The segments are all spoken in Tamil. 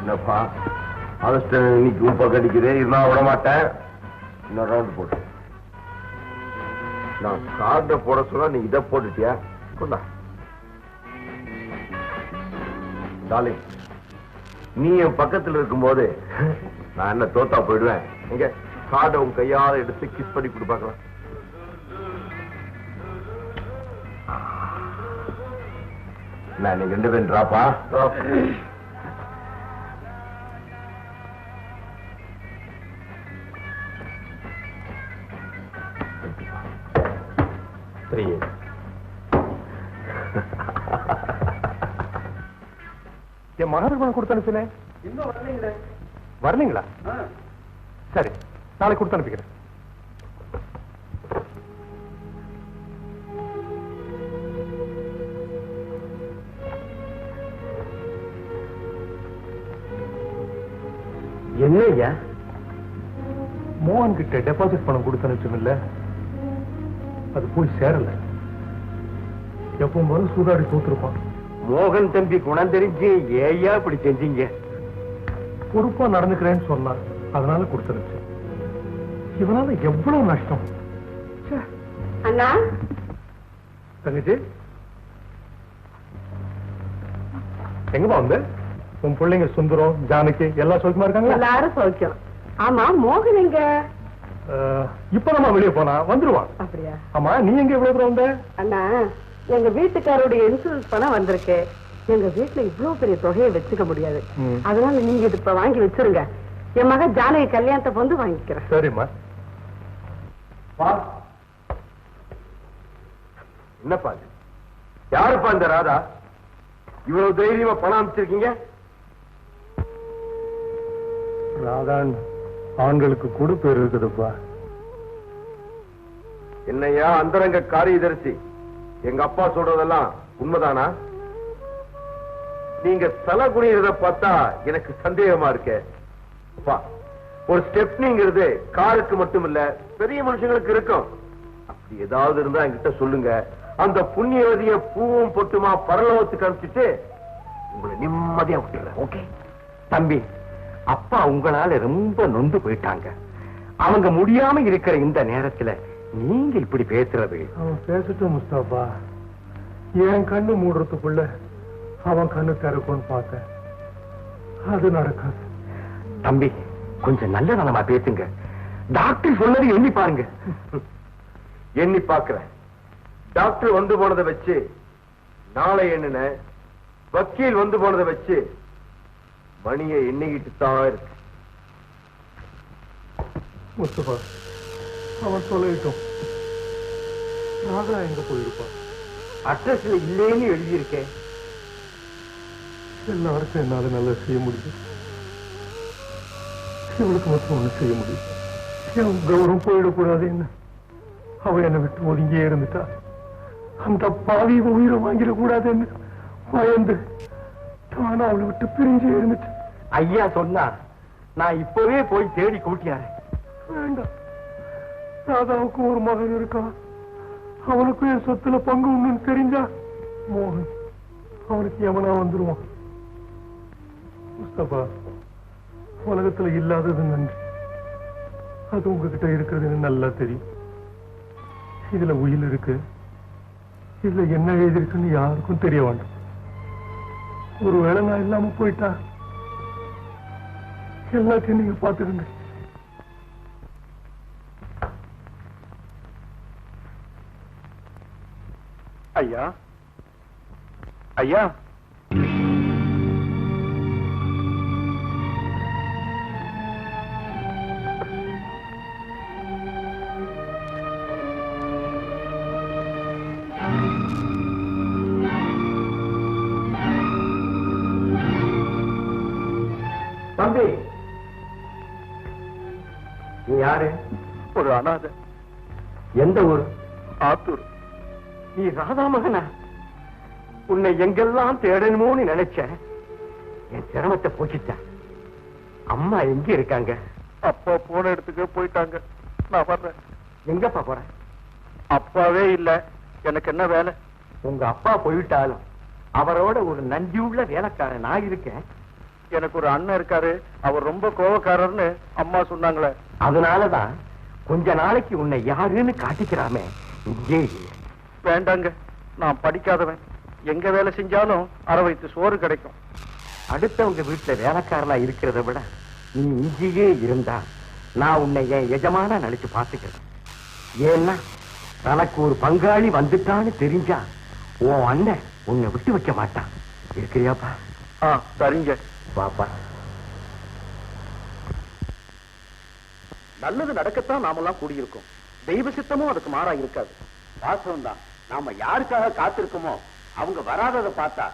என்னப்பா இன்னைக்கு உப்ப கடிக்குது, நான் விட மாட்டேன். இன்னொரு ரவுண்ட் போட்டு நான் கார்ட போட சொல்ல நீ இதை போட்டுட்டியா? கொண்டா டாலி, நீ என் பக்கத்தில் இருக்கும்போது நான் என்ன தோத்தா போயிடுவேன். எங்க கார்டை உன் கையால எடுத்து கிஸ் பண்ணி கொடு பார்க்கலாம். நான் நீங்க 2 பேரும் டிராப்பா. என் மகனுக்கு கொடுத்து அனுப்பினேன். இன்னும் வரலீங்களே. வரலீங்களா? சரி, நாளைக்கு கொடுத்து அனுப்பிக்கிறேன். என்ன ஐயா? மோகன் கிட்ட டெபாசிட் பணம் கொடுத்து அனுப்பிச்சோம்ல, அது போய் சேரல. எப்பவும் போல சூதாடி தோத்துருப்பான். மோகன் தம்பி குணம் தெரிஞ்சு ஏயா இப்படி செஞ்சீங்க? பொறுப்பா நடந்துக்கிறேன்னு சொன்னா, அதனால கொடுத்து அனுப்பிச்சேன். இவனால எவ்வளவு நஷ்டம். அண்ணா, தங்கச்சி எங்கப்பா வந்து? உன் பிள்ளைங்க சுந்தரம், ஜானகி எல்லாம் சௌக்கியமா இருக்காங்க? எல்லாரும் சௌக்கியம். ஆமா, மோகன் எங்க? இப்ப நம்ம வெளியே போனா வந்துருவான். அப்படியா? ஆமா, நீ எங்க இவ்வளவு தூரம் வந்த? அண்ணா, எங்க வீட்டுக்காரோடைய இன்சூரன்ஸ் பணம் வந்திருக்கு. எங்க வீட்டுல இவ்வளவு பெரிய தொகையை வச்சுக்க முடியாது. அதனால நீங்க இது இப்ப வாங்கி வச்சிருங்க. என் மகன் ஜானகி கல்யாணத்தை வந்து வாங்கிக்கிறேன். சரிம்மா. என்னப்பா யாருப்பா இந்த ராதா? இவ்வளவு தைரியமா பணம் அமைச்சிருக்கீங்க? ராதான் ஆண்களுக்கு கூட பேர் இருக்குதுப்பா. என்னையா அந்தரங்க காரியதரிசி, எங்க அப்பா சொல்றதெல்லாம் உண்மைதானா? நீங்க தலை குனிறத பார்த்தா எனக்கு சந்தேகமா இருக்கு. ஒரு ஸ்டெப்னிங்கிறது காருக்கு மட்டும் இல்ல, பெரிய மனுஷங்களுக்கு இருக்கும். அப்படி ஏதாவது இருந்தா என்கிட்ட சொல்லுங்க. அந்த புண்ணியவதிய பூவும் பொட்டுமா பரலோகத்துக்கு அனுப்பிச்சுட்டு உங்களை நிம்மதியா விட்டுறேன். ஓகே தம்பி, அப்பா உங்களால ரொம்ப நொந்து போயிட்டாங்க. அவங்க முடியாம இருக்கிற இந்த நேரத்துல நீங்க இப்படி பேசுறது. அவன் பேசட்டும் முஸ்தாபா. என் கண்ணு மூடுறதுக்குள்ள அவன் கண்ணு திறக்கும்னு பார்த்தேன். அது நடக்காது. தம்பி, கொஞ்சம் நல்ல நலமா பேசுங்க. டாக்டர் சொன்னது எண்ணி பாருங்க. எண்ணி பாக்குறேன். டாக்டர் வந்து போனதை வச்சு நாளை எண்ணின, வக்கீல் வந்து போனதை வச்சு மணியை எண்ணிக்கிட்டு தான் இருக்கு. முஸ்தபா, அவன் சொல்லிட்டோம். ராதா எங்க போயிருப்பான்? அட்ரஸ்ல இல்லேன்னு எழுதியிருக்கேன். எல்லாருக்கும் என்னால நல்லா செய்ய முடியும். இவளுக்கு மட்டும் ஒண்ணு செய்ய முடியும். என் கௌரவம் போயிடக்கூடாது. என்ன அவ என்னை விட்டு ஒதுங்கியே இருந்துட்டா. அந்த பாவி உயிரை வாங்கிடக்கூடாதுன்னு பயந்து தானா அவளை விட்டு பிரிஞ்சே இருந்துட்டு. ஐயா சொன்னா நான் இப்பவே போய் தேடி கூட்டியாரு. வேண்டாம், ராதாவுக்கு ஒரு மகன் இருக்கான். அவனுக்கும் என் சொத்துல பங்கு உண்டுன்னு தெரிஞ்சா மோகன் அவனுக்கு எவனா வந்துருவான். முஸ்தபா, உலகத்துல இல்லாதது நன்றி. அது உங்ககிட்ட இருக்கிறதுன்னு நல்லா தெரியும். இதுல உயில் இருக்கு, இதுல என்ன எழுதிருக்குன்னு யாருக்கும் தெரிய வேண்டாம். ஒருவேளை நான் இல்லாம போயிட்டா எல்லாத்தையும் நீங்க பாத்துருங்க. ஐயா, ஐயா, தம்பி, நீ யாரு? ஒரு அனாதை. எந்த ஊர்? ஆத்தூர். நீ ராதா மகனா? உன்னை எங்கெல்லாம் தேடணுமோன்னு நினைச்சேன். என் சிரமத்தை போச்சுட்ட. அம்மா எங்க இருக்காங்க? அப்பா போன இடத்துக்கு போயிட்டாங்க. நான் வர்றேன். எங்கப்பா போறேன்? அப்பாவே இல்ல, எனக்கு என்ன வேலை? உங்க அப்பா போயிட்டாலும் அவரோட ஒரு நன்றியுள்ள வேலைக்காரன் நான் இருக்கேன். எனக்கு ஒரு அண்ணன் இருக்காரு, அவர் ரொம்ப கோவக்காரர்னு அம்மா சொன்னாங்களே. அதனாலதான் கொஞ்ச நாளைக்கு உன்னை யாருன்னு காட்டிக்கிறாமே. இங்கே வேண்டாங்க, நான் படிக்காதவன். எங்க வேலை செஞ்சாலும் அரை வயித்து சோறு கிடைக்கும். அடுத்தவங்க வீட்டுல வேலைக்காரனா இருக்கிறத விட நீ இங்கேயே இருந்தா நான் உன்னை என் எஜமானா நினைச்சு பாத்துக்கிறேன். ஏன்னா தனக்கு ஒரு பங்காளி வந்துட்டான்னு தெரிஞ்சா உன் அண்ணன் உன்னை விட்டு வைக்க மாட்டான். இருக்கிறியாப்பா? சரிங்க பாப்பா. நல்லது நடக்கத்தான் நாமெல்லாம் கூடியிருக்கோம். தெய்வ சித்தமும் அதுக்கு மாறா இருக்காது. வாசம் தான். நாம யாருக்காக காத்திருக்கோமோ அவங்க வராததை பார்த்தா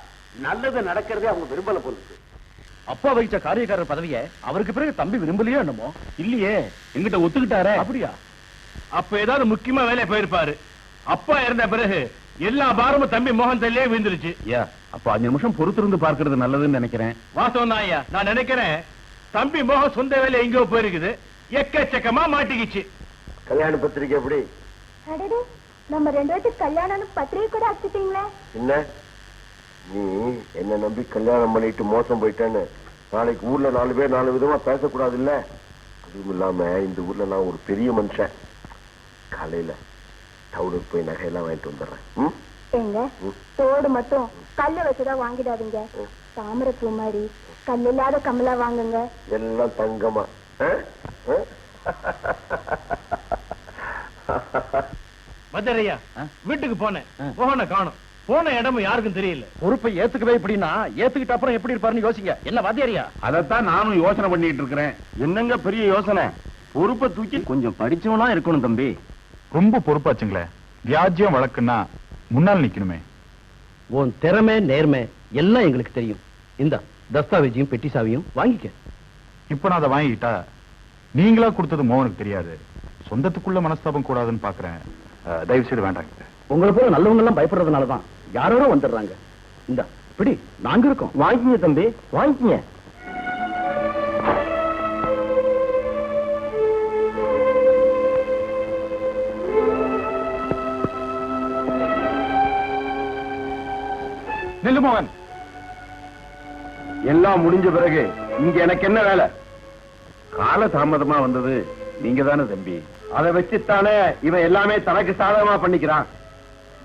நல்லது நடக்கிறதே அவங்க விரும்பல போலுக்கு. அப்பா வகிச்ச காரியக்காரர் பதவியை அவருக்கு பிறகு தம்பி விரும்பலையோ என்னமோ? இல்லையே, எங்கிட்ட ஒத்துக்கிட்டாரே. அப்படியா? அப்ப ஏதாவது முக்கியமா வேலையை போயிருப்பாரு. அப்பா இறந்த பிறகு எல்லா பாரமும் தம்பி மோகன் தள்ளியே விழுந்துருச்சு. ஐயா, அப்ப 5 நிமிஷம் பொறுத்திருந்து பார்க்கறது நல்லதுன்னு நினைக்கிறேன். வாசம் தான் ஐயா, நான் நினைக்கிறேன் தம்பி மோகன் சொந்த வேலை எங்கோ போயிருக்குது, எக்கச்சக்கமா மாட்டிக்கிச்சு. கல்யாண பத்திரிக்கை எப்படி? நம்ம 2 பேருக்கு கல்யாணம் பத்திரிகை கூட அடிச்சிட்டீங்களே. என்ன நீ என்ன நம்பி கல்யாணம் பண்ணிட்டு மோசம் போயிட்டேன்னு நாளைக்கு ஊர்ல 4 பேர் 4 விதமா பேசக்கூடாது இல்ல? அதுவும் இல்லாம இந்த ஊர்ல நான் ஒரு பெரிய மனுஷன். காலையில டவுனுக்கு போய் நகையெல்லாம் வாங்கிட்டு வந்துடுறேன். எங்க தோடு மட்டும் கல்ல வச்சுதான் வாங்கிடாதீங்க. தாமரை பூ மாதிரி கல் இல்லாத கம்மலா வாங்குங்க. எல்லாம் தங்கமா. மதுரையா, வீட்டுக்கு போனேன், மோகனை காணும். போன இடமும் யாருக்கும் தெரியல. பொறுப்பை ஏத்துக்கவே இப்படின்னா ஏத்துக்கிட்ட அப்புறம் எப்படி இருப்பாருன்னு யோசிங்க. என்ன வாத்தியாரியா? அதைத்தான் நானும் யோசனை பண்ணிட்டு இருக்கிறேன். என்னங்க பெரிய யோசனை? பொறுப்பை தூக்கி கொஞ்சம் படிச்சவனா இருக்கணும் தம்பி. ரொம்ப பொறுப்பாச்சுங்களே. வியாஜ்யம் வழக்குன்னா முன்னால் நிக்கணுமே. உன் திறமை நேர்மை எல்லாம் எங்களுக்கு தெரியும். இந்த தஸ்தாவேஜையும் பெட்டி சாவியும் வாங்கிக்க. இப்ப நான் அதை வாங்கிக்கிட்டா நீங்களா கொடுத்தது மோகனுக்கு தெரியாது. சொந்தத்துக்குள்ள மனஸ்தாபம் கூடாதுன்னு பாக்குறேன். தயவு செய்து வேண்டாங்க. உங்களை போல நல்லவங்க எல்லாம் பயப்படுறதுனாலதான் யாரோ வந்துடுறாங்க. இந்த பிடி, நாங்க இருக்கோம். வாங்கிங்க தம்பி, வாங்கிங்க. நில்லு மோகன். எல்லாம் முடிஞ்ச பிறகு இங்க எனக்கு என்ன வேலை? கால தாமதமா வந்தது நீங்க தானே தம்பி. அதை வச்சுத்தானே இவன் எல்லாமே தனக்கு சாதகமா பண்ணிக்கிறான்.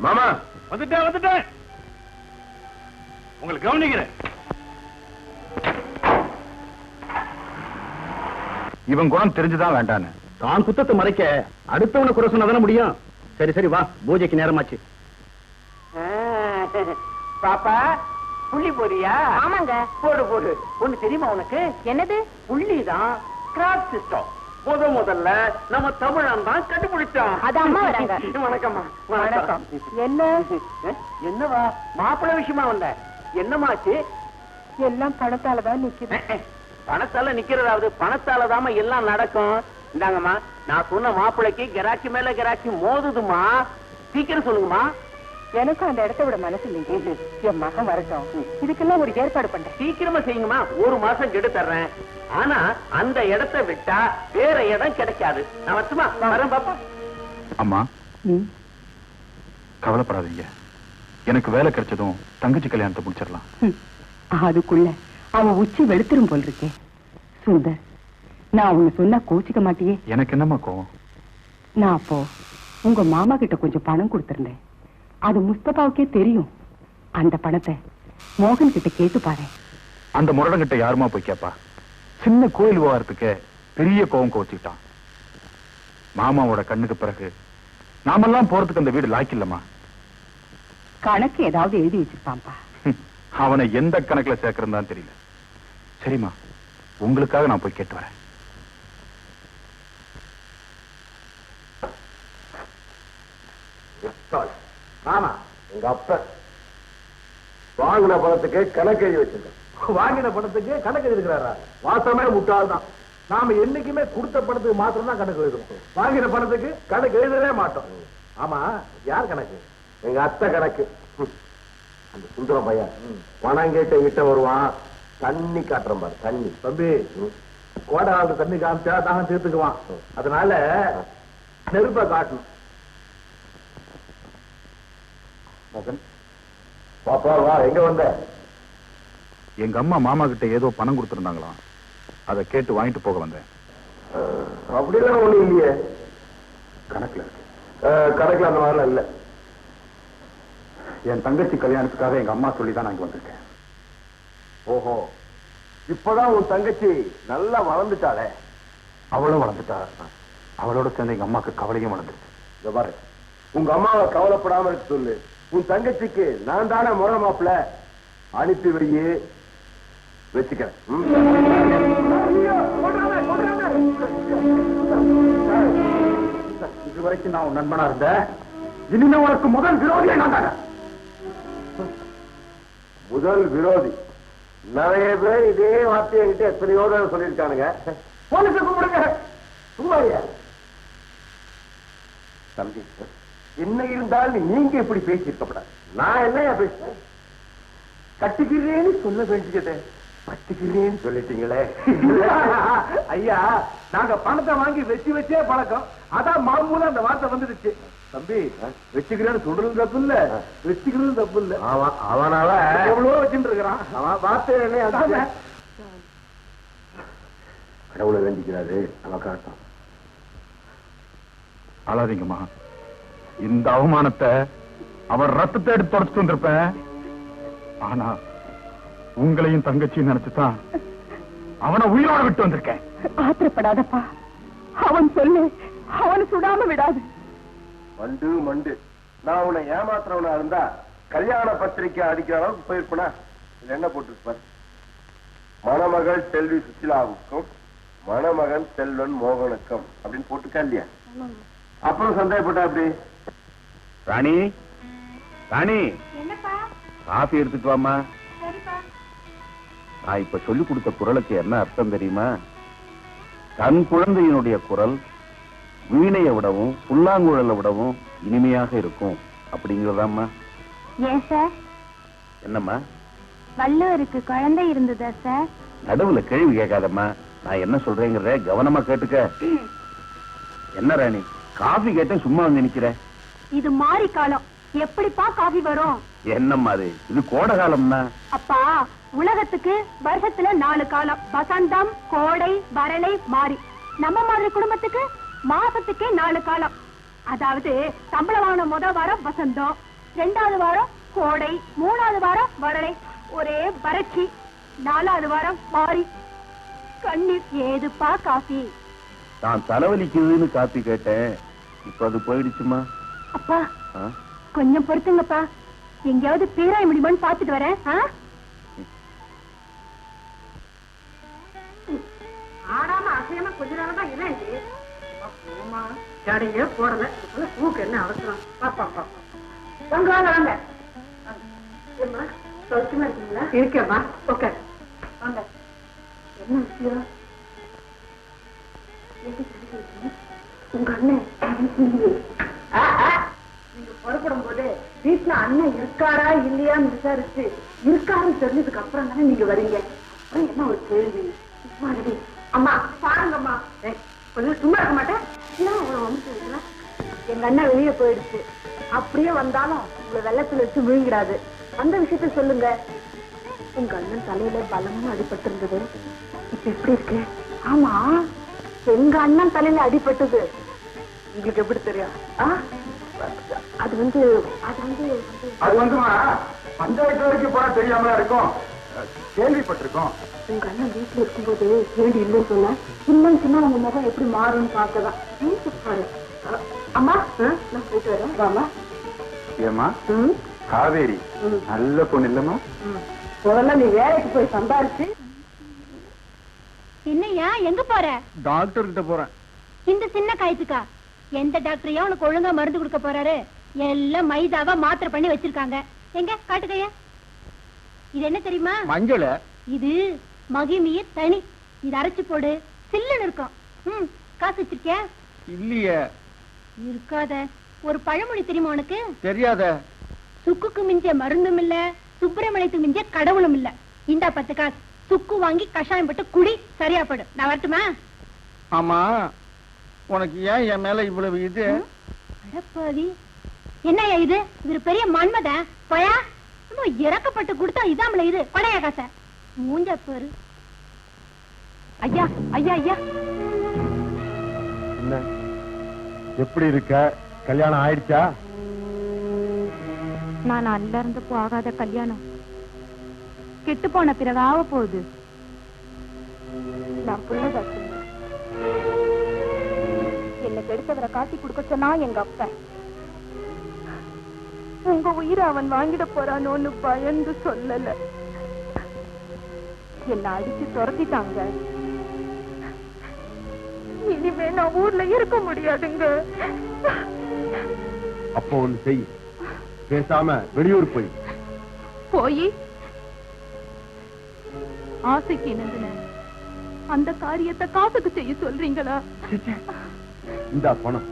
மாமா வந்துட்டேன். உங்களுக்கு கவனிக்கிறேன். இவன் குணம் தெரிஞ்சுதான் வேண்டான்னு. தான் குத்தத்தை மறைக்க அடுத்தவனை குறை சொன்னா தானே முடியும். சரி சரி, வா, பூஜைக்கு நேரமாச்சு. பாப்பா புள்ளி போறியா? ஆமாங்க. போடு போடு. ஒண்ணு தெரியுமா உனக்கு? என்னது? புள்ளிதான் கிராப் சிஸ்டம். முதல்ல நம்ம தமிழன் தான் கண்டுபிடிச்சோம். அது அம்மா வராங்க. வணக்கம்மா. வணக்கம். என்ன என்னவா மாப்பிள்ளை விஷயமா வந்த? என்னமாச்சு? எல்லாம் பணத்தாலதான் நிக்குது. பணத்தால நிக்கிறதாவது? பணத்தாலதாம எல்லாம் நடக்கும். இந்தாங்கம்மா, நான் சொன்ன மாப்பிள்ளைக்கு கிராக்கி மேல கிராக்கி மோதுதுமா. சீக்கிரம் சொல்லுங்கம்மா. எனக்கும் அந்த இடத்த விட மனசு இல்லைங்க. என் மகன் வரட்டும், இதுக்கெல்லாம் ஒரு ஏற்பாடு பண்றேன். சீக்கிரமா செய்யுங்கம்மா. 1 மாசம் கெடு தர்றேன். ஆனா அந்த இடத்தை விட்டா வேற இடம் கிடைக்காது. நான் வரட்டுமா? வரேன் பாப்பா. அம்மா கவலைப்படாதீங்க. எனக்கு வேலை கிடைச்சதும் தங்கச்சி கல்யாணத்தை முடிச்சிடலாம். அதுக்குள்ள அவன் உச்சி வெளுத்துரும் போல் இருக்கேன். சுந்தர், நான் உன்னை சொன்னா கோச்சிக்க மாட்டியே? எனக்கு என்னம்மா கோவம்? நான் அப்போ உங்க மாமா கிட்ட கொஞ்சம் பணம் கொடுத்திருந்தேன். அது முஸ்தபாவுக்கே தெரியும். அந்த பணத்தை மோகன் கிட்ட கேட்டு பாரு. அந்த முரடங்கிட்ட யாருமா போய் கேப்பா? சின்ன கோயில் விவகாரத்துக்கு பெரிய கோவம் கோச்சிட்டான். மாமாவோட கண்ணுக்கு பிறகு நாமெல்லாம் போறதுக்கு அந்த வீடு லாய்க்கில்லம்மா. கணக்கு ஏதாவது எழுதி வச்சிருப்பான்பா. அவனை எந்த கணக்குல சேர்க்கறதான் தெரியல. சரிம்மா, உங்களுக்காக நான் போய் கேட்டு வரேன். ஆமா, எங்க அப்ப வாங்கின பணத்துக்கு கணக்கு எழுதி வச்சிருக்கேன். வாங்கின பணத்துக்கு கணக்கு எழுதுகிறாரா? வாசமே முட்டாள் தான். நாம என்னைக்குமே கொடுத்த பணத்துக்கு மாத்திரம் தான் கணக்கு எழுதுறோம். வாங்கின பணத்துக்கு கணக்கு எழுதவே மாட்டோம். ஆமா, யார் கணக்கு? எங்க அத்தை கணக்கு. அந்த சுந்தரம் பையன் பணம் கேட்ட கிட்ட வருவான். தண்ணி காட்டுறேன் பாரு, தண்ணி. தம்பி, கோடாவது தண்ணி காமிச்சா தான் தீர்த்துக்குவான். அதனால நெருப்ப காட்டணும். மோகன், பாப்பா வா, எங்க வந்த? எங்க அம்மா மாமா கிட்ட ஏதோ பணம் கொடுத்திருந்தாங்களாம், அதை கேட்டு வாங்கிட்டு போக வந்தேன். அப்படிலாம் ஒண்ணும் இல்லையே. கணக்குல இருக்கு. கணக்குல அந்த மாதிரிலாம் இல்ல. என் தங்கச்சி கல்யாணத்துக்காக எங்க அம்மா சொல்லிதான் நான் இங்க வந்திருக்கேன். ஓஹோ, இப்பதான் உன் தங்கச்சி நல்லா வளர்ந்துட்டாளே. அவளும் வளர்ந்துட்டா, அவளோட சேர்ந்து எங்க அம்மாக்கு கவலையும் வளர்ந்துருச்சு. இங்க பாரு, உங்க அம்மாவை கவலைப்படாம இருக்க சொல்லு. உன் தங்கச்சிக்கு நான் தானே முறை மாப்பிள்ள, அனுப்பி வையே, வச்சுக்கிறேன். இது வரைக்கும் நான் உன் நண்பனா இருந்தேன், இனிமே உனக்கு முதல் விரோதியை நான் தானே. முதல் விரோதி? நிறைய பேர் இதே வார்த்தையை என்கிட்ட எத்தனையோ தடவை சொல்லியிருக்கானுங்க. போலீஸை கூப்பிடுங்க. சும்மாரியா தம்பி, என்ன இருந்தாலும் நீங்க இப்படி பேசியிருக்கப்படாது. நான் என்னையா பேசுறேன்? கட்டிக்கிறேன்னு சொல்ல வேண்டியதே பட்டிக்கிறேன்னு சொல்லிட்டீங்களே. ஐயா, நாங்க பணத்தை வாங்கி வச்சே பழக்கம், அதான் மாமூல அந்த வார்த்தை வந்துடுச்சு. தம்பி, வச்சுக்கிறேன்னு சொல்றது தப்பு இல்ல, வச்சுக்கிறது தப்பு இல்ல. அவனால எவ்வளவோ வச்சுட்டு இருக்கிறான். அவன் வார்த்தை என்ன கடவுளை வேண்டிக்கிறாரு. அவன் காட்டும். அழாதீங்கம்மா, இந்த அவமானத்தை அவர் ரத்தத்தை எடுத்து தொடச்சிட்டு வந்திருப்பேன். ஆனா உங்களையும் தங்கச்சியும் நினைச்சுதான் அவனை உயிரோட விட்டு வந்திருக்கேன். ஆத்திரப்படாதப்பா, அவன் சொல்லு, அவனை சுடாம விடாது. மண்டு மண்டு, நான் உன்னை ஏமாத்துறவனா இருந்தா கல்யாண பத்திரிக்கை அடிக்கிற அளவுக்கு போயிருப்பா. இதுல என்ன போட்டுருப்பார்? மணமகள் செல்வி சுசிலாவுக்கும் மணமகன் செல்வன் மோகனுக்கும் அப்படின்னு போட்டுக்கா இல்லையா? அப்புறம் சந்தேகப்பட்டா அப்படி. ராணி, ராணி, என்னப்பா? காஃபி எடுத்துட்டு வாமா. சரிப்பா. நான் இப்ப சொல்லிக் கொடுத்த குரலுக்கு என்ன அர்த்தம் தெரியுமா? தன் குழந்தையினுடைய குரல் வீணையை விடவும் புல்லாங்குழலை விடவும் இனிமையாக இருக்கும் அப்படிங்கறதாம்மா. ஏன் சார்? என்னம்மா? வள்ளுவருக்கு குழந்தை இருந்ததா சார்? நடுவுல கேள்வி கேட்காதம்மா, நான் என்ன சொல்றேங்கிறத கவனமா கேட்டுக்க. என்ன ராணி, காஃபி கேட்டேன் சும்மா வந்து நிக்கிற? இது மாறி காலம், எப்படிப்பா காஃபி வரும்? என்னம்மா அது, இது கோடை காலம்னா. அப்பா, உலகத்துக்கு வருஷத்துல 4 காலம்: வசந்தம், கோடை, வறளை, மாறி. நம்ம மாதிரி குடும்பத்துக்கு மாசத்துக்கே 4 காலம். அதாவது சம்பளம் வாங்கின முதல் வாரம் வசந்தம், 2வது வாரம் கோடை, 3வது வாரம் வறளை, ஒரே வறட்சி, 4வது வாரம் மாறி. கண்ணீர். ஏதுப்பா காஃபி? நான் தலைவலிக்குதுன்னு காப்பி கேட்டேன், இப்ப அது போயிடுச்சுமா. அப்பா, கொஞ்சம் பொறுத்துங்கப்பா, எங்கேயாவது பேராய முடியுமான்னு பாத்துட்டு வரேன். ஆடாம அசையாம கொஞ்ச நேரம் தான் என்ன ஜடையே போடல, பூக்கு என்ன அவசரம்? பாப்பா பாப்பா, வாங்க வாங்க வாங்க. சௌக்கியமா இருக்கீங்களா? இருக்கேம்மா, ஓகே வாங்க. என்ன விஷயம்? உங்க அண்ணன் நீங்க புறப்படும் போது வீட்டுல அண்ணன் இருக்காரா இல்லையான்னு விசாரிச்சு இருக்காருன்னு தெரிஞ்சதுக்கு அப்புறம் தானே நீங்க வரீங்க. அப்புறம் என்ன ஒரு கேள்வி? அம்மா பாருங்கம்மா, கொஞ்சம் சும்மா இருக்க மாட்டேன். எங்க அண்ணன் வெளியே போயிடுச்சு, அப்படியே வந்தாலும் உங்களை வெள்ளத்துல வச்சு விழுங்கிடாது. அந்த விஷயத்த சொல்லுங்க. உங்க அண்ணன் தலையில பலமும் அடிபட்டு இருந்தது, இப்ப எப்படி இருக்கு? ஆமா, எங்க அண்ணன் தலையில அடிபட்டது உங்களுக்கு எப்படி தெரியும்? அது வந்து பஞ்சாயத்து வரைக்கும் போனா தெரியாமலா இருக்கும், கேள்விப்பட்டிருக்கோம். உங்க அண்ணன் வீட்டுல இருக்கும்போது ஏண்டி இல்லைன்னு சொன்ன? இல்லைன்னு சொன்னா உங்க முகம் எப்படி மாறும்னு பாக்கதான். அம்மா, நான் போயிட்டு வரேன். வாமா. ஏமா காவேரி நல்ல பொண்ணு இல்லம்மா? முதல்ல நீ வேலைக்கு போய் சம்பாரிச்சு. என்னையா எங்க போற? டாக்டர் கிட்ட போறேன். இந்த சின்ன காயத்துக்கா? எந்த டாக்டரையும் உனக்கு ஒழுங்கா மருந்து கொடுக்க போறாரு? எல்லாம் மைதாவா மாத்திரை பண்ணி வச்சிருக்காங்க. எங்க காட்டுக்கையா? இது என்ன தெரியுமா? மஞ்சள். இது மகிமைய தனி, இது அரைச்சு போடு, சில்லுன்னு இருக்கும். காசு வச்சிருக்கியா? இல்லையே. இருக்காத. ஒரு பழமொழி தெரியுமா உனக்கு? தெரியாத. சுக்குக்கு மிஞ்சிய மருந்தும் இல்ல, சுப்பிரமணியத்துக்கு மிஞ்சிய கடவுளும் இல்ல. இந்த 10 காசு சுக்கு வாங்கி கஷாயம் போட்டு குடி, சரியா படும். நான் வரட்டுமா? ஆமா, உனக்கு ஏன் என் மேல இவ்வளவு இது? அடப்பாவி, என்னையா இது இது பெரிய மன்மதன் போயா இன்னும் இறக்கப்பட்டு கொடுத்தா இதாமல இது பழைய காசை மூஞ்ச பேரு. ஐயா ஐயா ஐயா என்ன எப்படி இருக்க? கல்யாணம் ஆயிடுச்சா? நான் அல்ல இருந்து போகாத கல்யாணம் கெட்டு போன பிறகு ஆக போகுது. நான் புள்ளதாச்சு என்ன கெடுத்தவரை காட்டி கொடுக்க சொன்னா எங்க அப்பா. உங்க உயிரை அவன் வாங்கிட போறானோன்னு பயந்து சொல்லல. என்ன அடிச்சு துரத்திட்டாங்க. இனிமே நான் ஊர்ல இருக்க முடியாதுங்க. அப்போ ஒண்ணு செய், பேசாம வெளியூர் போய் ஆசைக்கு என்னதுல அந்த காரியத்தை காசுக்கு செய்ய சொல்றீங்களா? இந்த பணம்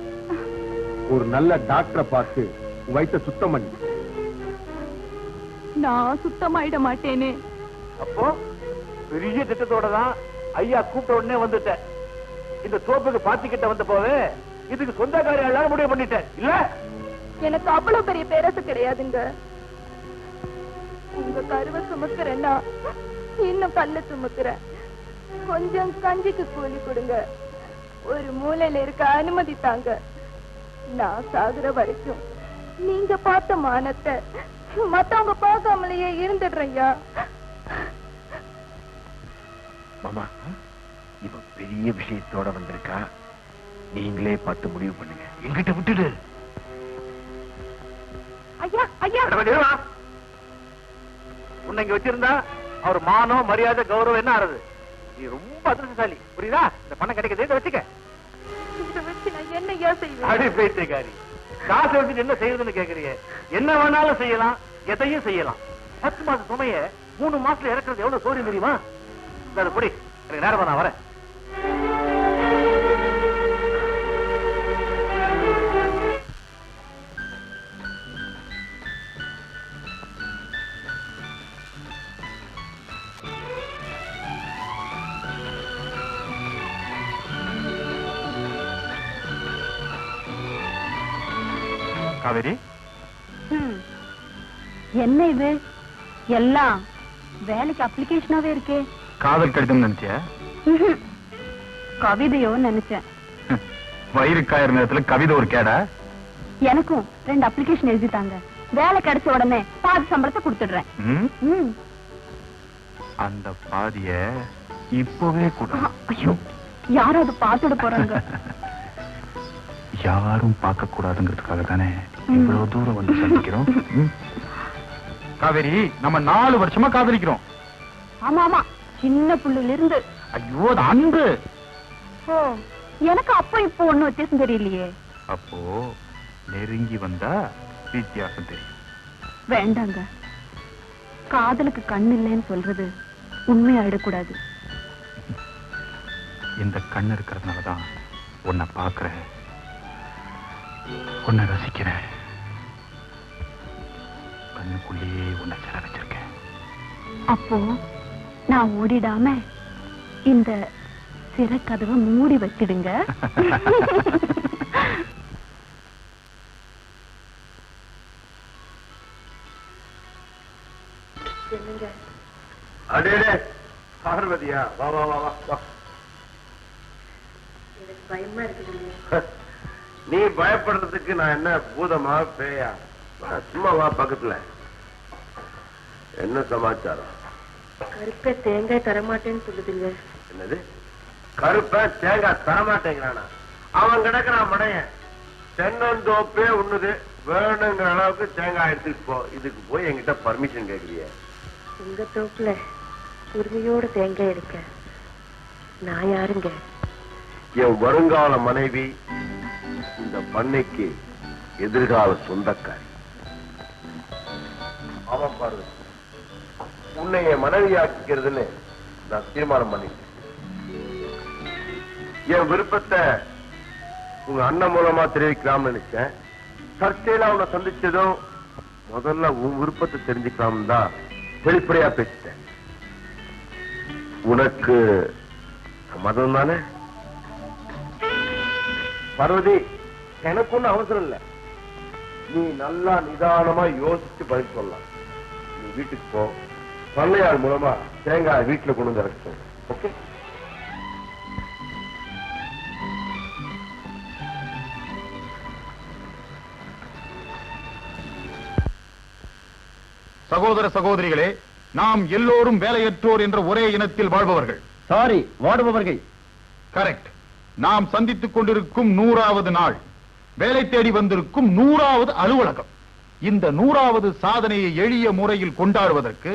ஒரு நல்ல டாக்டரை பார்த்து வயிற்ற சுத்தம் பண்ணி. நான் சுத்தமாயிட மாட்டேனே. அப்போ பெரிய திட்டத்தோட தான் ஐயா கூப்பிட்ட உடனே வந்துட்டேன். இந்த தோப்புக்கு பாத்திக்கிட்ட வந்த போது இதுக்கு சொந்தக்காரி எல்லாரும் முடிவு பண்ணிட்டேன். இல்ல எனக்கு அவ்வளவு பெரிய பேரசு கிடையாதுங்க. உங்க கருவை சுமக்கிறேன்னா இன்னும் கல்ல சுமக்கிறேன். கொஞ்சம் கஞ்சிக்கு கூலி கொடுங்க. ஒரு மூலையில இருக்க அனுமதி தாங்க. நான் சாகுற வரைக்கும் நீங்க பார்த்த மானத்தை மத்தவங்க பார்க்காமலேயே இருந்துடுறையா. மாமா, இவ பெரிய விஷயத்தோட வந்திருக்கா. நீங்களே பார்த்து முடிவு பண்ணுங்க. எங்கிட்ட விட்டுடு. ஐயா ஐயா உன்னை இங்க வச்சிருந்தா அவர் மானம் மரியாதை கௌரவம் என்ன ஆறுது? நீ ரொம்ப அதிர்ஷ்டசாலி, புரியுதா? இந்த பணம் கிடைக்கிறது வச்சுக்க. இதை வச்சு நான் என்னையா செய்வேன்? அடி பேச்சுக்காரி, காசு வச்சுட்டு என்ன செய்யறதுன்னு கேக்குறீங்க? என்ன வேணாலும் செய்யலாம், எதையும் செய்யலாம். 10 மாசம் சுமைய 3 மாசத்துல இறக்குறது எவ்வளவு சோரி தெரியுமா? அது புடி, எனக்கு நேரமா நான் வரேன். காவேரி, என்ன இது எல்லாம் வேலைக்கு அப்ளிகேஷனாவே இருக்கே. காதல் கடிதம் நினைச்சியா? கவிதையோ நினைச்சேன். வயிறு காயிற நேரத்துல கவிதை ஒரு கேடா? எனக்கும் 2 அப்ளிகேஷன் எழுதிட்டாங்க. வேலை கிடைச்ச உடனே பாதி சம்பளத்தை கொடுத்துடுறேன். அந்த பாதிய இப்பவே கூட. ஐயோ, யாராவது பார்த்துட போறாங்க. யாரும் பார்க்க கூடாதுங்கிறதுக்காக தானே இவ்வளவு தூரம் வந்து சந்திக்கிறோம். காவேரி, நம்ம 4 வருஷமா காதலிக்கிறோம். ஆமா ஆமா, சின்ன புள்ளில இருந்து. ஐயோ, அது அன்பு. ஓ, எனக்கு அப்போ இப்போ ஒண்ணும் வித்தியாசம் தெரியலையே. அப்போ நெருங்கி வந்தா வித்தியாசம் தெரியும். வேண்டாங்க, காதலுக்கு கண் இல்லைன்னு சொல்றது உண்மையாயிடக்கூடாது. இந்த கண்ணு இருக்கிறதுனாலதான் உன்னை பாக்குறேன், உன்னை ரசிக்கிறேன். கண்ணுக்குள்ளேயே உன்னை சில வச்சிருக்கேன். அப்போ நான் ஓடிடாம இந்த சிறை கதவை மூடி வச்சிடுங்க. அடே பார்வதியா, வா வா வா வா. எனக்கு பயமா இருக்குது. நீ பயப்படுறதுக்கு நான் என்ன பூதமா பேயா? சும்மா வா பக்கத்துல. என்ன சமாச்சாரம்? கருப்பை தேங்காய் தரமாட்டேன்னு சொல்லுதுங்க. என்னது? கருப்பை தேங்காய் தரமாட்டேங்கிறானா? அவன் கிடக்குறான் மடையன். தென்னந்தோப்பே உண்ணுது, வேணுங்கிற அளவுக்கு தேங்காய் எடுத்துட்டு போ. இதுக்கு போய் என்கிட்ட பர்மிஷன் கேட்கறிய? உங்க தோப்புல உரிமையோட தேங்காய் எடுக்க நான் யாருங்க? என் வருங்கால மனைவி, இந்த பண்ணைக்கு எதிர்கால சொந்தக்காரி. ஆமா பாரு, உன்னை என் மனைவியாக்கிறதுன்னு நான் தீர்மானம் பண்ணிட்டேன். என் விருப்பத்தை உங்க அண்ணன் மூலமா தெரிவிக்கலாம்னு நினைச்சேன். சர்ச்சையில அவனை சந்திச்சதும் முதல்ல உன் விருப்பத்தை தெரிஞ்சுக்கலாம் தான் வெளிப்படையா பேசிட்டேன். உனக்கு மதம் தானே? பார்வதி, எனக்கு ஒன்னும் அவசரம் இல்ல. நீ நல்லா நிதானமா யோசிச்சு பதில் சொல்லலாம். நீ வீட்டுக்கு போ, பண்ணையார் மூலமா தேங்காய் வீட்டுல கொண்டு வந்து இறக்க சொல்லு. ஓகே? சகோதர சகோதரிகளே, நாம் எல்லோரும் வேலையற்றோர் என்ற ஒரே இனத்தில் வாழ்பவர்கள். சாரி, வாடுபவர்கள். கரெக்ட். நாம் சந்தித்துக் கொண்டிருக்கும் 100வது நாள், வேலை தேடி வந்திருக்கும் 100வது அலுவலகம். இந்த 100வது சாதனையை எளிய முறையில் கொண்டாடுவதற்கு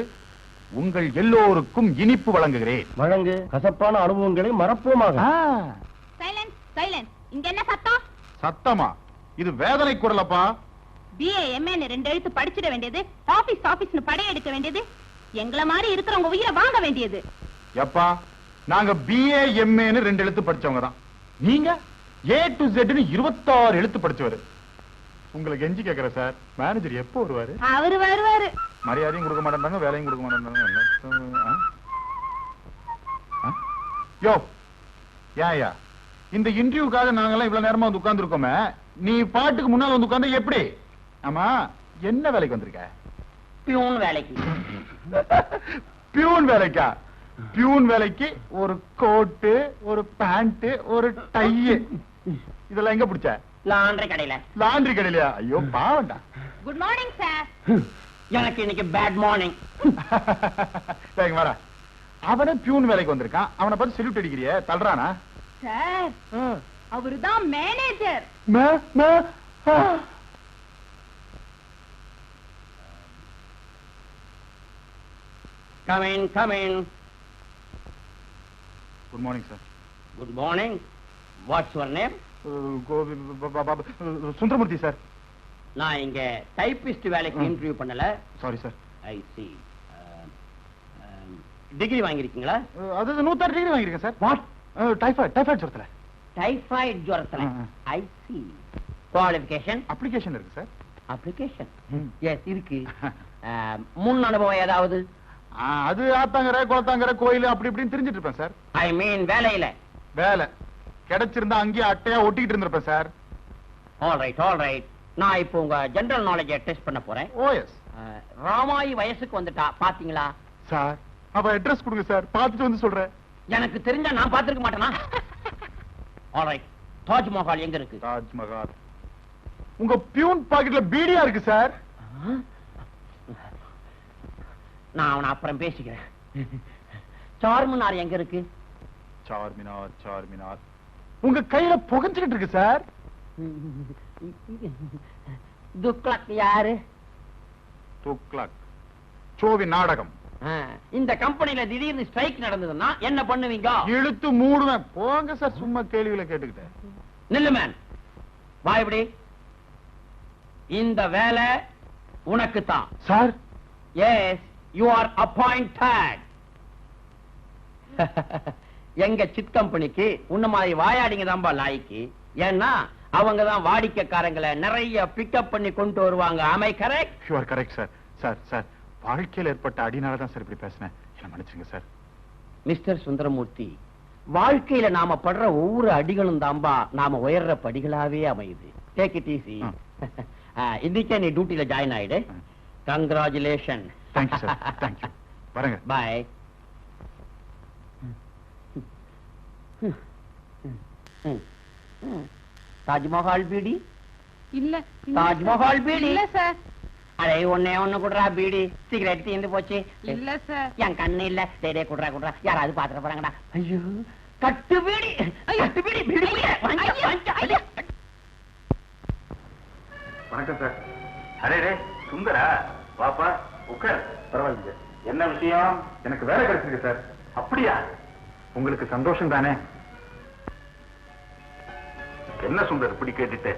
உங்கள் எல்லோருக்கும் இனிப்பு வழங்குகிறேன். வழங்கு. கசப்பான அனுபவங்களை மறப்போமாக. Silence silence. இங்க என்ன சத்தம்? சத்தமா? இது வேதனை குரலப்பா. BA MA 2 எழுத்து படிச்சிட வேண்டியது, ஆபீஸ்னு படையெடுக்க வேண்டியது, எங்கள மாதிரி இருக்கிறவங்க உயிரை வாங்க வேண்டியது. எப்பா, நாங்க BA MA 2 எழுத்து படிச்சவங்க தான். நீங்க A to Z 26 எழுத்து படிச்சவரு. உங்களுக்கு எஞ்சி கேக்குற சார், மேனேஜர் எப்போ வருவாரு? அவரு வருவாரு. மரியாதையும் கொடுக்க மாட்டாங்க, வேலையும் கொடுக்க மாட்டாங்க. யோ ஏயா, இந்த இன்டர்வியூக்காக நாங்கெல்லாம் இவ்வளவு நேரமா வந்து உட்கார்ந்து இருக்கோமே, நீ பாட்டுக்கு முன்னால வந்து உட்கார்ந்து எப்படி? ஆமா, என்ன வேலைக்கு வந்திருக்க? பியூன் வேலைக்கு. பியூன் வேலைக்கா? பியூன் வேலைக்கு ஒரு கோட்டு, ஒரு பேண்ட், ஒரு டை, இதெல்லாம் எங்க பிடிச்ச? லாண்டரி கடையில. லாண்டரி கடையிலயா? ஐயோ பாவண்டா. Good morning sir. எனக்கு இன்னைக்கு பேட் மார்னிங். வர அவனே பியூன் வேலைக்கு வந்திருக்கான், அவனை பார்த்து செல்யூட் அடிக்கிறிய, தள்ளுறானா? சார், அவருதான் manager. Come in. Good morning sir. Good morning. What's your name? Sundaramurthy sir. நான் இங்க டைபிஸ்ட் வேலைக்கு இன்டர்வியூ பண்ணல. Sorry sir. I see. Degree வாங்கிருக்கீங்களா? அது 106 டிகிரி வாங்கிருக்கேன் சார். வாட்? டைஃபாய்டு ஜுரத்துல. டைபாய்டு ஜுரத்துல. I see. குவாலிஃபிகேஷன்? அப்ளிகேஷன் இருக்கு சார். அப்ளிகேஷன்? எஸ் இருக்கு. முன் அனுபவம் ஏதாவது? அது ஆத்தாங்கரை, குளத்தாங்கரை, கோயில் அப்படி இப்படின்னு தெரிஞ்சிட்டு இருப்பேன் சார். ஐ மீன் வேலையில. வேலை கிடைச்சிருந்தா அங்கேயே அட்டையா ஒட்டிக்கிட்டு இருந்திருப்பேன் சார். All right. நான் இப்போ உங்க ஜெனரல் நாலேஜை டெஸ்ட் பண்ண போறேன். ஓஎஸ். ராமாயி வயசுக்கு வந்துட்டா பாத்தீங்களா? சார், அவ அட்ரஸ் கொடுங்க சார், பார்த்துட்டு வந்து சொல்றேன். எனக்கு தெரிஞ்சா நான் பார்த்திருக்க மாட்டேனா? All right. தாஜ்மஹால் எங்க இருக்கு? தாஜ்மஹால் உங்க பியூன் பாக்கெட்ல பீடியா இருக்கு சார். நான் அவனை அப்புறம் பேசிக்கிறேன். சார்மினார் எங்க இருக்கு? சார்மினார் உங்க கையில புகஞ்சுக்கிட்டு இருக்கு சார். துக்ளக் யாரு? துக்ளக் சோவி நாடகம். இந்த கம்பெனில திடீர்னு ஸ்ட்ரைக் நடந்ததுன்னா என்ன பண்ணுவீங்க? இழுத்து மூடுவேன். போங்க சார், சும்மா கேள்விகளை கேட்டுக்கிட்டேன். நில்லு மேன், வா இப்படி. இந்த வேலை உனக்கு தான் sir. Yes, you are appointed. எங்க சிட் கம்பெனிக்கு உன்ன மாதிரி வாயாடிங்க தான்பா லாய்க்கு. ஏன்னா அவங்க தான் வாடிக்கைக்காரங்களை நிறைய பிக்கப் பண்ணி கொண்டு வருவாங்க. ஆமை correct? You are correct sir. Sir, வாழ்க்கையில் ஏற்பட்ட அடினால தான் சார் இப்படி பேசினேன், என்ன மன்னிச்சுங்க சார். மிஸ்டர் சுந்தரமூர்த்தி, வாழ்க்கையில நாம படுற ஒவ்வொரு அடிகளும் தான்பா நாம உயர்ற படிகளாவே அமையுது. Take it easy. இன்னைக்கே நீ டியூட்டில ஜாயின் ஆயிடு. கங்க்ராச்சுலேஷன். Thank you sir. தேங்க்யூ. வரங்க. பாய். தாஜ்மஹால் பீடி இல்ல. தாஜ்மஹால் பீடி இல்ல சார். அடே ஒண்ணு குடுறா பீடி. சிகரெட் தீர்ந்து போச்சு. இல்ல சார். என் கண்ணு இல்ல. டேடே குடுறா யாராவது பாத்துட்டு போறாங்கடா. ஐயோ, கட்டு பீடி. கட்டு பீடி. பீடி வணக்கம் சார். அரே சுந்தரா, பாப்பா உட்கார். பரவாயில்ல. என்ன விஷயம்? எனக்கு வேலை கிடைச்சிருக்கு சார். அப்படியா? உங்களுக்கு சந்தோஷம் தானே? என்ன சுந்தர் இப்படி கேட்டுட்டு?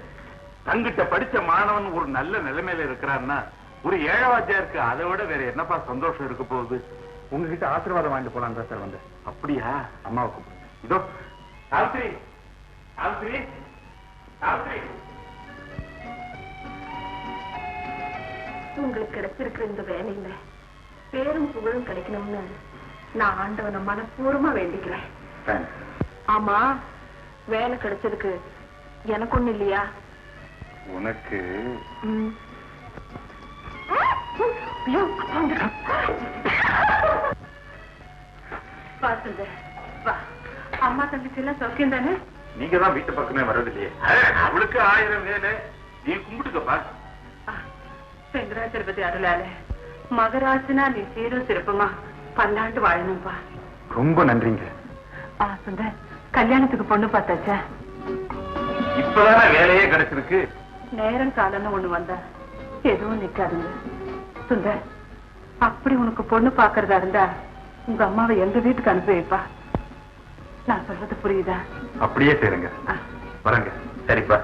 தங்கிட்ட படிச்ச மாணவன் ஒரு நல்ல நிலைமையில இருக்கிறான்னா ஒரு ஏழவாத்தியாருக்கு அதை விட வேற என்னப்பா சந்தோஷம் இருக்க போகுது? உங்ககிட்ட ஆசீர்வாதம் வாங்கிட்டு போலாம் தான் சார் வந்தேன். அப்படியா? அம்மாவை கூப்பிடுங்க. இதோ சாவித்ரி, சாவித்ரி, சாவித்ரி. உங்களுக்கு கிடைச்சிருக்கிற இந்த வேலையில பேரும் புகழும் கிடைக்கணும்னு நான் ஆண்டவனை மனப்பூர்வமா வேண்டிக்கிறேன். ஆமா, வேலை கிடைச்சதுக்கு எனக்கு ஒண்ணு இல்லையா? உனக்கு அம்மா தங்கச்சி எல்லாம் சௌக்கியம் தானே? நீங்க தான் வீட்டு பக்கமே வர்றதில்லையே. அவளுக்கு 1000 வேலை, நீ கும்பிட்டுக்கப்பா. வெங்கடாச்சலபதி அருளால மகராசனா நீ சீரும் சிறப்புமா பல்லாண்டு வாழணும்பா. ரொம்ப நன்றிங்க. சுந்தர், கல்யாணத்துக்கு பொண்ணு பார்த்தாச்சா? இப்பதானே வேலையே கிடைச்சிருக்கு. நேரம் காலம்னு ஒண்ணு வந்தா எதுவும் நிக்காதுங்க. சுந்தர், அப்படி உனக்கு பொண்ணு பாக்குறதா இருந்தா உங்க அம்மாவை எங்க வீட்டுக்கு அனுப்பி வைப்பா. நான் சொல்றது புரியுதா? அப்படியே செய்யுங்க. வரங்க. சரிப்பா.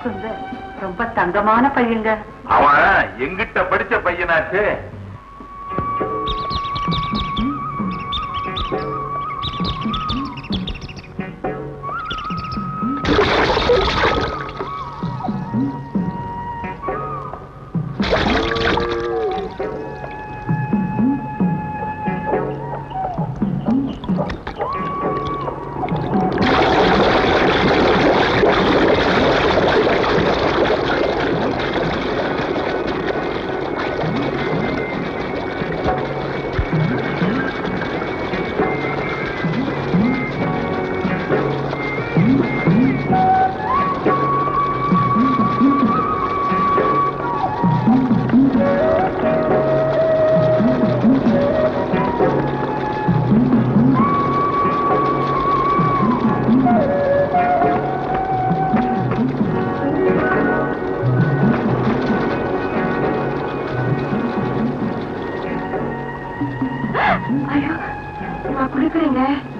சுந்தர் ரொம்ப தங்கமான பையங்க. அவன் எங்கிட்ட படிச்ச பையனாச்சு.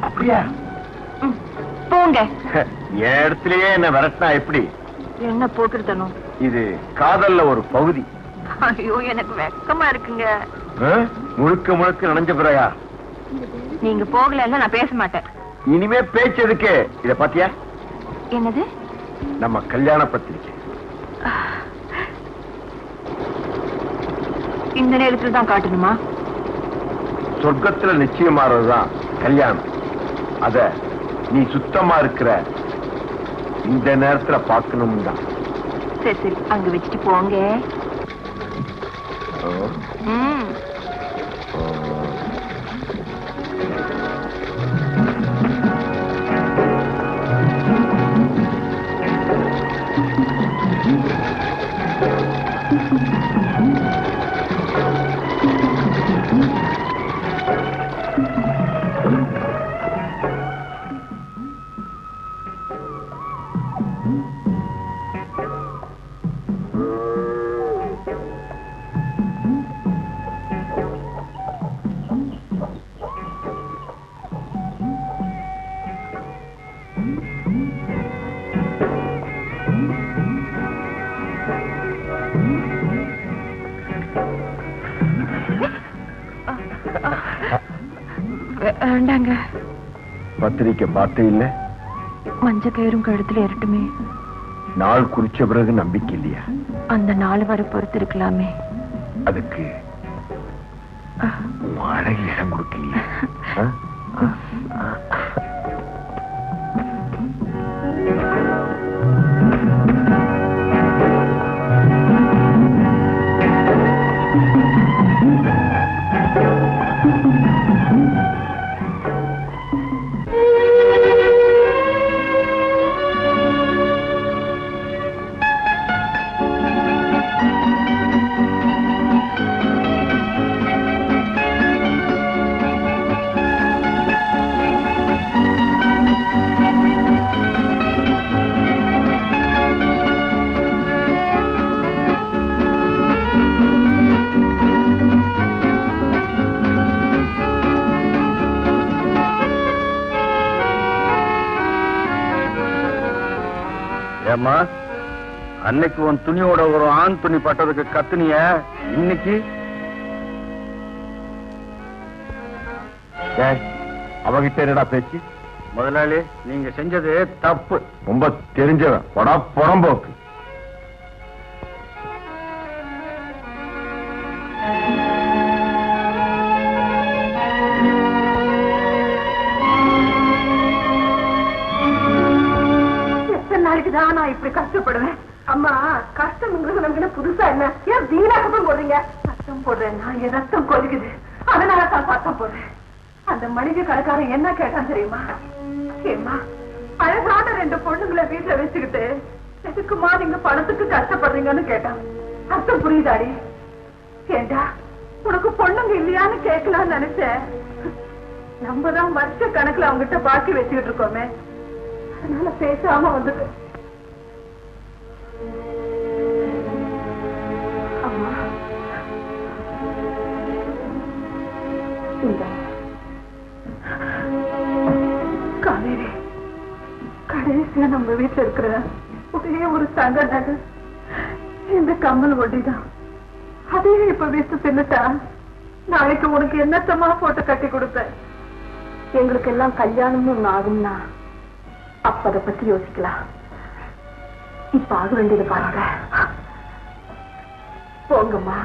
அப்படியா? போங்க. என் இடத்துலயே என்ன விரட்டினா எப்படி? என்ன போக்குறதனும்? இது காதல்ல ஒரு பகுதி. ஐயோ, எனக்கு வெக்கமா இருக்குங்க. முழுக்க முழுக்க நினைஞ்ச பிறகா? நீங்க போகலன்னா நான் பேச மாட்டேன். இனிமே பேச்சு எதுக்கு? இத பாத்தியா? என்னது? நம்ம கல்யாண பத்திரிக்கை. இந்த நேரத்துல தான் காட்டணுமா? சொர்க்கத்துல நிச்சயமாறதுதான் கல்யாணம். அத நீ சுத்தமா இருக்கிற இந்த நேரத்துல பாக்கணும் தான். சரி சரி, அங்க வச்சுட்டு போங்க. வேண்டாங்க. பத்திரிக்கை பார்த்தே இல்ல? மஞ்ச கயிறும் கழுத்துல ஏறட்டுமே. நாள் குறிச்ச பிறகு நம்பிக்கை இல்லையா? அந்த நாள் வரை பொறுத்து இருக்கலாமே. அதுக்கு அழகு இடம் கொடுக்கலையா? ஏம்மா, அன்னைக்கு உன் துணியோட ஒரு ஆண் துணி பட்டதுக்கு கத்துனிய, இன்னைக்கு அவகிட்ட என்னடா பேச்சு? முதலாளி, நீங்க செஞ்சது தப்பு. ரொம்ப தெரிஞ்சவன் புறம்போக்கு. நாளைக்கு நானா இப்படி கஷ்டப்படுவேன்? அம்மா, கஷ்டம்ங்கிறது நமக்கு என்ன புதுசா என்ன? ஏன் வீணா சத்தம் போடுறீங்க? சத்தம் போடுறேன் நான், என் ரத்தம் கொதிக்குது, அதனால தான் சத்தம் போடுறேன். அந்த மளிகை கடைக்காரன் என்ன கேட்டான் தெரியுமா? ஏம்மா, அழகான 2 பொண்ணுங்களை வீட்டுல வச்சுக்கிட்டு எதுக்குமா நீங்க பணத்துக்கு கஷ்டப்படுறீங்கன்னு கேட்டான். அர்த்தம் புரியுதாடி? ஏண்டா, உனக்கு பொண்ணுங்க இல்லையான்னு கேட்கலான்னு நினைச்சேன். நம்ம தான் வருஷ கணக்குல அவங்ககிட்ட பாக்கி வச்சுக்கிட்டு இருக்கோமே, அதனால பேசாம வந்துட்டு. அம்மா, இந்த காவேரி, கடைசியா நம்ம வீட்டுல இருக்கிற ஒரே ஒரு தங்க நகை இந்த கம்மல் ஒட்டிதான். அதே இப்ப வீட்டு தின்னுட்டா நாளைக்கு உனக்கு என்னத்தமா போட்டு கட்டி கொடுப்பேன். எங்களுக்கு எல்லாம் கல்யாணம்னு ஒண்ணு ஆகும்னா அப்ப அதை பத்தி யோசிக்கலாம். இப்ப ஆக வேண்டியது பாருங்க. போங்கம்மா.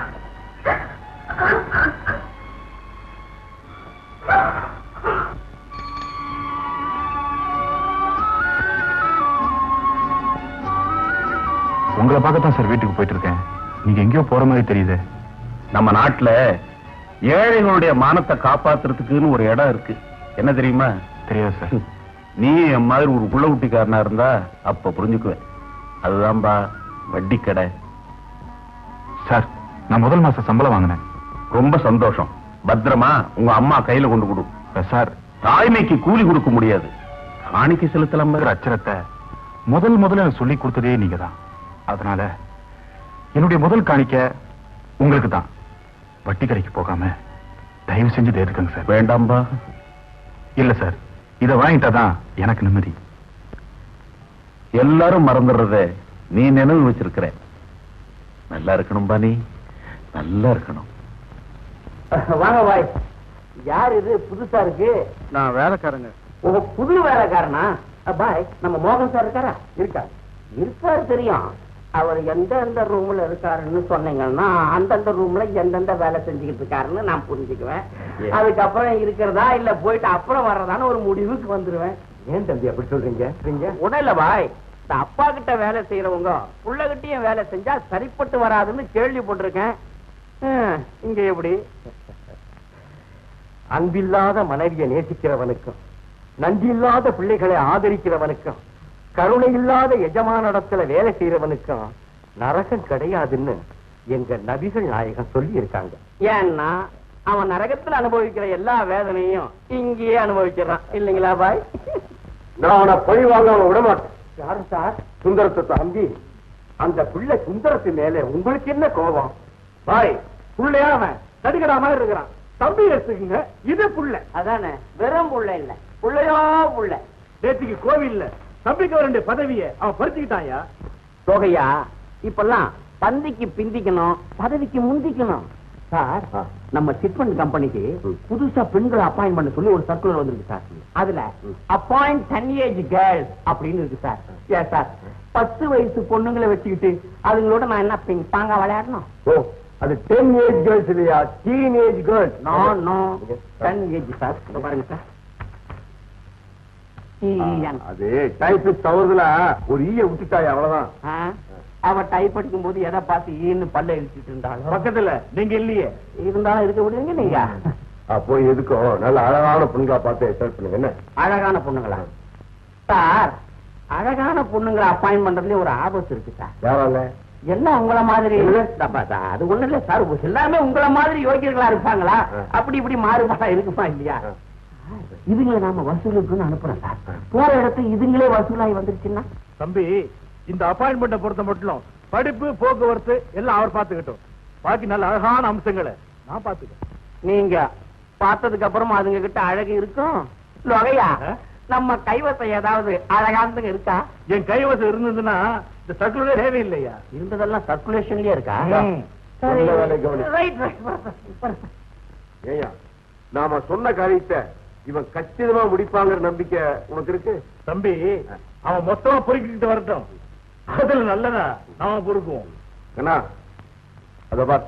உங்களை பார்க்கத்தான் சார் வீட்டுக்கு போயிட்டு இருக்கேன். நீங்க எங்கேயோ போற மாதிரி தெரியுது. நம்ம நாட்டுல ஏழைகளுடைய மானத்தை காப்பாத்துறதுக்குன்னு ஒரு இடம் இருக்கு. என்ன தெரியுமா? தெரியாது சார். நீ என் மாதிரி ஒரு புள்ள குட்டிக்காரனா இருந்தா அப்ப புரிஞ்சுக்குவேன். அதுதான்பா வட்டி கடை. சார், நான் முதல் மாசம் சம்பளம் வாங்கினேன். ரொம்ப சந்தோஷம். பத்திரமா உங்க அம்மா கையில கொண்டு கொடு. சார், தாய்மைக்கு கூலி கொடுக்க முடியாது, காணிக்கை செலுத்தலாம். அச்சரத்தை முதல்ல சொல்லி கொடுத்ததே நீங்க தான். அதனால என்னுடைய முதல் காணிக்க உங்களுக்கு தான். வட்டி கடைக்கு போகாம தயவு செஞ்சு தேர்த்துக்கங்க சார். வேண்டாம்பா. இல்ல சார், இதை வாங்கிட்டாதான் எனக்கு நிம்மதி. எல்லாரும் மறந்துடுறத நீ நினைவு வச்சிருக்கிற. நல்லா இருக்கணும்பா, நீ நல்லா இருக்கணும். வாங்க பாய். யார் இது புதுசா இருக்கு? நான் வேலைக்காரங்க. உங்க புது வேலைக்காரனா? பாய், நம்ம மோகன் சார் இருக்காரா? இருக்காரு தெரியும். அவர் எந்தெந்த ரூம்ல இருக்காருன்னு சொன்னீங்கன்னா அந்தந்த ரூம்ல எந்தெந்த வேலை செஞ்சுக்கிட்டு இருக்காருன்னு நான் புரிஞ்சுக்குவேன். அதுக்கப்புறம் இருக்கிறதா இல்ல போயிட்டு அப்புறம் வர்றதான்னு ஒரு முடிவுக்கு வந்துருவேன். ஏன் தம்பி அப்படி சொல்றீங்க? ஒண்ணும் இல்ல பாய், இந்த அப்பா கிட்ட வேலை செய்யறவங்க புள்ளகிட்டையும் வேலை செஞ்சா சரிப்பட்டு வராதுன்னு கேள்விப்பட்டிருக்கேன். இங்க எப்படி? அன்பில்லாத மனைவியை நேசிக்கிறவனுக்கும் நன்றியில்லாத பிள்ளைகளை ஆதரிக்கிறவனுக்கும் கருணை இல்லாத எஜமானிடத்துல வேலை செய்யறவனுக்கும் நரகம் கிடையாதுன்னு எங்க நபிகள் நாயகம் சொல்லி இருக்காங்க. ஏன்னா அவன் நரகத்துல அனுபவிக்கிற எல்லா வேதனையும் இங்கேயே அனுபவிக்கிறான் இல்லைங்களா பாய்? நான் அவனை பழி வாங்க அவனை விட மாட்டேன். யாரு சார்? சுந்தரத்தை தம்பி. அந்த பிள்ளை சுந்தரத்து மேல உங்களுக்கு என்ன கோபம்? பாய், புள்ளையா அவன் தடுக்கடா மாதிரி இருக்கிறான். தம்பி எடுத்துக்குங்க, இது புள்ள. அதானே, வெறும் புள்ள இல்ல, புள்ளையோ புள்ள. நேற்றுக்கு கோவில்ல தம்பிக்கு 2 பதவியை அவன் பறிச்சுக்கிட்டாயா? தொகையா இப்பெல்லாம் பந்திக்கு பிந்திக்கணும், பதவிக்கு முந்திக்கணும். சார், நம்ம சிட்பண்ட் கம்பெனிக்கு புதுசா பெண்களை அப்பாயிண்ட் பண்ண சொல்லி ஒரு சர்க்குலர் வந்திருக்கு சார். அதுல அப்பாயிண்ட் 10 ஏஜ் கேர்ள்ஸ் அப்படின்னு இருக்கு சார். ஏன் சார், 10 வயசு பொண்ணுங்களை வச்சுக்கிட்டு அதுங்களோட நான் என்ன பிங் பாங்கா விளையாடணும்? ஓ, அது 10 ஏஜ் கேர்ள்ஸ் இல்லையா, teenage girls. No no, 10 age sir. பாருங்க சார், அது டைப்பிஸ்ட் தவறுதல ஒரு ஈய விட்டுட்டாய், அவ்வளவுதான். அவ டைப் படிக்கும் போது எதை பார்த்து ஈன்னு பல்ல இழுத்துட்டு இருந்தாலும் பக்கத்துல நீங்க இல்லையே. இருந்தாலும் இருக்க விடுவீங்க நீங்க. அப்போ எதுக்கும் நல்ல அழகான பொண்ணுங்களா பார்த்து செலக்ட் பண்ணுங்க. என்ன அழகான பொண்ணுங்களா சார்? அழகான பொண்ணுங்களை அப்பாயிண்ட் பண்றதுல ஒரு ஆபத்து இருக்கு சார். யாரால? எல்லாம் உங்கள மாதிரி அது ஒண்ணு இல்ல சார். எல்லாமே உங்கள மாதிரி யோகியர்களா இருப்பாங்களா? அப்படி இப்படி மாறுபாடா இருக்குமா இல்லையா? இதுங்களை நாம வசூலுக்குன்னு அனுப்புறோம் சார். போற இடத்துல இதுங்களே வசூலாகி வந்துருச்சுன்னா? தம்பி, இந்த அப்பாயின்மெண்ட்டை பொறுத்த மட்டும் படிப்பு போக்குவரத்து எல்லாம் அவர் பார்த்துக்கிட்டோம். பாக்கி நல்ல அழகான அம்சங்களை நான் பார்த்துக்கிறேன். நீங்க பார்த்ததுக்கு அப்புறமா அதுங்க கிட்ட அழகு இருக்கும். லொகையா, நம்ம கைவசம் ஏதாவது அழகானதுங்க இருக்கா? என் கைவசம் இருந்ததுன்னா இந்த சர்க்குலரே தேவை இல்லையா? இருந்ததெல்லாம் சர்க்குலேஷன்லயே இருக்கா? ஏயா, நாம சொன்ன காரியத்தை இவன் கச்சிதமா முடிப்பாங்கிற நம்பிக்கை உனக்கு இருக்கு? தம்பி, அவன் மொத்தமா பொறுக்கிட்டு வரட்டும். அதுல நல்லதா நாம பொறுக்குவோம். என்ன அத பார்,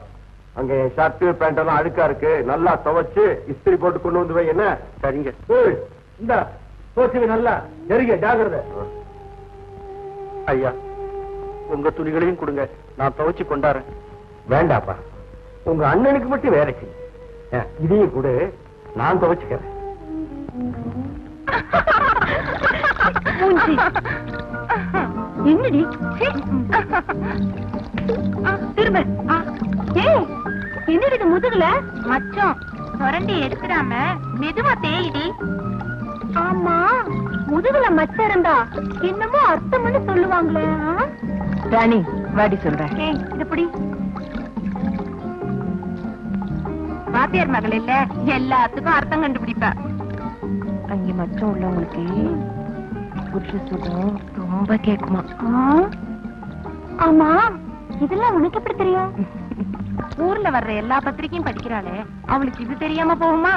அங்க ஷர்ட் பேண்ட் எல்லாம் அழுக்கா இருக்கு, நல்லா துவைச்சு இஸ்திரி போட்டு கொண்டு வந்து வை. என்ன? சரிங்க. இந்த தோச்சுவை நல்லா நெருங்க, ஜாகிரதை. ஐயா, உங்க துணிகளையும் கொடுங்க, நான் துவைச்சு கொண்டாறேன். வேண்டாப்பா, உங்க அண்ணனுக்கு மட்டும் வேலை செய்யும். இதையும் கூட நான் துவைச்சுக்கிறேன். என்னடி திரும்ப என்னடி முதுகுல மச்சம் சுரண்டி எடுத்துடாம மெதுவா தேயிடி. ஆமா, முதுகுல மச்சம் இருந்தா என்னமோ அர்த்தம்னு சொல்லுவாங்களே. ராணி வாடி சொல்றேன். இது பிடி. வாத்தியார் மகள் இல்ல, எல்லாத்துக்கும் அர்த்தம் கண்டுபிடிப்பா. அங்க மச்சம் உள்ளவங்களுக்கு புருஷ சுகம் ரொம்ப கேக்குமா. ஆமா, இதெல்லாம் உனக்கு எப்படி தெரியும்? ஊர்ல வர்ற எல்லா பத்திரிக்கையும் படிக்கிறாளே, அவளுக்கு இது தெரியாம போகுமா?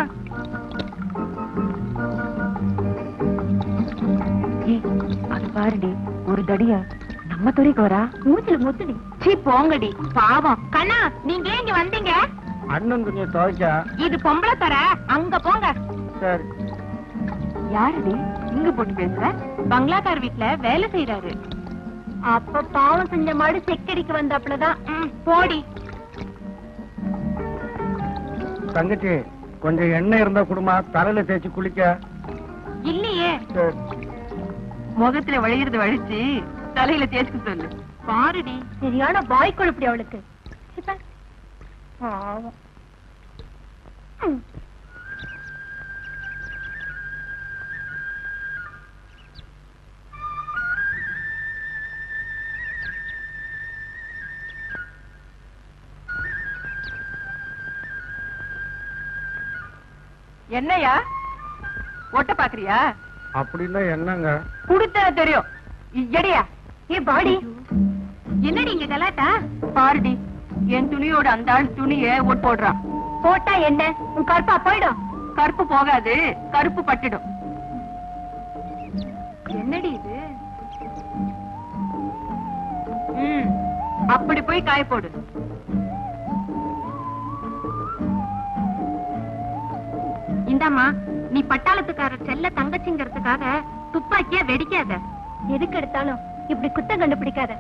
அது பாருடி, ஒரு தடியா நம்ம துறைக்கு வரா. மூச்சுல முத்துடி. சீ போங்கடி, பாவம். கண்ணா, நீங்க இங்க வந்தீங்க? அண்ணன் துணியை துவைச்சா. இது பொம்பளை தர, அங்க போங்க. சரி. யாருடி இங்க போட்டு பேசுற? பங்களாக்கார் வீட்டுல வேலை செய்யறாரு. அப்ப பாவம் செஞ்ச மாடு செக்கடிக்கு வந்தாப்புலதான். போடி. தங்கச்சி, கொஞ்சம் எண்ணெய் இருந்தா குடுமா, தலையில தேய்ச்சி குளிக்க. இல்லையே, முகத்துல வழியிறது வழிச்சு தலையில தேய்ச்சி சொல்லு. பாருடி, சரியான வாய் கொழுப்படி அவளுக்கு. பாவம். என்னையா ஒட்ட பாக்குறியா? அப்படின்னா என்னங்க? குடுத்த தெரியும். எடியா ஏ பாடி, என்னடி இங்க கலாட்டா? பாருடி, என் துணியோட அந்த ஆள் துணிய ஒட்டு போடுறான். போட்டா என்ன, உன் கருப்பா போயிடும். கருப்பு போகாது, கருப்பு பட்டுடும். என்னடி இது? அப்படி போய் காய போடு. இந்தாமா, நீ பட்டாளத்துக்காரர் செல்ல தங்கச்சிங்கிறதுக்காக துப்பாக்கியா வெடிக்காத. எதுக்கு எடுத்தாலும் இப்படி குத்தம் கண்டுபிடிக்காத.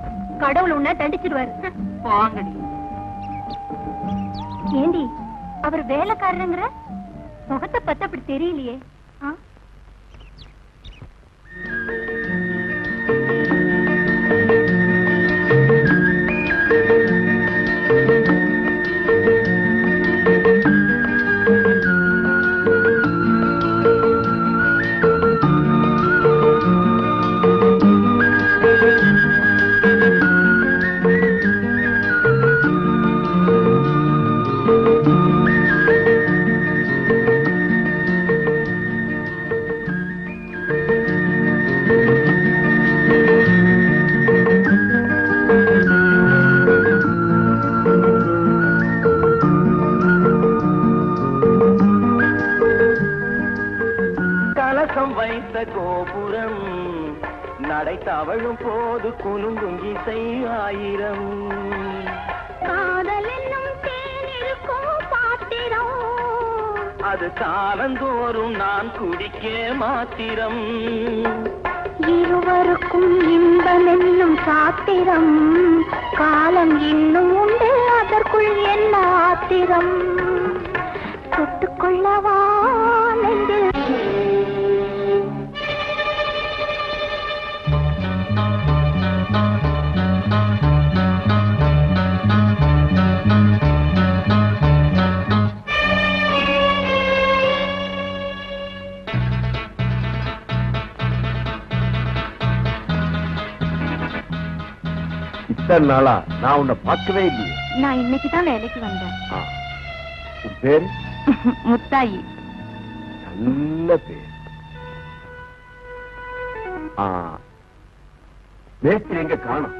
கடவுள் உன்ன தண்டிச்சிடுவாரு. போங்கடி. ஏண்டி, அவர் வேலைக்காரருங்கிற முகத்தை பத்தி அப்படி தெரியலையே. கோபுரம் நடை தவழும் போது குலுங்கும் இசை ஆயிரம். காதல் என்னும் தேனிருக்கும் பாத்திரம், அது காலந்தோறும் நான் குடிக்க மாத்திரம். இருவருக்கும் இன்பம் என்னும் சாத்திரம், காலம் இன்னும் உண்டு அதற்குள் என்ன ஆத்திரம். தொட்டுக்கொள்ளவா நெஞ்சில் இத்தனை நாளா நான் உன்னை பார்க்கவே இல்லையே. நான் இன்னைக்குதான் வேலைக்கு வந்தேன். உன் பேரு? முத்தாயி. நல்ல பேர். மேஸ்திரி எங்க காணோம்?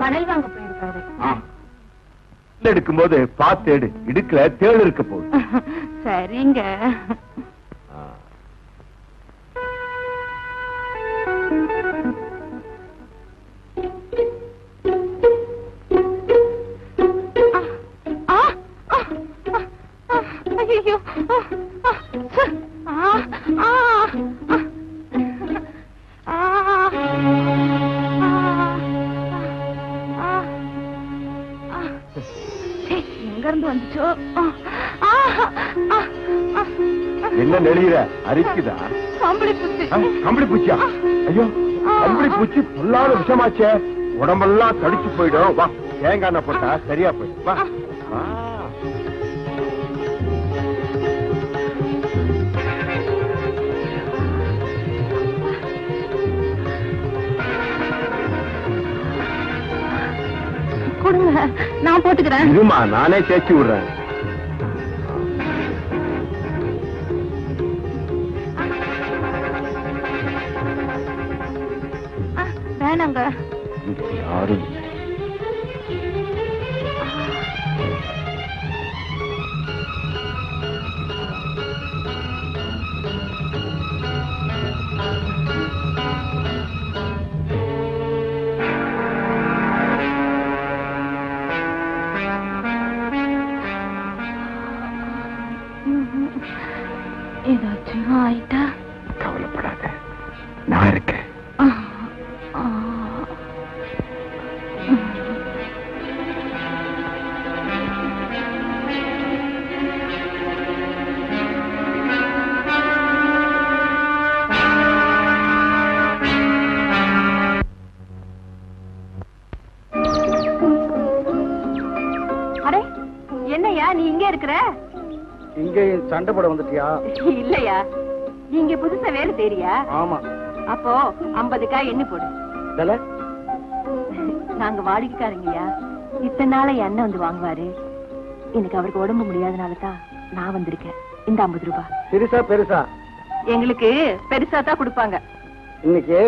மணல் வாங்க போயிருக்காரு. எடுக்கும் போது பார்த்து எடு, இடுக்கல தேள் இருக்க போகுது. சரிங்க. ஐயோ, வந்துச்சோ. என்ன நெளிகிற? அரிக்குதா? கம்பளி பூச்சி. கம்பளி பூச்சியா? ஐயோ, கம்பளி பூச்சி பொல்லாத விஷமாச்சே, உடம்பெல்லாம் தடிச்சு போயிடும். வா, தேங்காய் எண்ணெய் போட்டா சரியா போயிடும். வா. கொடுங்க, நான் போட்டுக்கிறேன். இருமா, நானே தேய்ச்சி விடுறேன். வேணாங்க. யாரும் ஏதாச்சும் ஆயிட்டா கவலைப்படாத, நான் இருக்கேன். அடே, என்னையா நீ இங்க இருக்கிற? இங்கே சண்டை போட வந்துட்டியா? இல்லையா, நீங்க புதுசா வேலை தெரியா? ஆமா. அப்போ 50 காய் எண்ணி போடு. தல நாங்க வாடிக்கைக்காரங்கய்யா. இத்தனை நாள என் அண்ணன் வந்து வாங்குவாரு. எனக்கு அவருக்கு உடம்பு முடியாதனாலதான் நான் வந்திருக்கேன். இந்த 50 ரூபாய். பெருசா பெருசா? எங்களுக்கு பெருசா தான் கொடுப்பாங்க. இன்னைக்கு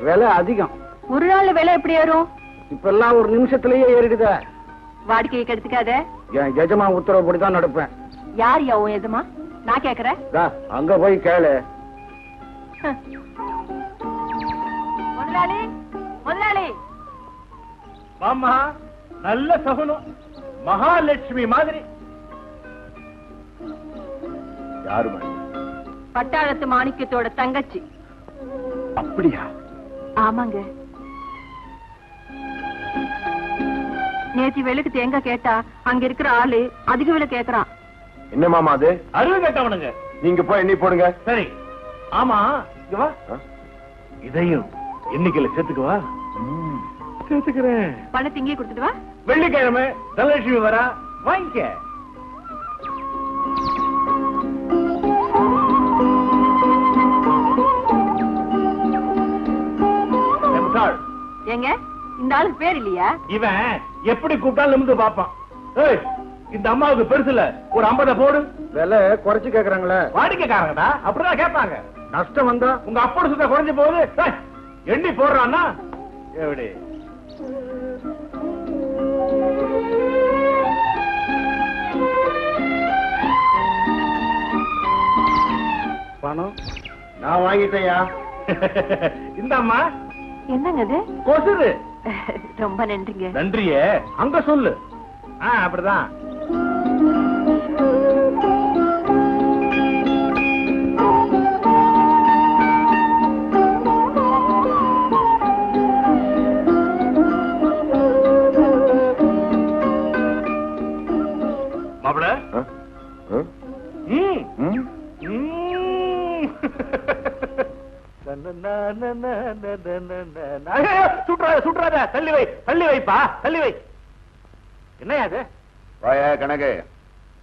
விலை அதிகம். ஒரு நாள் விலை எப்படி ஏறும்? இப்ப எல்லாம் ஒரு நிமிஷத்திலேயே ஏறிடுத. வாடிக்கையை கெடுத்துக்காத. என் எஜமா உத்தரவுப்படிதான் நடப்பேன். யார் யாவும் எதுமா? நான் கேக்குறேன். அங்க போய் கேளு. முதலாளி, முதலாளி. மாமா, நல்ல சகுனம், மகாலட்சுமி மாதிரி. யாரு? பட்டாளத்து மாணிக்கத்தோட தங்கச்சி. அப்படியா? ஆமாங்க. நேத்தி வெளுக்கு தேங்காய் கேட்டா அங்க இருக்கிற ஆளு அதிக விலை கேக்குறான். என்ன மாமா அது? அருள் கேட்டவனுங்க. நீங்க போய் எண்ணி போடுங்க. சரி. ஆமா, இங்க வா. இதையும் எண்ணிக்கையில சேர்த்துக்குவா. சேர்த்துக்கிறேன். பணத்தை இங்கே கொடுத்துட்டு வா. வெள்ளிக்கிழமை தனலட்சுமி வரா, வாங்கிக்க. ஏங்க, இந்த ஆளுக்கு பேர் இல்லையா? இவன் எப்படி கூப்பிட்டாலும் நிமிந்து பாப்பான். ஏய், இந்த அம்மாவுக்கு பெருசுல ஒரு 50 போடு. விலை குறைச்சு கேக்குறாங்களே. வாடிக்கைக்காரங்கடா, அப்படிதான் கேட்பாங்க. நஷ்டம் வந்தா உங்க அப்போட சுத்த குறைஞ்சு போகுது. ஏய், எண்ணி போடுறான்னா எப்படி? பணம் நான் வாங்கிட்டேயா. இந்த அம்மா என்னங்க அது? கொசுது. ரொம்ப நன்றிங்க. நன்றியே அங்க சொல்லு. அப்படிதான். மாப்பிள, சுற்றாத, தள்ளி வை, தள்ளி வைப்பா, தள்ளி வை. என்னையா அது? வாயா கணக்கு,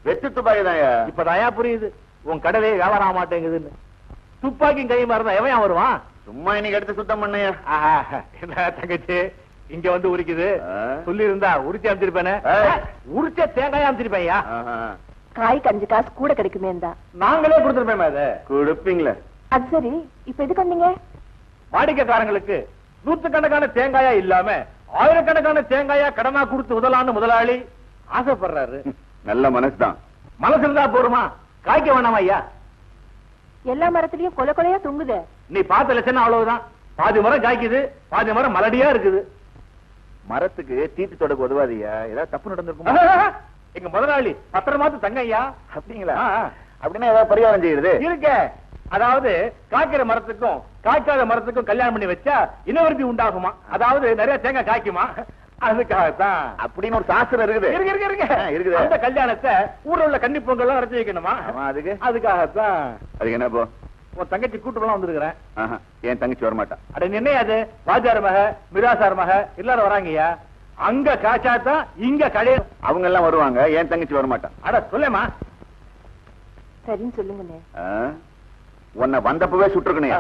வெட்டு துப்பாக்கி தான். இப்பதாயா புரியுது உன் கடலே வியாபாரம் ஆக மாட்டேங்குதுன்னு. துப்பாக்கியும் கையுமா இருந்தா எவன் வருவான்? சும்மா இன்னைக்கு எடுத்து சுத்தம் பண்ணையா. என்ன தங்கச்சி இங்க வந்து உரிக்குது? சொல்லி இருந்தா உரிச்சு அமைச்சிருப்பேனே. உரிச்ச தேங்காய் அமைச்சிருப்பேயா? காய் 5 காசு கூட கிடைக்குமே. நாங்களே கொடுத்துருப்பேன். அதை கொடுப்பீங்களே. அது சரி, இப்ப எதுக்கு வந்தீங்க? வாடிக்கைக்காரங்களுக்கு நூற்றுக்கணக்கான தேங்காயா இல்லாம ஆயிரக்கணக்கான தேங்காயா கடனா கொடுத்து உதலான்னு முதலாளி ஆசைப்படுறாரு. நல்ல மனசுதான். மனசு இருந்தா போருமா? காய்க்க வேணாமா ஐயா? எல்லா மரத்திலயும் கொலை கொலையா தொங்குது. நீ பார்த்த லட்சணம் அவ்வளவுதான். பாதி மரம் காய்க்குது, பாதி மரம் மலடியா இருக்குது. மரத்துக்கு தீட்டு தொடக்க உதவாதியா? ஏதாவது தப்பு நடந்திருக்கும். எங்க முதலாளி பத்திரமாத்து தங்க ஐயா. அப்படிங்களா? அப்படின்னா ஏதாவது பரிகாரம் செய்யுது இருக்க. அதாவது காய்க்கிற மரத்துக்கும் காய்க்காத மரத்துக்கும் கல்யாணம் பண்ணி வச்சா இனவருத்தி உண்டாகுமா? அதாவது நிறைய தேங்காய் காய்க்குமா? அதுக்காகத்தான் அப்படின்னு ஒரு சாஸ்திரம் இருக்குது. இருக்குது. அந்த கல்யாணத்தை ஊர்ல உள்ள கன்னி பொங்கல் நடத்தி வைக்கணுமா? அதுக்காகத்தான். அதுக்கு என்ன போ? உன் தங்கச்சி கூட்டுலாம் வந்துருக்கிறேன். என் தங்கச்சி வரமாட்டா. அட என்ன அது வாஜார் மக மிராசார் மக எல்லாரும் வராங்கய்யா. அங்க காய்ச்சாதான் இங்க கடை. அவங்க எல்லாம் வருவாங்க, என் தங்கச்சி வரமாட்டா. அட சொல்லேமா. சரின்னு சொல்லுங்கண்ணே. உன்னை வந்தப்பவே சுட்டுருக்கணும்.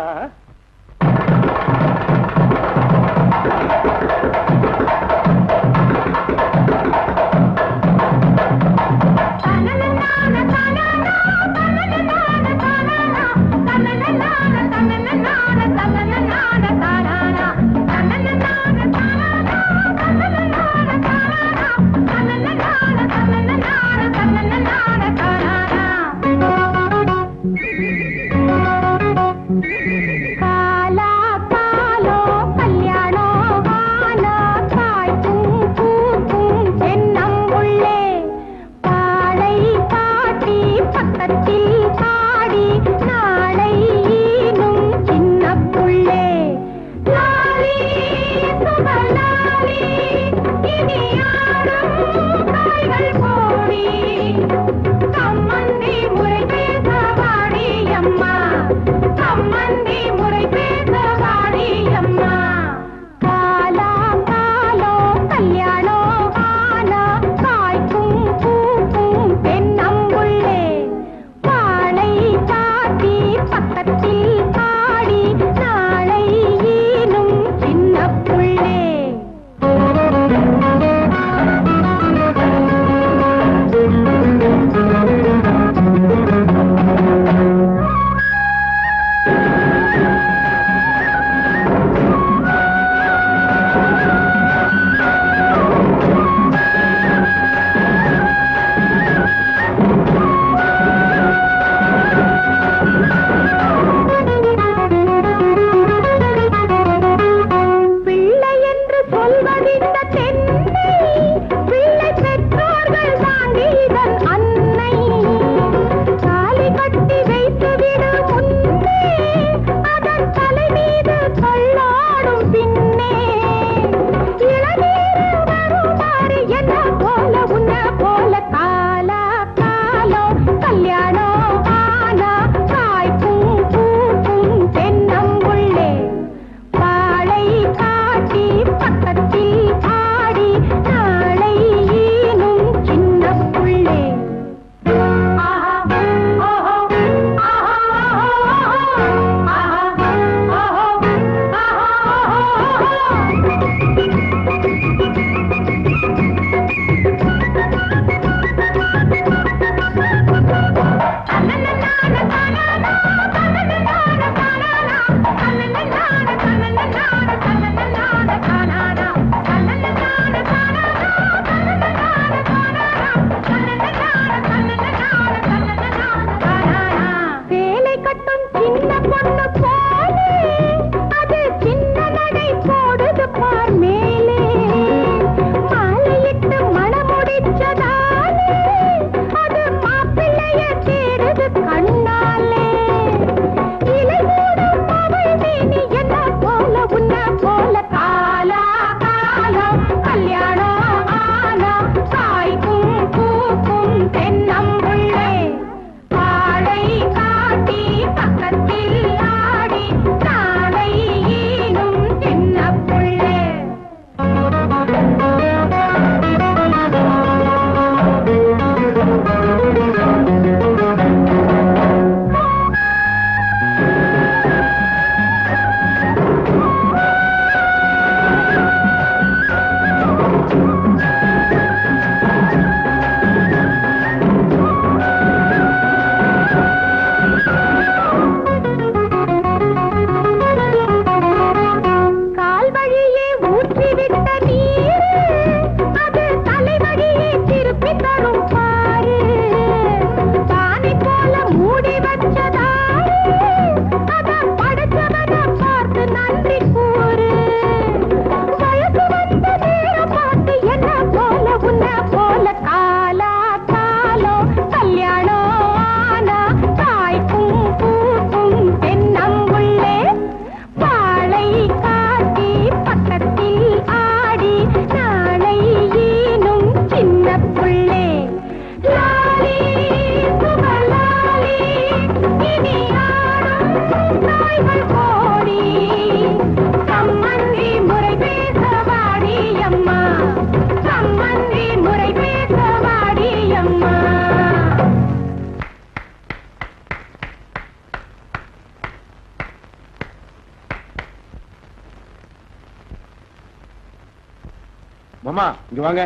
மாமா இங்க வாங்க.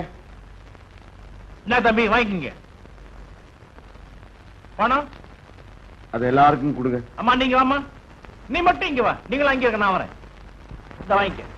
என்ன தம்பி வாங்கிக்கங்க. பணம் அது எல்லாருக்கும் கொடுங்க. அம்மா நீங்க வாமா. நீ மட்டும் இங்க வா. நீங்களும் அங்கே இருக்க, நான் வரேன். இத வாங்கிக்க.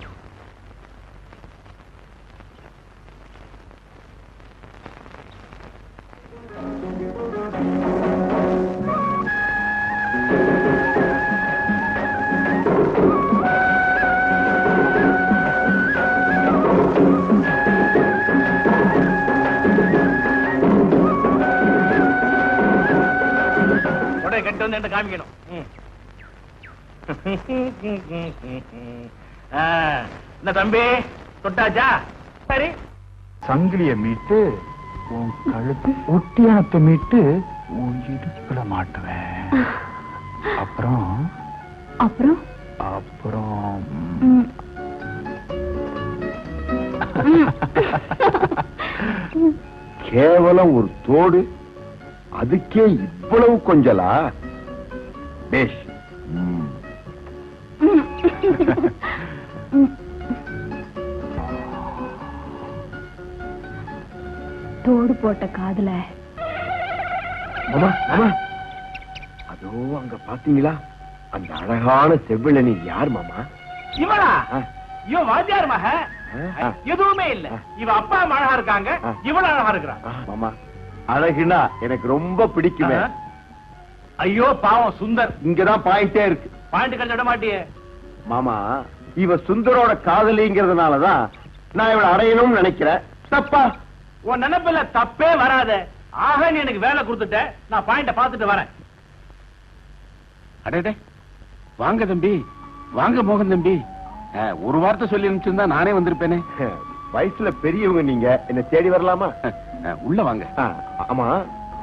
கட்டு வந்து என்ன காமிக்கணும். என்ன தம்பி தொட்டாச்சா? சரி, சங்கிலிய மீட்டு உன் கழுத்து ஒட்டியானத்தை மீட்டு உன் இடுப்புல மாட்டுவேன். அப்புறம் அப்புறம் அப்புறம் கேவலம் ஒரு தோடு, அதுக்கே இவ்வளவு கொஞ்சலா? பேஷ். தோடு போட்ட காதுல அதோ அங்க பாத்தீங்களா அந்த அழகான செவ்விழனி யார் மாமா? இவளா? இவ வாத்தியார் மக. எதுவுமே இல்ல. இவ அப்பா அழகா இருக்காங்க, இவள அழகா இருக்கிறா. மாமா அழகுனா எனக்கு ரொம்ப பிடிக்குமே. ஐயோ பாவம் சுந்தர். இங்கதான் பாயிண்டே இருக்கு. பாயிண்ட் கண்டு விட மாட்டியே மாமா. இவ சுந்தரோட காதலிங்கிறதுனாலதான் நான் இவளை அடையணும்னு நினைக்கிறேன். தப்பா? உன் நினைப்புல தப்பே வராத. ஆக நீ எனக்கு வேலை கொடுத்துட்ட, நான் பாயிண்ட பாத்துட்டு வரேன். அடே வாங்க தம்பி, வாங்க மோகன் தம்பி. ஒரு வார்த்தை சொல்லி அனுப்பிச்சிருந்தா நானே வந்திருப்பேனே. வயசுல பெரியவங்க நீங்க, என்ன தேடி வரலாமா? உள்ள வாங்க. ஆமா,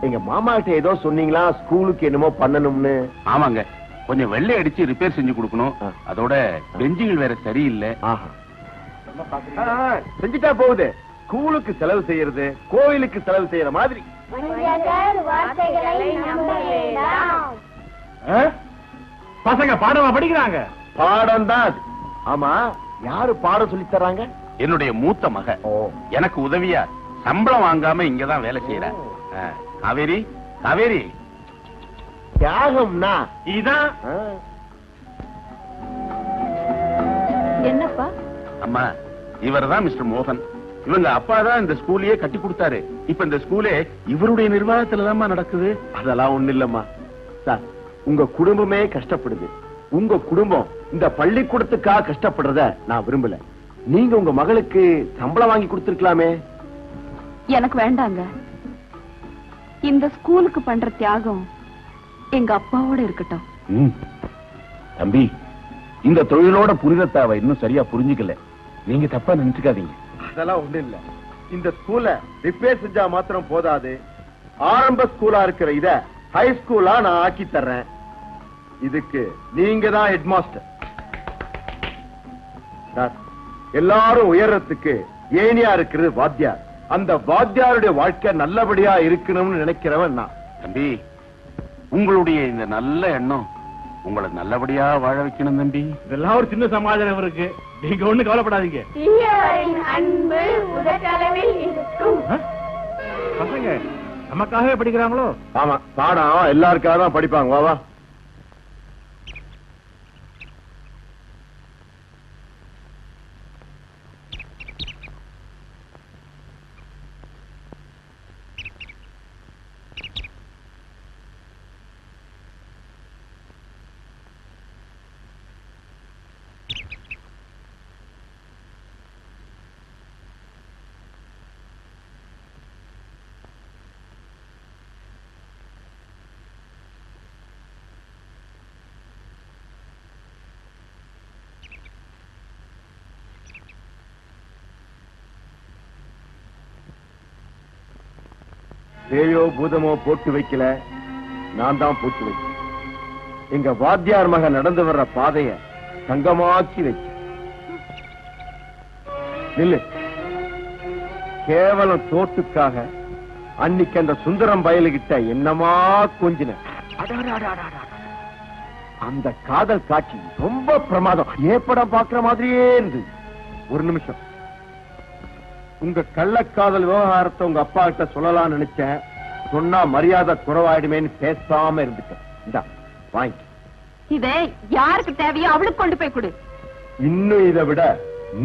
எங்க மாமா கிட்ட ஏதோ சொன்னீங்களா ஸ்கூலுக்கு என்னமோ பண்ணணும்னு? ஆமாங்க, கொஞ்சம் வெள்ளை அடிச்சு ரிப்பேர் செஞ்சு கொடுக்கணும். அதோட பெஞ்சுகள் வேற சரியில்லை. செஞ்சுட்டா போகுது. ஸ்கூலுக்கு செலவு செய்யறது கோயிலுக்கு செலவு செய்யற மாதிரி. பசங்க பாடமா படிக்கிறாங்க. பாடம் தான். ஆமா, யாரு பாடம் சொல்லி தர்றாங்க? என்னுடைய மூத்த மக. எனக்கு உதவியா சம்பளம் வாங்காம இங்கதான் வேலை செய்யற காவேரி. காவேரி தியாகம்னா இதான். என்னப்பா? அம்மா, இவர்தான் மிஸ்டர் மோகன். இவங்க அப்பா தான் இந்த ஸ்கூலையே கட்டி கொடுத்தாரு. இப்ப இந்த ஸ்கூலே இவருடைய நிர்வாகத்துலதான் நடக்குது. அதெல்லாம் ஒண்ணு இல்லம்மா சார். உங்க குடும்பமே கஷ்டப்படுது. உங்க குடும்பம் இந்த பள்ளிக்கூடத்துக்காக கஷ்டப்படுறத நான் விரும்பல. நீங்க உங்க மகளுக்கு சம்பளம் வாங்கி கொடுத்திருக்கலாமே. எனக்கு வேண்டாங்க. இந்த ஸ்கூலுக்கு பண்ற தியாகம் எங்க அப்பாவோட இருக்கட்டும். தம்பி, இந்த தொழிலோட புரிதத்தை அவ இன்னும் சரியா புரிஞ்சுக்கல. நீங்க தப்பா நினைச்சுக்காதீங்க. அதெல்லாம் ஒண்ணு இல்ல. இந்த ஸ்கூல ரிப்பேர் செஞ்சா மாத்திரம் போதாது. ஆரம்ப ஸ்கூலா இருக்கிற இத ஹை ஸ்கூலா நான் ஆக்கி தர்றேன். இதுக்கு நீங்க தான் ஹெட் மாஸ்டர். எல்லாரும் உயர்றதுக்கு ஏனியா இருக்கிறது வாத்தியார். அந்த வாத்தியாருடைய வாழ்க்கை நல்லபடியா இருக்கணும்னு நினைக்கிறவன் நான். தம்பி, உங்களுடைய இந்த நல்ல எண்ணம் உங்களை நல்லபடியா வாழ வைக்கணும் தம்பி. இதெல்லாம் ஒரு சின்ன சமாதானம் இருக்கு. நீங்க ஒண்ணு கவலைப்படாதீங்க. பசங்க நமக்காகவே படிக்கிறாங்களோ? ஆமா, பாடம் எல்லாருக்காக தான் படிப்பாங்க. வா வா. பேயோ பூதமோ போட்டு வைக்கல, நான் தான் போட்டு வைக்க. எங்க வாத்தியார் மக நடந்து வர்ற பாதைய தங்கமாக்கி வைக்க. நில்லு. கேவலம் தோட்டுக்காக அன்னைக்கு அந்த சுந்தரம் பயலுகிட்ட என்னமா கொஞ்சின. அந்த காதல் காட்சி ரொம்ப பிரமாதம். ஏப்படம் பாக்குற மாதிரியே இருந்து. ஒரு நிமிஷம். உங்க கள்ளக்காதல் விவகாரத்தை உங்க அப்பா கிட்ட சொல்லலாம்னு நினைச்சேன். சொன்னா மரியாதை குறைவாயிடுமேன்னு பேசாம இருந்துட்டேன். இந்தா வாங்கி. இதை யாருக்கு தேவையோ அவளுக்கு கொண்டு போய் கொடு. இன்னும் இதை விட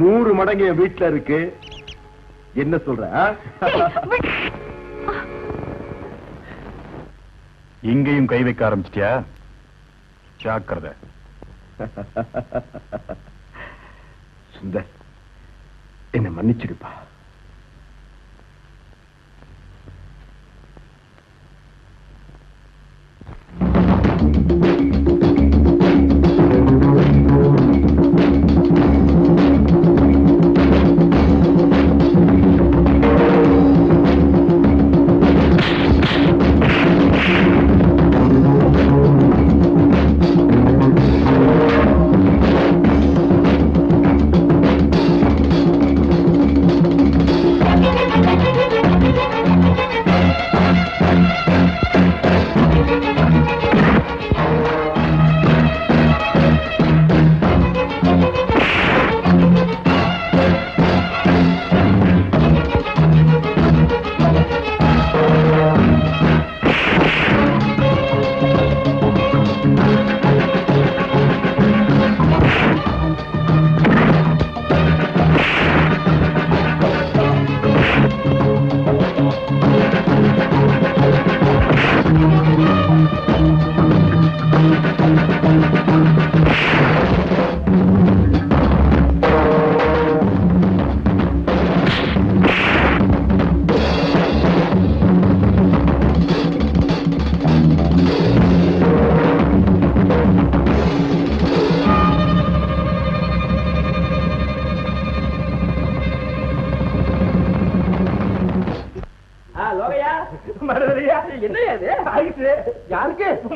100 மடங்கு என் வீட்டுல இருக்கு. என்ன சொல்ற? இங்கேயும் கை வைக்க ஆரம்பிச்சிட்டியா? ஜாக்கிரதை. சுந்தர், என்ன மன்னிச்சிடுப்பா.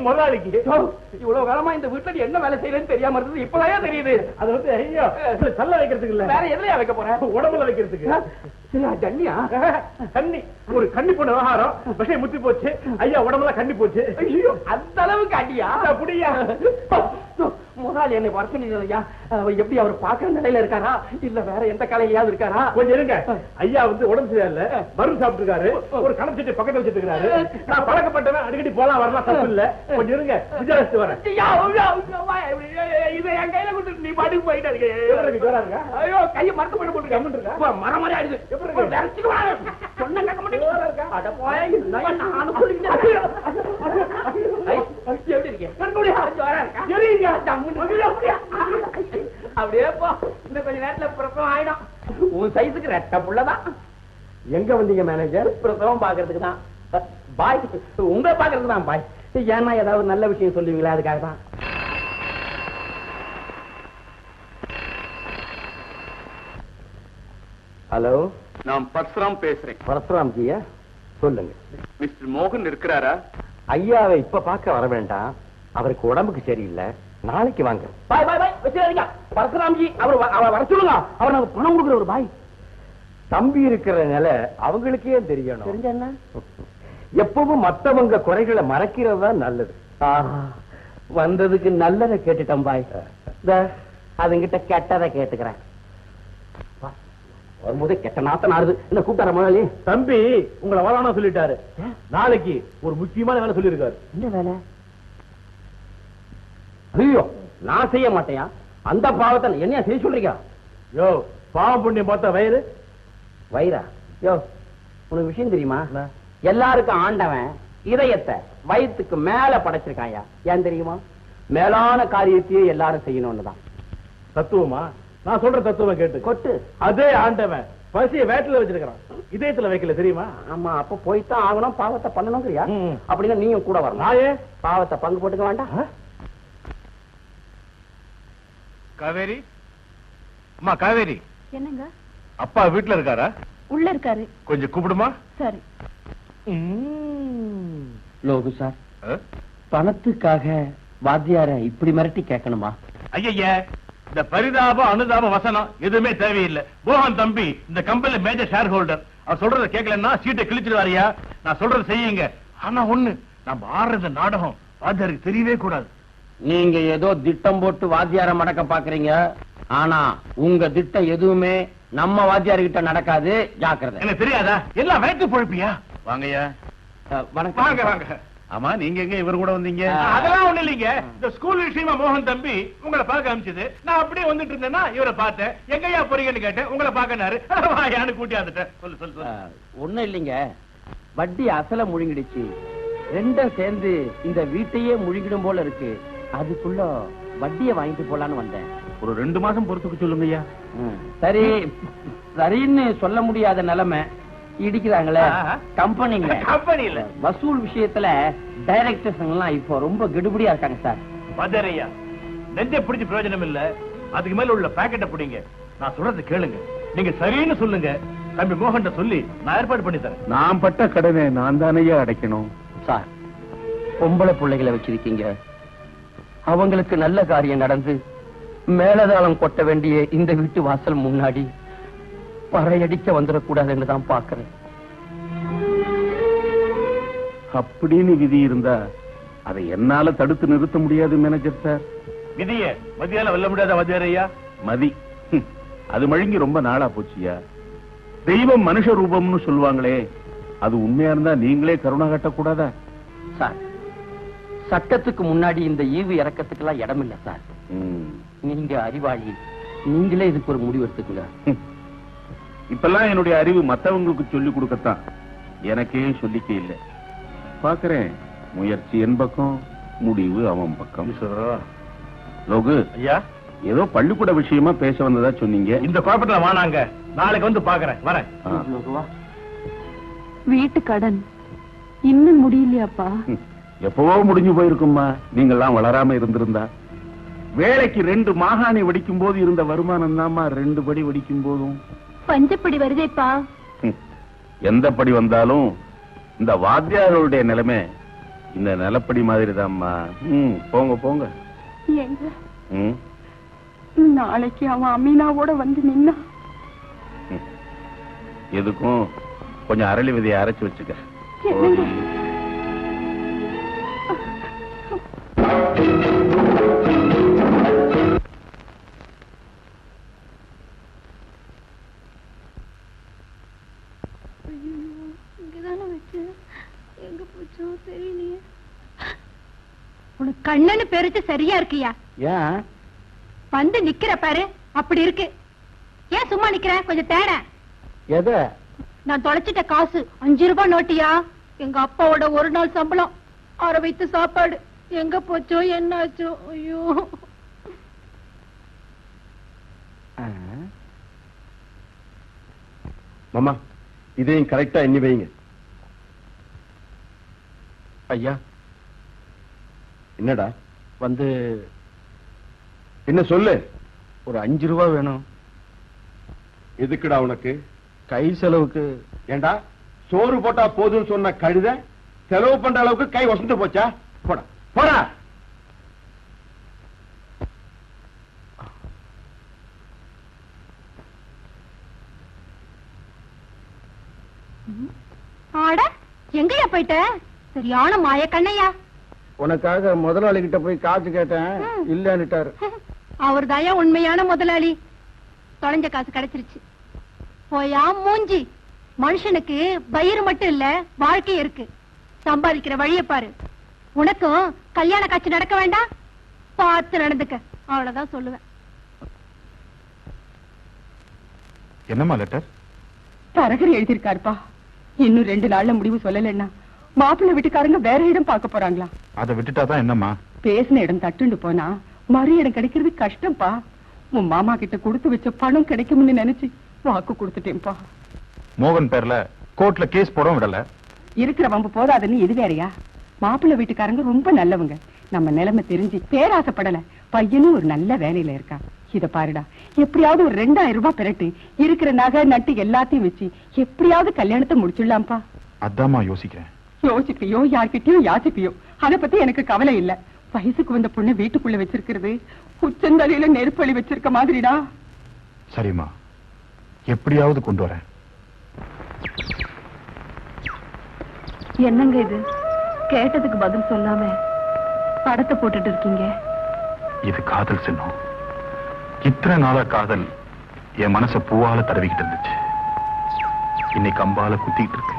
முதலாளிக்கு இவ்வளவு காலமா இந்த வீட்டுல என்ன வேலை செய்யறேன்னு தெரியாம இருந்தது இப்பதான் தெரியுது. அது வந்து ஐயோ தள்ள வைக்கிறதுக்கு இல்ல, வேற எதுலயா வைக்க போறேன்? உடம்புல வைக்கிறதுக்கு. தண்ணியா? தண்ணி ஒரு கண்ணி போன விவகாரம் விஷயம் முத்தி போச்சு. ஐயா உடம்புல கண்ணி போச்சு. ஐயோ அந்த அளவுக்கு அடியா? அப்படியா? முதலாளி என்னை வர சொன்னீங்க. எப்படி அவர் பாக்குற நிலையில இருக்காரா இல்ல வேற எந்த கலையாவது இருக்காரா? கொஞ்சம் இருங்க. ஐயா வந்து உடம்பு சரியில்ல, மருந்து சாப்பிட்டு இருக்காரு. ஒரு கணக்கு சீட்டு பக்கத்துல வச்சிட்டு இருக்காரு. நான் பழக்கப்பட்டவன், அடிக்கடி போலாம் வரலாம், தப்பு இல்ல. கொஞ்சம் இருங்க, விஜயலட்சுமி வரேன். இதை என் கையில கொடுத்து நீ பாட்டுக்கு போயிட்டு இருக்க. ஐயோ கையை மறந்து பண்ண போட்டு மரம் மாதிரி ஆயிடுது. சொன்ன கேட்க மாட்டேங்க. எப்படி இருக்கேன்? அப்படியே போ, இந்த கொஞ்ச நேரத்துல பிரசவம் ஆயிடும். உன் சைஸுக்கு ரெட்ட புள்ளதான். எங்க வந்தீங்க மேனேஜர்? பிரசவம் பாக்குறதுக்கு தான் பாய். உங்களை பாக்குறதுக்கு தான் பாய். ஏன்னா ஏதாவது நல்ல விஷயம் சொல்லுவீங்களா, அதுக்காக தான். ஹலோ, நான் பரசுராம் பேசுறேன். பரசுராம் ஜியா, சொல்லுங்க. மிஸ்டர் மோகன் இருக்கிறாரா? ஐயாவை இப்ப பார்க்க வர வேண்டாம், அவருக்கு உடம்புக்கு சரியில்லை, நாளைக்கு வாங்க. பாய் பாய் பாய் வச்சிருக்கீங்க. பரசுராம்ஜி அவர் வர சொல்லுங்க. அவர் நமக்கு பணம் கொடுக்குற ஒரு பாய். தம்பி இருக்கிற நிலை அவங்களுக்கே தெரியணும். தெரிஞ்ச என்ன? எப்பவும் மத்தவங்க குறைகளை மறைக்கிறது தான் நல்லது. வந்ததுக்கு நல்லதை கேட்டுட்டேன் பாய். அதுங்கிட்ட கெட்டதை கேட்டுக்கிறேன். வரும்போதே கெட்ட நாத்தம் ஆடுது. என்ன கூப்பிட்டார முதலாளி? தம்பி உங்களை வரானா சொல்லிட்டாரு. நாளைக்கு ஒரு முக்கியமான வேலை சொல்லியிருக்காரு. என்ன வேலை? ஐயோ நான் செய்ய மாட்டேன். அந்த பாவத்தை என்னையா செய்ய சொல்றீங்க? யோ பாவம் புண்ணியம் பார்த்தா வயிறு வயிறா? யோ உனக்கு விஷயம் தெரியுமா? எல்லாருக்கும் ஆண்டவன் இதயத்தை வயிற்றுக்கு மேல படைச்சிருக்காயா. ஏன் தெரியுமா? மேலான காரியத்தையே எல்லாரும் செய்யணும்னு தான். தத்துவமா? நான் சொல்ற தத்துவம் கேட்டு கொட்டு. அதே ஆண்டவன் பசிய வேட்டில வச்சிருக்கான், இதயத்துல வைக்கல, தெரியுமா? ஆமா, அப்ப போய்தான் ஆகணும், பாவத்தை பண்ணணுங்கிறியா? அப்படின்னா நீயும் கூட வரணும். நாயே பாவத்தை பங்கு போட்டுக்க வேண்டாம். காவேரி, அம்மா காவேரி. என்னங்க? அப்பா வீட்டுல இருக்காரா? உள்ள இருக்காரு. கொஞ்சம் கூப்பிடுமா? சரி. லோகு சார், பணத்துக்காக வாத்தியார இப்படி மிரட்டி கேட்கணுமா? ஐயா, இந்த பரிதாபம் அனுதாப வசனம் எதுவுமே தேவையில்லை. மோகன் தம்பி இந்த கம்பெனி மேஜர் ஷேர் ஹோல்டர். அவர் சொல்றத கேட்கலன்னா சீட்டை கிழிச்சிருவாரியா. நான் சொல்றத செய்யுங்க. ஆனா ஒண்ணு, நம்ம ஆடுறது நாடகம் வாத்தியாருக்கு தெரியவே கூடாது. நீங்க ஏதோ திட்டம் போட்டு வாத்தியார மடக்க பாக்குறீங்க. ஆனா உங்க திட்டம் எதுவுமே நம்ம வாத்தியார்கிட்ட நடக்காது. ஜாக்கிரதை. எனக்கு தெரியாதா? எல்லாம் வயிற்று பொழப்பியா? வாங்கய்யா. வணக்கம். வாங்க வாங்க. ஆமா, நீங்க எங்க இவர் கூட வந்தீங்க? அதெல்லாம் ஒண்ணு இல்லைங்க. இந்த ஸ்கூல் விஷயமா மோகன் தம்பி உங்களை பார்க்க அனுப்பிச்சது. நான் அப்படியே வந்துட்டு இருந்தேன்னா இவரை பார்த்தேன். எங்கய்யா போறீங்கன்னு கேட்டேன். உங்களை பார்க்கனாரு. யானு கூட்டி வந்துட்டேன். சொல்லு சொல்லு. ஒண்ணும் இல்லைங்க, வட்டி அசல முழுங்கிடுச்சு. ரெண்டும் சேர்ந்து இந்த வீட்டையே முழுங்கிடும் போல இருக்கு. அதுக்குள்ள வட்டியை வாங்கிட்டு போலான்னு வந்தேன். ஒரு 2 மாசம் பொறுத்துக்கு சொல்லுங்கய்யா. சரி, சரின்னு சொல்ல முடியாத நிலைமை. இடிக்கிறாங்களே கம்பெனிங்க. கம்பெனில வசூல் விஷயத்துல டைரக்டர்ஸ் எல்லாம் இப்போ ரொம்ப கெடுபடியா இருக்காங்க சார். பதறையா, நெஞ்ச பிடிச்சு பிரயோஜனம் இல்ல. அதுக்கு மேல உள்ள பாக்கெட்டை பிடிங்க. நான் சொல்றது கேளுங்க. நீங்க சரின்னு சொல்லுங்க. தம்பி மோகன் சொல்லி நான் ஏற்பாடு பண்ணி தரேன். நான் பட்ட கடனை நான் தானையா அடைக்கணும். சார், பொம்பளை பிள்ளைகளை வச்சிருக்கீங்க. அவங்களுக்கு நல்ல காரியம் நடந்து மேலதாளம் கொட்ட வேண்டிய இந்த வீட்டு வாசல் முன்னாடி பறையடிக்க வந்துடக்கூடாதுன்னு தான் பாக்குறேன். அப்படின்னு விதி இருந்தா அதை என்னால தடுத்து நிறுத்த முடியாது மேனேஜர் சார். விதிய மதியால வெல்ல முடியாத வாத்தியாரையா? மதி அது மழுங்கி ரொம்ப நாளா போச்சியா. தெய்வம் மனுஷ ரூபம்னு சொல்லுவாங்களே, அது உண்மையா இருந்தா நீங்களே கருணா காட்டக்கூடாதா? சார், சட்டத்துக்கு முன்னாடி இந்த ஈவு இறக்கத்துக்கு எல்லாம் இடம் இல்ல சார். நீங்க அறிவாளி, நீங்களே இதுக்கு ஒரு முடிவு எடுத்துக்கங்க. இப்பெல்லாம் என்னுடைய அறிவு மத்தவங்களுக்கு சொல்லிக் கொடுக்கத்தான், எனக்கே சொல்லிக்க இல்லை. பாக்குறேன், முயற்சி என் பக்கம், முடிவு அவன் பக்கம். லோகு ஐயா, ஏதோ பள்ளிக்கூட விஷயமா பேச வந்ததா சொன்னீங்க. இந்த குழப்பத்துல வானாங்க. நாளைக்கு வந்து பாக்குறேன். வரேன். வீட்டு கடன் இன்னும் முடியலையாப்பா? எப்பவோ முடிஞ்சு போயிருக்கும்மா. நீங்கெல்லாம் வளராம இருந்திருந்தா. வேலைக்கு 2 மாகாணி வடிக்கும் போது இருந்த வருமானம் தான்மா 2 படி வடிக்கும் போதும். பஞ்சப்படி வருதேப்பா. எந்த படி வந்தாலும் இந்த வாத்தியாரோடைய நிலைமை இந்த நிலப்படி மாதிரி தான்மா. போங்க போங்க. எங்க நாளைக்கு அவன் அமீனாவோட வந்து நின்னா எதுக்கும் கொஞ்சம் அரளி விதையை அரைச்சு வச்சுக்க. உனக்கு கண்ணனு பெருச்சு சரியா இருக்கியா? ஏன் வந்து நிக்கிற பாரு, அப்படி இருக்கு. ஏன் சும்மா நிக்கிற? கொஞ்சம் தேட. எத? நான் தொலைச்சிட்ட காசு 5 ரூபாய் நோட்டியா? எங்க அப்பாவோட ஒரு நாள் சம்பளம், 6 வைத்து சாப்பாடு. எங்க போச்சோ என்னாச்சோ? ஐயோ. மாமா, இதையும் கரெக்டா எண்ணி வைங்க. ஐயா, என்னடா வந்து என்ன சொல்லு? ஒரு 5 ரூபாய் வேணும். எதுக்குடா உனக்கு? கை செலவுக்கு. ஏண்டா, சோறு போட்டா போதும்னு சொன்ன கழுத செலவு பண்ற அளவுக்கு கை வசந்து போச்சா? போடா போடா. ஆட, எங்கயா போயிட்ட? சரியான மாய கண்ணையா. உனக்காக முதலாளி கிட்ட போய் காசு கேட்டேன், இல்லன்னுட்டாரு. அவர் தாயா உண்மையான முதலாளி. தொலைஞ்ச காசு கிடைச்சிருச்சு. போயா மூஞ்சி. மனுஷனுக்கு பயிர் மட்டும் இல்ல, வாழ்க்கை இருக்கு. சம்பாதிக்கிற வழிய பாரு. உனக்கும் கல்யாண காட்சி நடக்க வேண்டாம், பார்த்து நடந்துக்க. அவ்வளவுதான் சொல்லுவேன். என்னம்மா லெட்டர்? தரகர் எழுதியிருக்காருப்பா. இன்னும் 2 நாள்ல முடிவு சொல்லலன்னா மாப்பிள்ளை வீட்டுக்காரங்க வேற இடம் பார்க்க போறாங்களா? அதை விட்டுட்டாதான் என்னம்மா? பேசின இடம் தட்டுண்டு போனா மறு இடம் கிடைக்கிறது கஷ்டம்ப்பா. உன் மாமா கிட்ட கொடுத்து வச்ச பணம் கிடைக்கும்னு நினைச்சு வாக்கு கொடுத்துட்டேன்ப்பா. மோகன் பேர்ல கோர்ட்ல கேஸ் போட விடல. இருக்கிற வம்பு போதாதுன்னு இது வேறையா? மாப்பிள்ளை வீட்டுக்காரங்க ரொம்ப நல்லவங்க. நம்ம நிலைமை தெரிஞ்சு பேராசப்படல. பையனும் ஒரு நல்ல வேலையில இருக்கான். இத பாருடா, எப்படியாவது ஒரு 2000 ரூபாய் பெறட்டு இருக்கிற நகை நட்டு எல்லாத்தையும் வச்சு எப்படியாவது கல்யாணத்தை முடிச்சிடலாம்ப்பா. அதாம்மா யோசிக்கிறேன். யோசிப்பியோ யார்கிட்டயும் யாசிப்பியோ, அத பத்தி எனக்கு கவலை இல்ல. வயசுக்கு வந்த பொண்ணு வீட்டுக்குள்ள வச்சிருக்கிறது உச்சந்தலையில நெருப்பள்ளி வச்சிருக்க மாதிரிடா. சரிம்மா, எப்படியாவது கொண்டு வரேன். என்னங்க இது? கேட்டதுக்கு பதில் சொல்லாம படத்தை போட்டுட்டு இருக்கீங்க. இது காதல் சின்னம். இத்தனை நாளா காதல் என் மனச பூவால தடவிக்கிட்டு இருந்துச்சு. இன்னைக்கு அம்பால குத்திட்டு இருக்கு.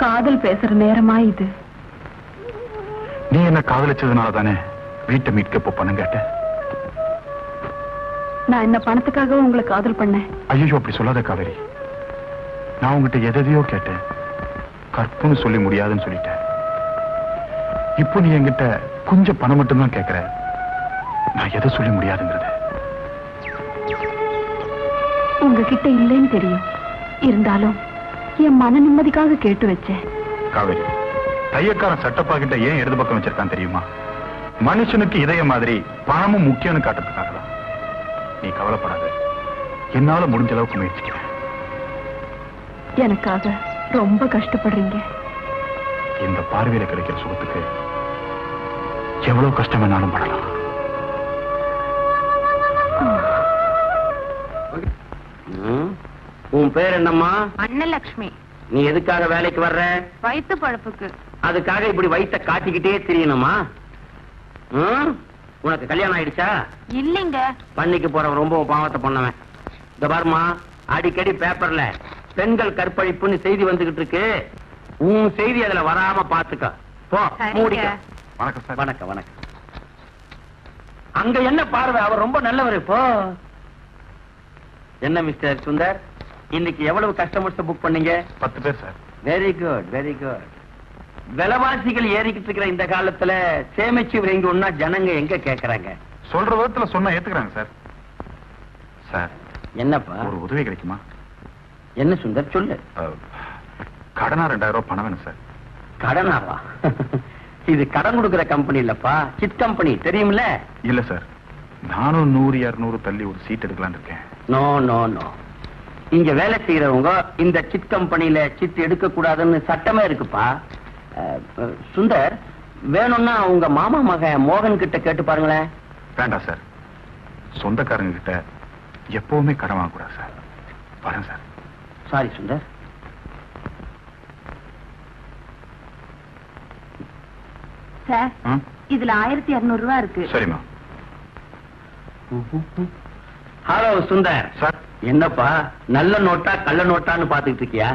காதல் பேசுற நேரமா இது? நீ என்ன காதலிச்சதுனால தானே வீட்டை மீட்க இப்போ பணம் கேட்ட. நான் என்ன பணத்துக்காக உங்களை காதல் பண்ணேன்? ஐயோ அப்படி சொல்லாத காவேரி. நான் உங்ககிட்ட எதையோ கேட்டேன். கற்புன்னு சொல்லி முடியாதுன்னு சொல்லிட்டேன். இப்போ நீ என்கிட்ட கொஞ்சம் பணம் மட்டும்தான் கேட்கிற. நான் எதை சொல்லி முடியாதுங்கிறது. உங்ககிட்ட இல்லைன்னு தெரியும். இருந்தாலும் என் மன நிம்மதிக்காக கேட்டு வச்சேன். காவேரி, தையக்காரன் சட்டப்பா கிட்ட ஏன் இடது பக்கம் வச்சிருக்கான் தெரியுமா? மனுஷனுக்கு இதய மாதிரி பணமும் முக்கியம்னு காட்டுறதுக்காக தான். நீ கவலைப்படாத, என்னால முடிஞ்ச அளவுக்கு முயற்சிக்கிறேன். எனக்காக ரொம்ப கஷ்டப்படுறீங்க. இந்த பார்வையில கிடைக்கிற சுகத்துக்கு எவ்வளவு கஷ்டம் வேணாலும் படலாம். உன் பேர் என்னம்மா? அன்னலட்சுமி. நீ எதுக்காக வேலைக்கு வர்ற? வயிற்று பழப்புக்கு. அதுக்காக இப்படி வயித்த காட்டிக்கிட்டே தெரியணுமா? உனக்கு கல்யாணம் ஆயிடுச்சா? இல்லைங்க. பண்ணிக்கு போறவன் ரொம்ப பாவத்தை பண்ணவன். இந்த பாருமா, அடிக்கடி பேப்பர்ல பெண்கள் கற்பழிப்புன்னு செய்தி வந்துகிட்டு இருக்கு. உன் செய்தி அதுல வராம பாத்துக்க. போ, மூடிக்க. வணக்கம் சார். வணக்கம் வணக்கம். அங்க என்ன பார்வை, அவர் ரொம்ப நல்லவர். இப்போ என்ன மிஸ்டர் சுந்தர், இன்னைக்கு எவ்வளவு கஸ்டமர்ஸ் புக் பண்ணீங்க? 10 பேர் sir. Very good very good. விலைவாசிகள் ஏறிக்கிட்டு இருக்கிற இந்த காலத்துல சேமிச்சு வைங்கன்னா ஜனங்க எங்க கேக்குறாங்க? சொல்ற விதத்துல சொன்னா ஏத்துக்கிறாங்க சார். சார், என்னப்பா? ஒரு உதவி கிடைக்குமா? என்ன சுந்தர், சொல்லு. கடனா 2000 ரூபாய் பணம் வேணும் சார். கடனாவா? இது கடன் கொடுக்கிற கம்பெனி இல்லப்பா, சிட் கம்பெனி, தெரியுமில்ல? இல்ல சார், நானும் 100-200 தள்ளி ஒரு சீட் எடுக்கலான்னு இருக்கேன். No no no. இங்க வேலை செய்யறவங்க இந்த சிட் கம்பெனில சிட் எடுக்க கூடாதுன்னு சட்டமே இருக்குப்பா. சுந்தர், வேணும்னா உங்க மாமா மகன் மோகன் கிட்ட கேட்டு பாருங்களேன். வேண்டாம் சார், சொந்தக்காரங்க கிட்ட எப்பவுமே கடன் வாங்கக்கூடாது சார். வரேன் சார். சாரி சுந்தர். சார், ம்? இதுல 1200 ரூபாய் இருக்கு. சரிம்மா. ஹலோ சுந்தர். சார், என்னப்பா, நல்ல நோட்டா கள்ள நோட்டான்னு பாத்துக்கிட்டு இருக்கியா?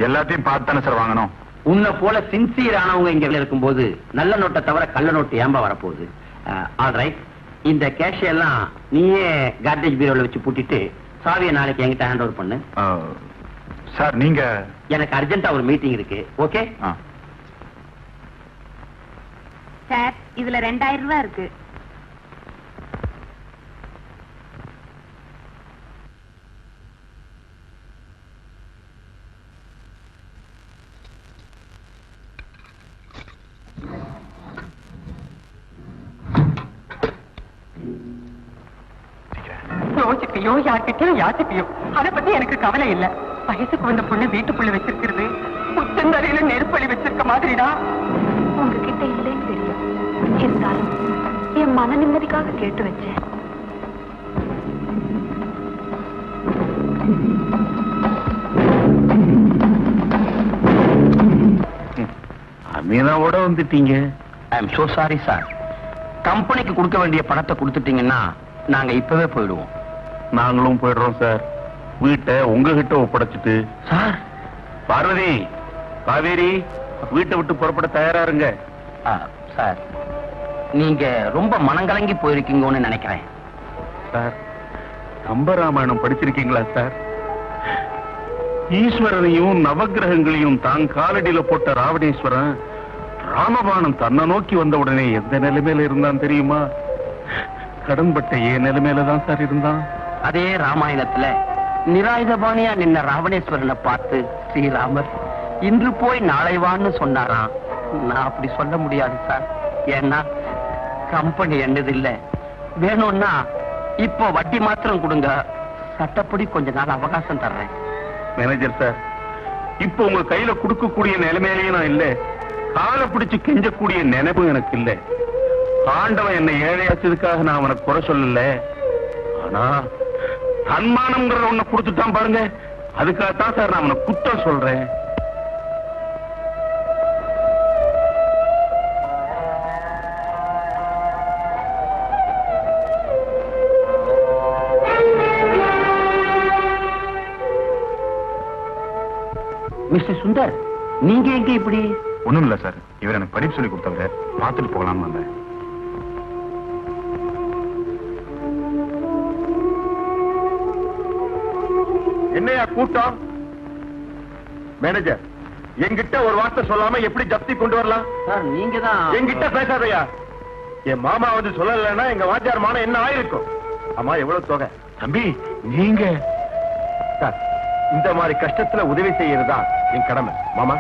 எல்லாத்தையும் பார்த்து தானே சார் வாங்கணும். உன்னை போல சின்சியர் ஆனவங்க இங்க இருக்கும்போது நல்ல நோட்டை தவிர கள்ள நோட்டு ஏம்பா வரப்போகுது? ஆல்ரைட், இந்த கேஷ் எல்லாம் நீயே கார்டேஜ் பீரோல வச்சு பூட்டிட்டு சாவியை நாளைக்கு என்கிட்ட ஹேண்ட் ஓவர் பண்ணு. சார், நீங்க எனக்கு அர்ஜென்ட்டா ஒரு மீட்டிங் இருக்கு. ஓகே? சார், இதுல 2000 ரூபாய் இருக்கு. யோசிக்கையோ யார்கிட்டயோ யாசிக்கையோ அதை பத்தி எனக்கு கவலை இல்ல. வயசுக்கு வந்த பொண்ணு வீட்டுக்குள்ள வச்சிருக்கிறது உச்சந்தலையில நெருப்பள்ளி வச்சிருக்க மாதிரிதான். உங்ககிட்ட இல்லைன்னு தெரியும். இருந்தாலும் என் மன நிம்மதிக்காக கேட்டு வச்சேன். அமீனாவோட வந்துட்டீங்க. I am so sorry sir. கம்பெனிக்கு கொடுக்க வேண்டிய பணத்தை கொடுத்துட்டீங்கன்னா நாங்க இப்பவே போயிடுவோம். நாங்களும் போயிடுறோம் சார். வீட்டை உங்ககிட்ட ஒப்படைச்சிட்டு. சார், பார்வதி, காவேரி, வீட்டை விட்டு புறப்பட தயாரா இருங்க. சார், நீங்க ரொம்ப மனங்கலங்கி போயிருக்கீங்கன்னு நினைக்கிறேன். சார், கம்பராமாயணம் படிச்சிருக்கீங்களா சார்? ஈஸ்வரனையும் நவகிரகங்களையும் தான் காலடியில போட்ட ராவணேஸ்வரன் ராமபாணம் தன்னை நோக்கி வந்த உடனே எந்த நிலைமையில இருந்தான் தெரியுமா? கடன்பட்ட ஏன் நிலைமையில தான் சார் இருந்தான். அதே ராமாயணத்துல நிராயுதபாணியா நின்ன ராவணேஸ்வரனை பார்த்து ஸ்ரீராமர் இன்று போய் நாளை வான்னு சொன்னாராம். நான் அப்படி சொல்ல முடியாது சார். ஏன்னா கம்பெனி என்னது இல்ல. வேணும்னா இப்போ வட்டி மாத்திரம் கொடுங்க, சட்டப்படி கொஞ்ச நாள் அவகாசம் தர்றேன். மேனேஜர் சார், இப்போ உங்க கையில கொடுக்கக்கூடிய நிலைமையிலேயே நான் இல்ல. காலை பிடிச்சு கெஞ்சக்கூடிய நினைப்பும் எனக்கு இல்ல. ஆண்டவன் என்னை ஏழையாச்சதுக்காக நான் அவனை குறை சொல்லல. ஆனா தன்மானம்ங்கிற ஒண்ணு கொடுத்துட்டான் பாருங்க, அதுக்காகத்தான் சார் நான் அவனை குற்றம் சொல்றேன். மிஸ்டர் சுந்தர், நீங்க எங்க இப்படி? ஒண்ணும் இல்ல சார், இவர் எனக்கு படிப்பு சொல்லி கொடுத்தவரை பார்த்துட்டு போகலாம்னு வந்தேன். என்னையா கூட்டம்? மேனேஜர், என்கிட்ட ஒரு வார்த்தை சொல்லாம எப்படி ஜப்தி கொண்டு வரலாம்? சார் நீங்க தான். என்கிட்ட பேசாதயா. என் மாமா வந்து சொல்லலைன்னா எங்க வாத்தியார் மானம் என்ன ஆயிருக்கும்? அம்மா எவ்வளவு தொகை? தம்பி நீங்க சார், இந்த மாதிரி கஷ்டத்துல உதவி செய்யறதா என் கடமை. மாமா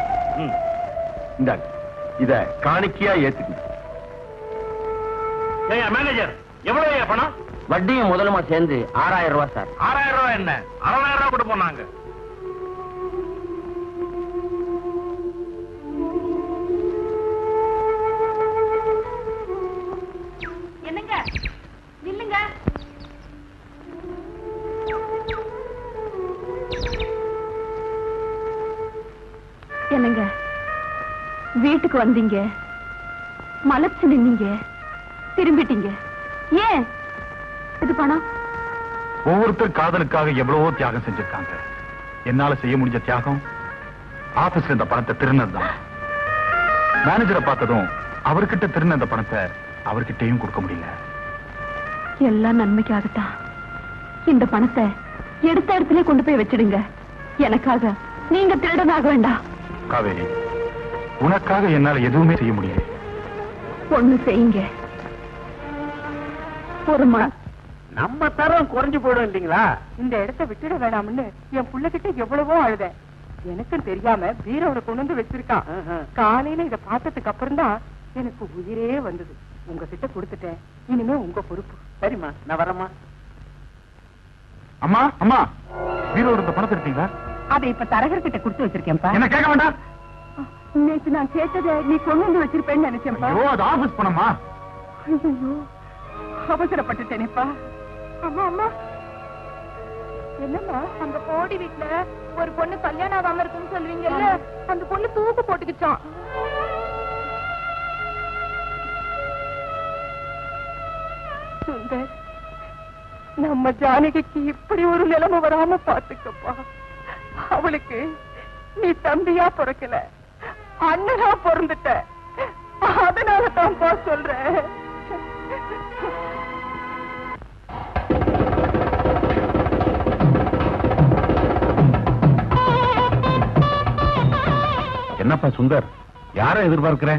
இந்தாங்க, இத காணிக்கையா ஏத்துக்கணும். மேனேஜர், எவ்வளவு பணம்? வட்டியும் முதலுமா சேர்ந்து 6000 ரூபாய் சார். 6000 ரூபாய் என்ன, 6000 ரூபாய் கொடுப்போம் நாங்க. என்னங்க, நில்லுங்க. என்னங்க, வீட்டுக்கு வந்தீங்க, மலைச்சு நின்னீங்க, திரும்பிட்டீங்க. ஏன் இது பணம்? ஒவ்வொருத்தர் காதலுக்காக எவ்வளவோ தியாகம் செஞ்சிருக்காங்க. என்னால செய்ய முடிஞ்ச தியாகம் ஆபீஸ்ல இந்த பணத்தை திருநதுதான். மேனேஜரை பார்த்ததும் அவர்கிட்ட திருந இந்த பணத்தை அவர்கிட்டயும் கொடுக்க முடியல. எல்லாம் நன்மைக்காகத்தான். இந்த பணத்தை எடுத்த இடத்துல கொண்டு போய் வச்சிடுங்க. எனக்காக நீங்க திருடனாக வேண்டாம். காவேரி, உனக்காக என்னால எதுவுமே செய்ய முடியல. ஒண்ணு செய்யுங்க. ஒரு நம்ம தரம் குறைஞ்சு போயிடும் இல்லீங்களா? இந்த இடத்தை விட்டுட வேணாம்னு என் புள்ள கிட்ட எவ்வளவோ அழுதேன். எனக்கும் தெரியாம பீரோட கொண்டு வந்து வச்சிருக்கான். காலையில இத பார்த்ததுக்கு அப்புறம் தான் எனக்கு உயிரே வந்தது. உங்ககிட்ட கொடுத்துட்டேன், இனிமே உங்க பொறுப்பு. சரிம்மா, நான் வரேம்மா. அம்மா அம்மா, வீரோட இந்த பணத்தை எடுத்தீங்களா? அதை இப்ப தரகர்கிட்ட கொடுத்து வச்சிருக்கேன்ப்பா. என்ன கேட்க வேண்டாம். நேற்று நான் கேட்டதை நீ கொண்டு வந்து வச்சிருப்பேன்னு நினைச்சேன்ப்பா. ஐயோ, அது ஆபீஸ் பணமா? ஐயோ, அவசரப்பட்டுட்டேனேப்பா. அம்மா அம்மா, என்னம்மா? அந்த கோடி வீட்டுல ஒரு பொண்ணு கல்யாணம் ஆகாம இருக்குன்னு சொல்லுவீங்கல்ல, அந்த பொண்ணு தூக்கு போட்டுக்கிச்சான். சுந்தர், நம்ம ஜானகிக்கு இப்படி ஒரு நிலைமை வராம பாத்துக்கப்பா. அவளுக்கு நீ தம்பியா பிறக்கல, அண்ணனா பிறந்துட்ட. அதனால தான்ப்பா சொல்றேன். என்னப்பா சுந்தர், யாரை எதிர்பார்க்கிற?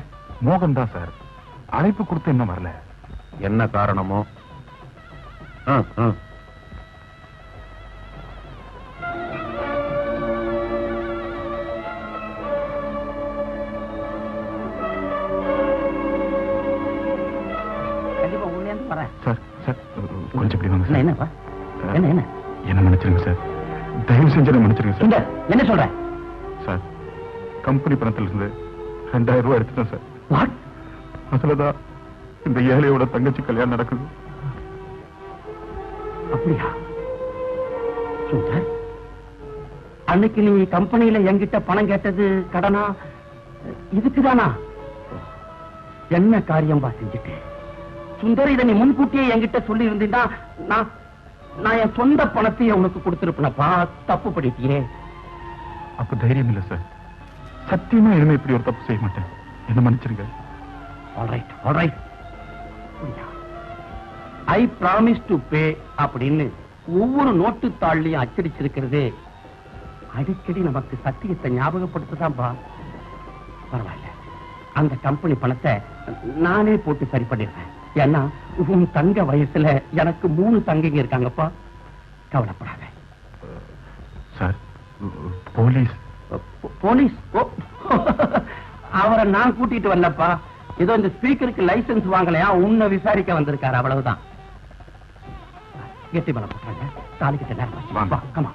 மோகன் தான் சார். அழைப்பு கொடுத்து இன்னும் வரல. என்ன காரணமோ? கண்டிப்பா உடனே வரேன். சார் சார், கொஞ்சம் இப்படி வாங்க சார். என்னப்பா? என்ன என்ன என்ன மன்னிச்சிருங்க சார், தயவு செஞ்சு என்ன மன்னிச்சிருங்க சார். சுந்தர், என்ன சொல்ற? சார், கம்பெனி பணத்துல இருந்து 2000 ரூபாய் எடுத்துட்டேன் சார். வாட்? அதுலதான் இந்த ஏழையோட தங்கச்சி கல்யாணம் நடக்குது. அப்படியா? சுந்தர், அன்னைக்கு நீ கம்பெனியில என்கிட்ட பணம் கேட்டது கடனா? இதுக்குதானா? என்ன காரியம் செஞ்சுட்டு சுந்தர், இதை நீ முன்கூட்டியே என்கிட்ட சொல்லி இருந்தீங்கன்னா நான் என் சொந்த பணத்தையே உனக்கு கொடுத்திருப்பேனப்பா. தப்பு பண்ணிட்டியே. அப்ப தைரியம் இல்ல சார். சத்தியமா இனிமே இப்படி ஒரு தப்பு செய்ய மாட்டேன். என்ன மன்னிச்சிருங்க. Alright alright. I promise to pay அப்படின்னு ஒவ்வொரு நோட்டு தாள்லையும் அச்சடிச்சிருக்கிறதே அடிக்கடி நமக்கு சத்தியத்தை ஞாபகப்படுத்ததான்பா. பரவாயில்ல, அந்த கம்பெனி பணத்தை நானே போட்டு சரி பண்ணிடுறேன். ஏன்னா உன் தங்க வயசுல எனக்கு 3 தங்கைங்க இருக்காங்கப்பா. கவலைப்படாத. சார், போலீஸ் போலீஸ் அவரை நான் கூட்டிட்டு வரலப்பா. ஏதோ இந்த ஸ்பீக்கருக்கு லைசன்ஸ் வாங்கலையா, உன்னை விசாரிக்க வந்திருக்காரு, அவ்வளவுதான். கெட்டி பலம் போட்டாங்க. தாலிக்கிட்ட நேரம் வா, கமா.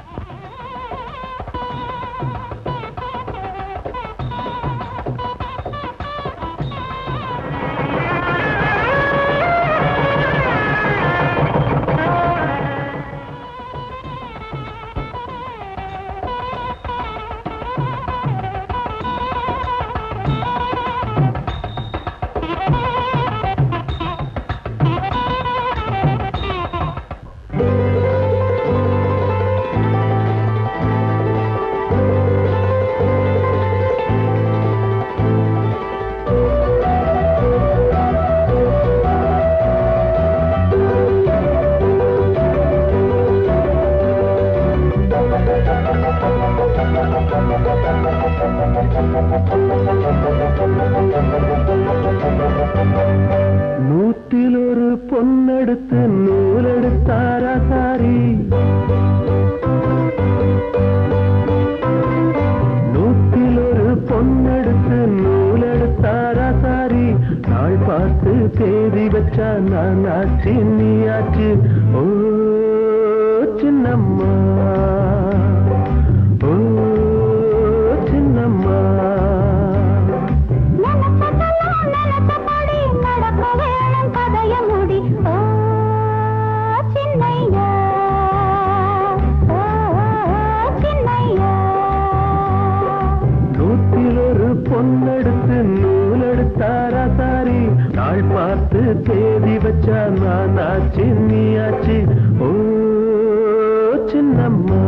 நூற்றில் ஒரு பொன்னெடுத்து நூலெடுத்தாரா சாரி, நூற்றில் ஒரு பொன்னெடுத்து நூலெடுத்தாரா சாரி, நாள் பார்த்து தேதி வச்சா நான் ஆச்சு நீ ஆச்சு. ஓ சின்னம்மா, ஓ சின்னம்மா, நூற்றில் ஒரு பொன்னெடுத்து நூலெடுத்தாரா சாரி, நாள் பார்த்து தேதி வச்சா நான் ஆச்சு நீ ஆச்சு. ஓ சின்னம்மா,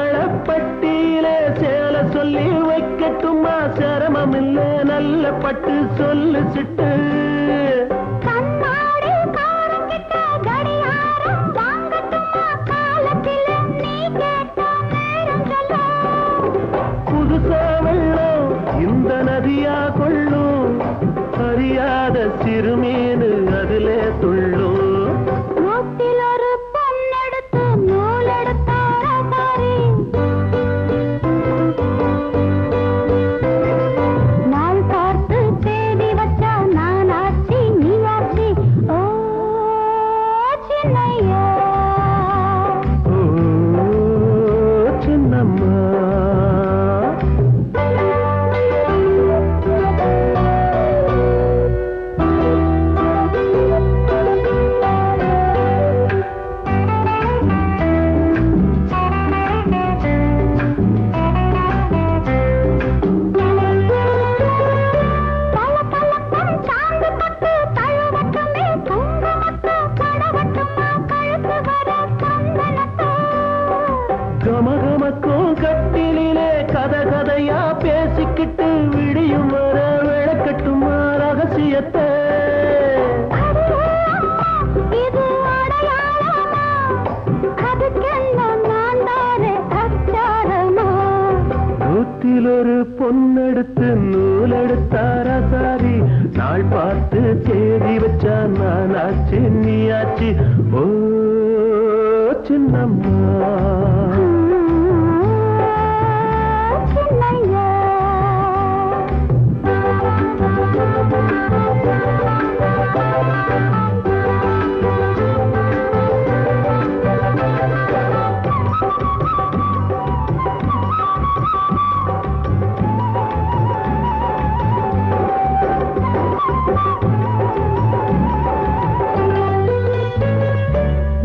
சின்னாளப்பட்டியிலே சேலை சொல்லி வைக்கட்டுமா, சிரமம் இல்ல நல்ல பட்டு சொல்லு சிட்டு. புதுசா வெள்ளம் இந்த நதியா கொள்ளும், அறியாத சிறுமீனு அதிலே துள்ளும். கமகமக்கும் கட்டிலே கதை கதையா பேசிக்கிட்டு விடியும் வர விளக்கட்டுமா ரகசியத்தை. நூற்றில் ஒரு பொன்னெடுத்து நூலெடுத்தாரா சாரி, நாள் பார்த்து தேதி வச்சா நான் ஆச்சு நீ ஆச்சு. ஓ சின்னம்மா,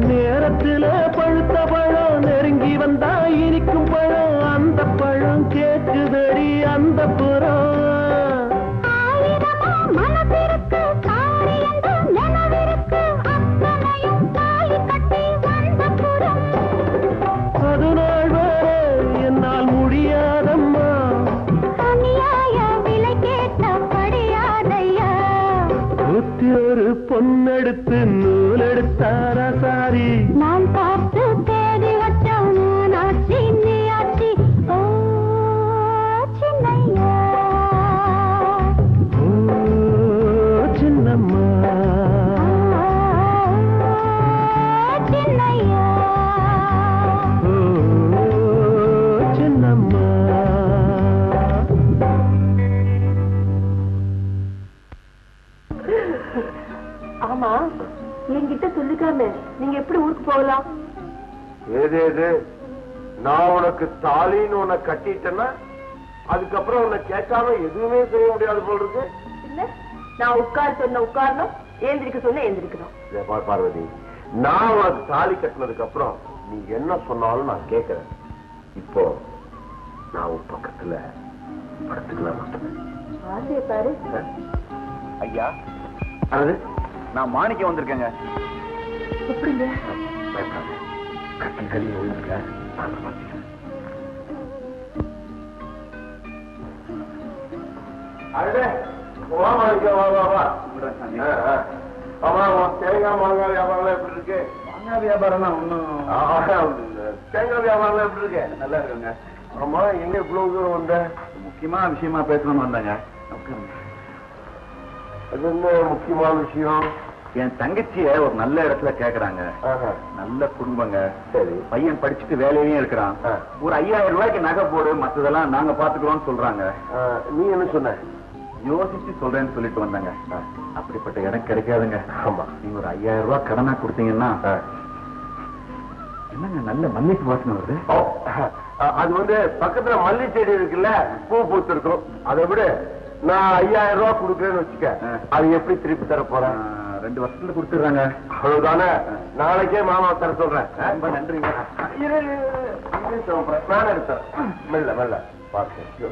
நேரத்தில பழுத்த பழம் நெருங்கி வந்தா இனிக்கும் பழம், அந்த பழம் கேக்குதடி அந்த புறம். அது நாள் வர என்னால் முடியாதம்மா, நூற்றி ஒரு பொன்னெடுத்து நூலெடுத்தாரா சாரி, நான் பார்த்து தேடி வச்சோம் ஆச்சி நீ ஆச்சி. ஓ சின்னையா, ஓ சின்னம்மா, சின்னையா, ஓ சின்னம்மா. ஆமா, என்கிட்ட சொல்லிக்காம நீங்க எப்படி ஊருக்கு போகலாம்? ஏதேது நான் உனக்கு தாலின்னு உன்னை கட்டிட்டேன்னா அதுக்கப்புறம் உன்னை கேட்காம எதுவுமே செய்ய முடியாது போல் இருக்கு. இல்ல, நான் உட்கார் சொன்ன உட்காரணும், ஏந்திரிக்க சொன்ன ஏந்திரிக்கணும். பார்வதி, நான் உனக்கு தாலி கட்டினதுக்கு அப்புறம் நீ என்ன சொன்னாலும் நான் கேட்கிறேன். இப்போ நான் ஒரு பக்கத்துல படுத்துக்கலாம். ஆசையை பாரு. ஐயா, அது நான் மாணிக்கம் வந்திருக்கேங்க. எப்படிங்க? பயப்படாத, கட்டி கறி விழுந்துருக்க. வா மாணிக்கம், வா வா வா. தேங்காய் மாங்காய் வியாபாரம் எப்படி இருக்கு? மாங்காய் வியாபாரம் ஒன்னும். தேங்காய் வியாபாரம் எப்படி இருக்கு? நல்லா இருக்குங்க. ஆமா, எங்க இவ்வளவு தூரம் வந்த? முக்கியமான விஷயமா பேசணும்னு வந்தாங்க. அது என்ன முக்கியமான விஷயம்? என் தங்கச்சிய ஒரு நல்ல இடத்துல கேக்குறாங்க. நல்ல குடும்பங்க. சரி. பையன் படிச்சுட்டு வேலையிலயும் இருக்கிறான். ஒரு 5000 ரூபாய்க்கு நகை போடு, மத்ததெல்லாம் நாங்க பாத்துக்கிறோம்னு சொல்றாங்க. நீ என்ன சொன்ன? யோசிச்சு சொல்றேன்னு சொல்லிட்டு வந்தாங்க. அப்படிப்பட்ட இடம் கிடைக்காதுங்க. ஆமா, நீங்க ஒரு 5000 ரூபாய் கடனா கொடுத்தீங்கன்னா. என்னங்க நல்ல மல்லிகை வாசனை வருது? அது வந்து பக்கத்துல மல்லி செடி இருக்குல்ல, பூ பூத்து இருக்கும். அதை விட நான் 5000 ரூபாய் கொடுக்குறேன்னு வச்சுக்க, அது எப்படி திருப்பி தர போறேன்? 2 வருஷத்துல கொடுத்துடுறாங்க. அவ்வளவுதானே? நாளைக்கே மாமா தர சொல்றேன். ரொம்ப நன்றிங்க. நான் எடுத்தேன். மெல்ல மெல்ல பார்த்து.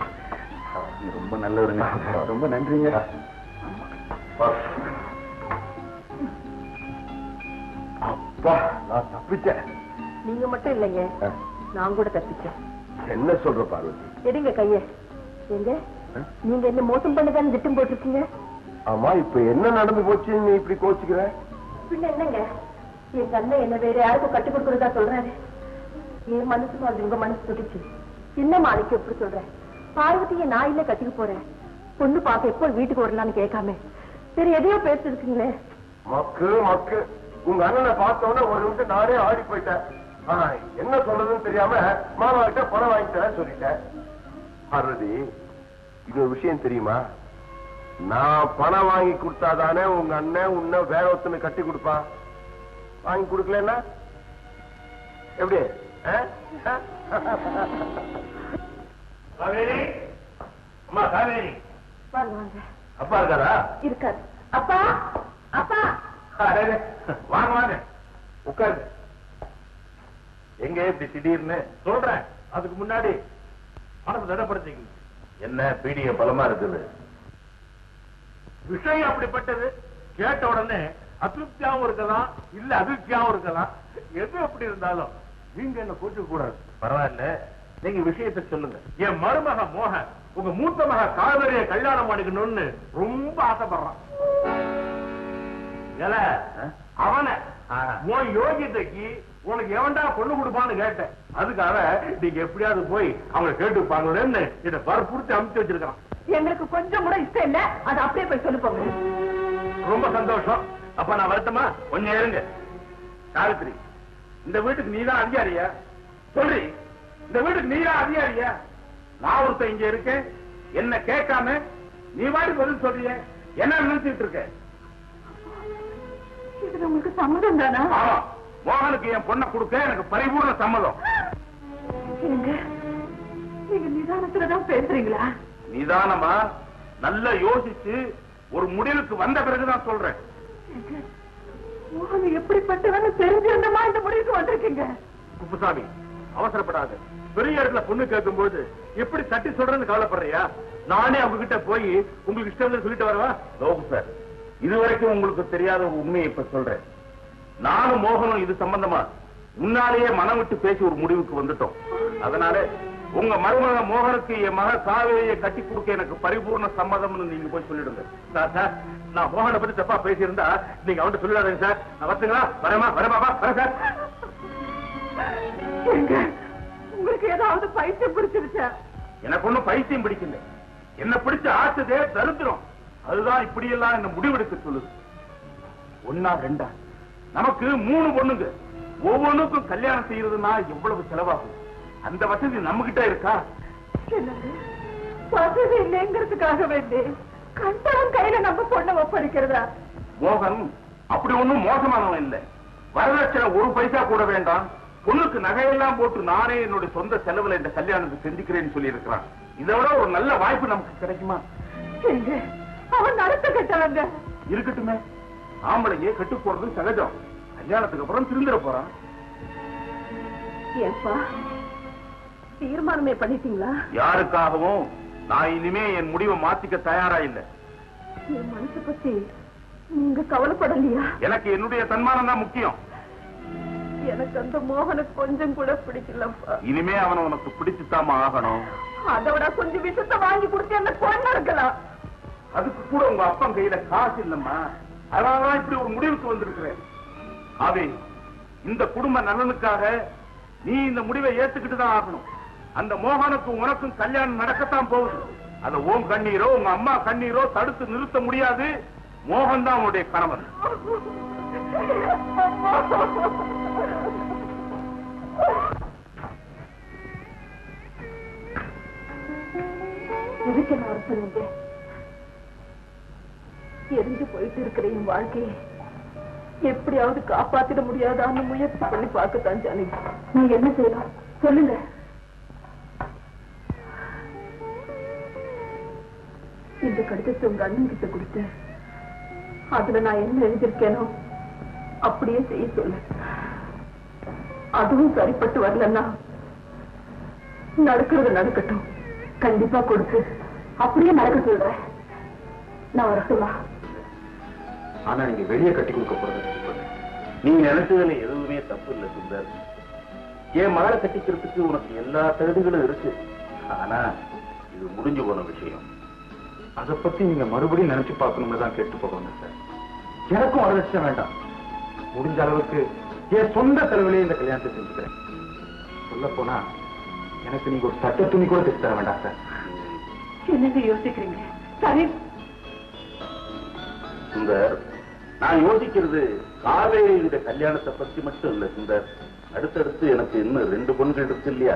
ரொம்ப நல்லவருங்க. ரொம்ப நன்றிங்க. அப்பா, நான் தப்பிச்சேன். நீங்க மட்டும் இல்லைங்க, நான் கூட தப்பிச்சேன். என்ன சொல்ற பார்வதி? எடுங்க கைய. எங்க நீங்க என்ன மோசம் பண்ணதான்னு திட்டம் போட்டிருக்கீங்க? ஆமா, இப்ப என்ன நடந்து போச்சு நீ இப்படி கோச்சுக்கிற? பின்ன என்னங்க, எங்க அண்ணன் என்ன வேற யாருக்கும் கட்டி கொடுக்கறதா சொல்றாரு. என் மனசு மாதிரி உங்க மனசு துடிச்சு என்ன மாணிக்கு எப்படி சொல்றேன்? பார்வதியை நான் இல்ல கட்டிக்க போறேன். பொண்ணு பார்க்க எப்போ வீட்டுக்கு வரலான்னு கேட்காம சரி எதையோ பேசு இருக்குங்களே. மக்கு மக்கு, உங்க அண்ணனை பார்த்தோன்னே ஒரு நிமிஷம் நானே ஆடி போயிட்டேன். ஆனா என்ன சொல்றதுன்னு தெரியாம மாமா கிட்ட பணம் வாங்கிட்டேன் சொல்லிட்டேன். பார்வதி, இது ஒரு விஷயம் தெரியுமா? நான் பணம் வாங்கி கொடுத்தாதானே உங்க அண்ணன் உன்னை வேற ஒருத்தனை கட்டி கொடுப்பான். வாங்கி கொடுக்கலன்னா எப்படி? காவேரி, அம்மா காவேரி. வாங்க வாங்க. அப்பா இருக்காரா? இருக்காரு. அப்பா அப்பா. வாங்க வாங்க, உட்காருங்க. எங்க இப்படி திடீர்னு? சொல்றேன், அதுக்கு முன்னாடி மனசு தடப்படுத்திங்க. என்ன பீடிய பலமா இருக்குது? விஷயம் அப்படிப்பட்டது. கேட்ட உடனே அதிருப்தியாவும் இருக்கலாம், இல்ல அதிருப்தியாவும் இருக்கலாம். எது எப்படி இருந்தாலும் நீங்க என்ன கூட்டு கூடாது. பரவாயில்ல, நீங்க விஷயத்தை சொல்லுங்க. என் மருமக மோகன் உங்க மூத்த மக காவேரியை கல்யாணம் பண்ணிக்கணும்னு ரொம்ப ஆசைப்படுறான். அவனை உன் யோகியத்தைக்கு உனக்கு எவன்டா பொண்ணு கொடுப்பான்னு கேட்டேன். அதுக்காக நீங்க எப்படியாவது போய் அவங்க கேட்டுப்பாங்களேன்னு இதை வற்புறுத்தி அமுச்சு வச்சிருக்கான். எங்களுக்கு கொஞ்சம் கூட இஷ்டம் இல்ல, அது அப்படியே போய் சொல்லு போங்க. ரொம்ப சந்தோஷம். அப்ப நான் வரட்டுமா? கொஞ்சம் இருங்க. சாவித்திரி, இந்த வீட்டுக்கு நீதான் அதிகாரியா? சொல்லி, இந்த வீட்டுக்கு நீதான் அதிகாரியா? நான் ஒருத்தன் இங்க இருக்கேன், என்ன கேட்காம நீ வாடி பதில் சொல்றிய, என்ன நினைச்சிட்டு இருக்க? இதுல உங்களுக்கு சம்மதம் தானா? ஆமா, மோகனுக்கு என் பொண்ணை கொடுக்க எனக்கு பரிபூர்ண சம்மதம். நீங்க நிதானத்துலதான் பேசுறீங்களா? நிதானமா நல்லா யோசிச்சு ஒரு முடிவுக்கு வந்த பிறகுதான் சொல்றேன். மோகன் எப்படிப்பட்டவன்னு தெரிஞ்சிருந்தமா இந்த முடிவுக்கு வந்திருக்கீங்க? குப்புசாமி, அவசரப்படாத. பெரிய இடத்துல பொண்ணு கேட்கும்போது எப்படி தட்டி சொல்றேன்னு கவலைப்படுறியா? நானே அவங்க கிட்ட போய் உங்களுக்கு இஷ்டம் சொல்லிட்டு வரவா? லோகு சார், இதுவரைக்கும் உங்களுக்கு தெரியாத ஒரு உண்மையை இப்ப சொல்றேன். நானும் மோகனும் இது சம்பந்தமா முன்னாலேயே மனம் விட்டு பேசி ஒரு முடிவுக்கு வந்துட்டோம். அதனால உங்க மருமக மோகனுக்கு என் மக காவேரியை கட்டி கொடுக்க எனக்கு பரிபூர்ண சம்மதம்னு நீங்க போய் சொல்லிடுங்க. சார், நான் மோகனை பத்தி தப்பா பேசியிருந்தா நீங்க அவன்கிட்ட சொல்லிடாதீங்க சார். நான் வரட்டுங்களா? வரேமா? வரேன் சார். உங்களுக்கு ஏதாவது பைத்தியம் பிடிச்சிருச்சா? எனக்கு ஒண்ணும் பைத்தியம் பிடிக்கல. என்ன பிடிச்ச ஆசதே தரித்திரம். அதுதான் இப்படி எல்லாம் என்ன முடிவெடுக்க சொல்லுது. 1 2 நமக்கு 3 பொண்ணுங்க. ஒவ்வொன்றுக்கும் கல்யாணம் செய்யறதுன்னா எவ்வளவு செலவாகும்? அந்த வசதி நம்ம கிட்ட இருக்கா? வசதி இல்லைங்கிறதுக்காக வேண்டி கண்டவன் கையில நம்ம பொண்ணை ஒப்படைக்கிறதா? மோகன் அப்படி ஒண்ணும் மோசமானவன் இல்லை. வரதட்சணை 1 பைசா கூட வேண்டாம். பொண்ணுக்கு நகையெல்லாம் போட்டு நானே என்னுடைய சொந்த செலவுல இந்த கல்யாணத்தை செஞ்சுக்கிறேன்னு சொல்லி இருக்கிறான். இதை விட ஒரு நல்ல வாய்ப்பு நமக்கு கிடைக்குமா? அவன் நடத்த கட்டவங்க. இருக்கட்டுமே, ஆம்பளைங்க கட்டு போறது சகஜம். கல்யாணத்துக்கு அப்புறம் திருந்திர போறான். ஏப்பா, தீர்மானமே பண்ணிட்டீங்களா? யாருக்காகவும் நான் இனிமே என் முடிவை மாத்திக்க தயாரா இல்லை. என் மனசை பத்தி நீங்க கவலைப்படலையா? எனக்கு என்னுடைய தன்மானம் தான் முக்கியம். எனக்கு அந்த மோகனை கொஞ்சம் கூட பிடிக்கலப்பா. இனிமே அவனை உனக்கு பிடிச்சுத்தாம ஆகணும். அதை விட கொஞ்சம் விஷத்தை வாங்கி கொடுத்து என்ன கொண்டு இருக்கலாம். அதுக்கு கூட உங்க அப்பா கையில காசு இல்லம்மா. அதனாலதான் இப்படி ஒரு முடிவுக்கு வந்திருக்கிறேன். ஆவே, இந்த குடும்ப நலனுக்காக நீ இந்த முடிவை ஏத்துக்கிட்டு தான் ஆகணும். அந்த மோகனுக்கும் உனக்கும் கல்யாணம் நடக்கத்தான் போகுது. அந்த ஓம் கண்ணீரோ உங்க அம்மா கண்ணீரோ தடுத்து நிறுத்த முடியாது. மோகன் தான் உன்னுடைய கணவன். எதுக்கு என்ன வர சொன்னீங்க? எரிஞ்சு போயிட்டு இருக்கிற என் வாழ்க்கையை எப்படியாவது காப்பாத்திட முடியாதான்னு முயற்சி பண்ணி பார்க்கத்தான் ஜானகி. நான் என்ன செய்யலாம் சொல்லுங்க. இந்த கடிதத்தை உங்க அண்ணன் கிட்ட கொடுத்து அதுல நான் என்ன எழுதியிருக்கேனோ அப்படியே செய்ய சொல்லு. அதுவும் சரிப்பட்டு வரலன்னா நடக்கிறது நடக்கட்டும், கண்டிப்பா கொடுத்து அப்படியே நடக்க சொல்றேன். நான் வரட்டுமா? ஆனா நீங்க வெளியே கட்டி கொடுக்க போறது நீ நினைச்சதுல எதுவுமே தப்பு இல்லை சுந்தர். என் மகளை கட்டிக்கிறதுக்கு உனக்கு எல்லா தகுதிகளும் இருக்கு. ஆனா இது முடிஞ்சு போன விஷயம். அதை பத்தி நீங்க மறுபடியும் நினைச்சு பார்க்கணும்னு தான் கேட்டு போகணும் சார். எனக்கும் வரலட்சம் வேண்டாம். முடிஞ்ச அளவுக்கு என் சொந்த செலவிலேயே இந்த கல்யாணத்தை செஞ்சுக்கிறேன். சொல்ல போனா எனக்கு நீங்க ஒரு சட்ட துணி கூட தைச்சு தர வேண்டாம் சார். என்னங்க யோசிக்கிறீங்க? சரி சுந்தர், நான் யோசிக்கிறது காவேரி இந்த கல்யாணத்தை பத்தி மட்டும் இல்ல சுந்தர். அடுத்தடுத்து எனக்கு இன்னும் 2 பொண்கள் இருக்கு இல்லையா?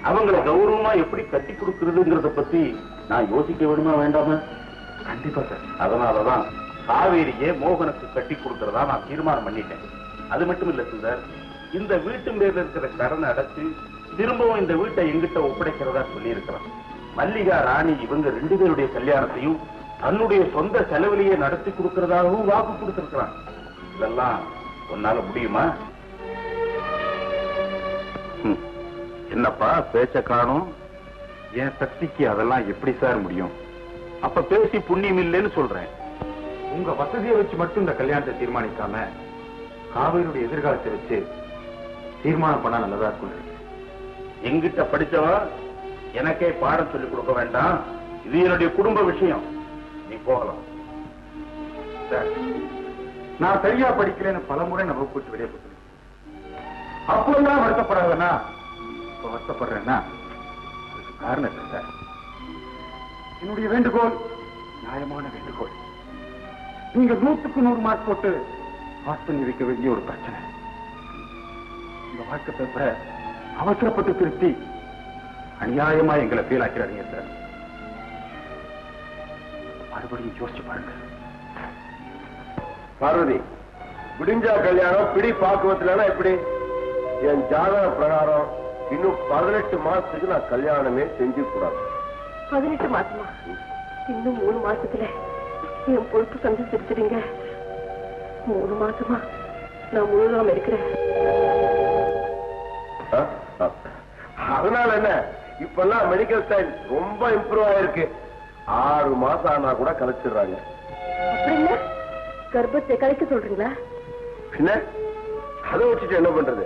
அவங்களை கௌரவமா எப்படி கட்டி கொடுக்கறதுங்கிறத பத்தி நான் யோசிக்க வேணுமா வேண்டாமா? கண்டிப்பா சார். அதனாலதான் காவேரியே மோகனுக்கு கட்டி கொடுக்கறதா நான் தீர்மானம் பண்ணிட்டேன். அது மட்டும் இல்ல சுந்தர், இந்த வீட்டு மேல இருக்கிற கடனை அடைச்சு திரும்பவும் இந்த வீட்டை எங்கிட்ட ஒப்படைக்கிறதா சொல்லி இருக்கிறான். மல்லிகா ராணி இவங்க 2 பேருடைய கல்யாணத்தையும் தன்னுடைய சொந்த செலவிலேயே நடத்தி கொடுக்கிறதாகவும் வாக்கு கொடுத்திருக்கிறான். இதெல்லாம் உன்னால முடியுமா? என்னப்பா பேச்ச காணும்? என் சக்திக்கு அதெல்லாம் எப்படி சார் முடியும்? அப்ப பேசி புண்ணியம் இல்லைன்னு சொல்றேன். உங்க வசதியை வச்சு மட்டும் இந்த கல்யாணத்தை தீர்மானிக்காம காவேரியுடைய எதிர்காலத்தை வச்சு தீர்மானம் பண்ணா நல்லதா இருக்கும். எங்கிட்ட படிச்சவா எனக்கே பாடம் சொல்லிக் கொடுக்க வேண்டாம். இது என்னுடைய குடும்ப விஷயம். நீ போகலாம். நான் சரியா படிக்கலன்னு பலமுறை நான் வகுப்பு வெளியே போட்டு அப்போதான் வருத்தப்படாதனா இப்ப வருத்தப்படுறேன்னா காரணம் இல்லை சார். என்னுடைய வேண்டுகோள் நியாயமான வேண்டுகோள். நீங்க 100க்கு 100 மார்க் போட்டு பாஸ் பண்ணி வைக்க வேண்டிய ஒரு பிரச்சனை. இந்த வாழ்க்கை பேப்பரை அவசரப்பட்டு திருத்தி அநியாயமா எங்களை ஃபீல் ஆக்கிறாதீங்க சார். மறுபடியும் யோசிச்சு பாருங்க. பார்வதி, விடிஞ்சா கல்யாணம் பிடி பாக்குவத்துல எப்படி? என் ஜாதக பிரகாரம் இன்னும் 18 மாசத்துக்கு நான் கல்யாணமே செஞ்சு கூடாது. 18 மாசமா? இன்னும் 3 மாசத்துல என் பொறுப்பு சந்திச்சிருக்கிறீங்க. 3 மாசமா நான் முழுகாம இருக்கிறேன். அதனால என்ன, இப்பெல்லாம் மெடிக்கல் சயின்ஸ் ரொம்ப இம்ப்ரூவ் ஆயிருக்கு. 6 மாசம் ஆனா கூட கலைச்சிடுறாங்க. அப்படின்னா கர்ப்பத்தை கலைக்க சொல்றீங்களா? பின்ன அதை வச்சுட்டு என்ன பண்றது?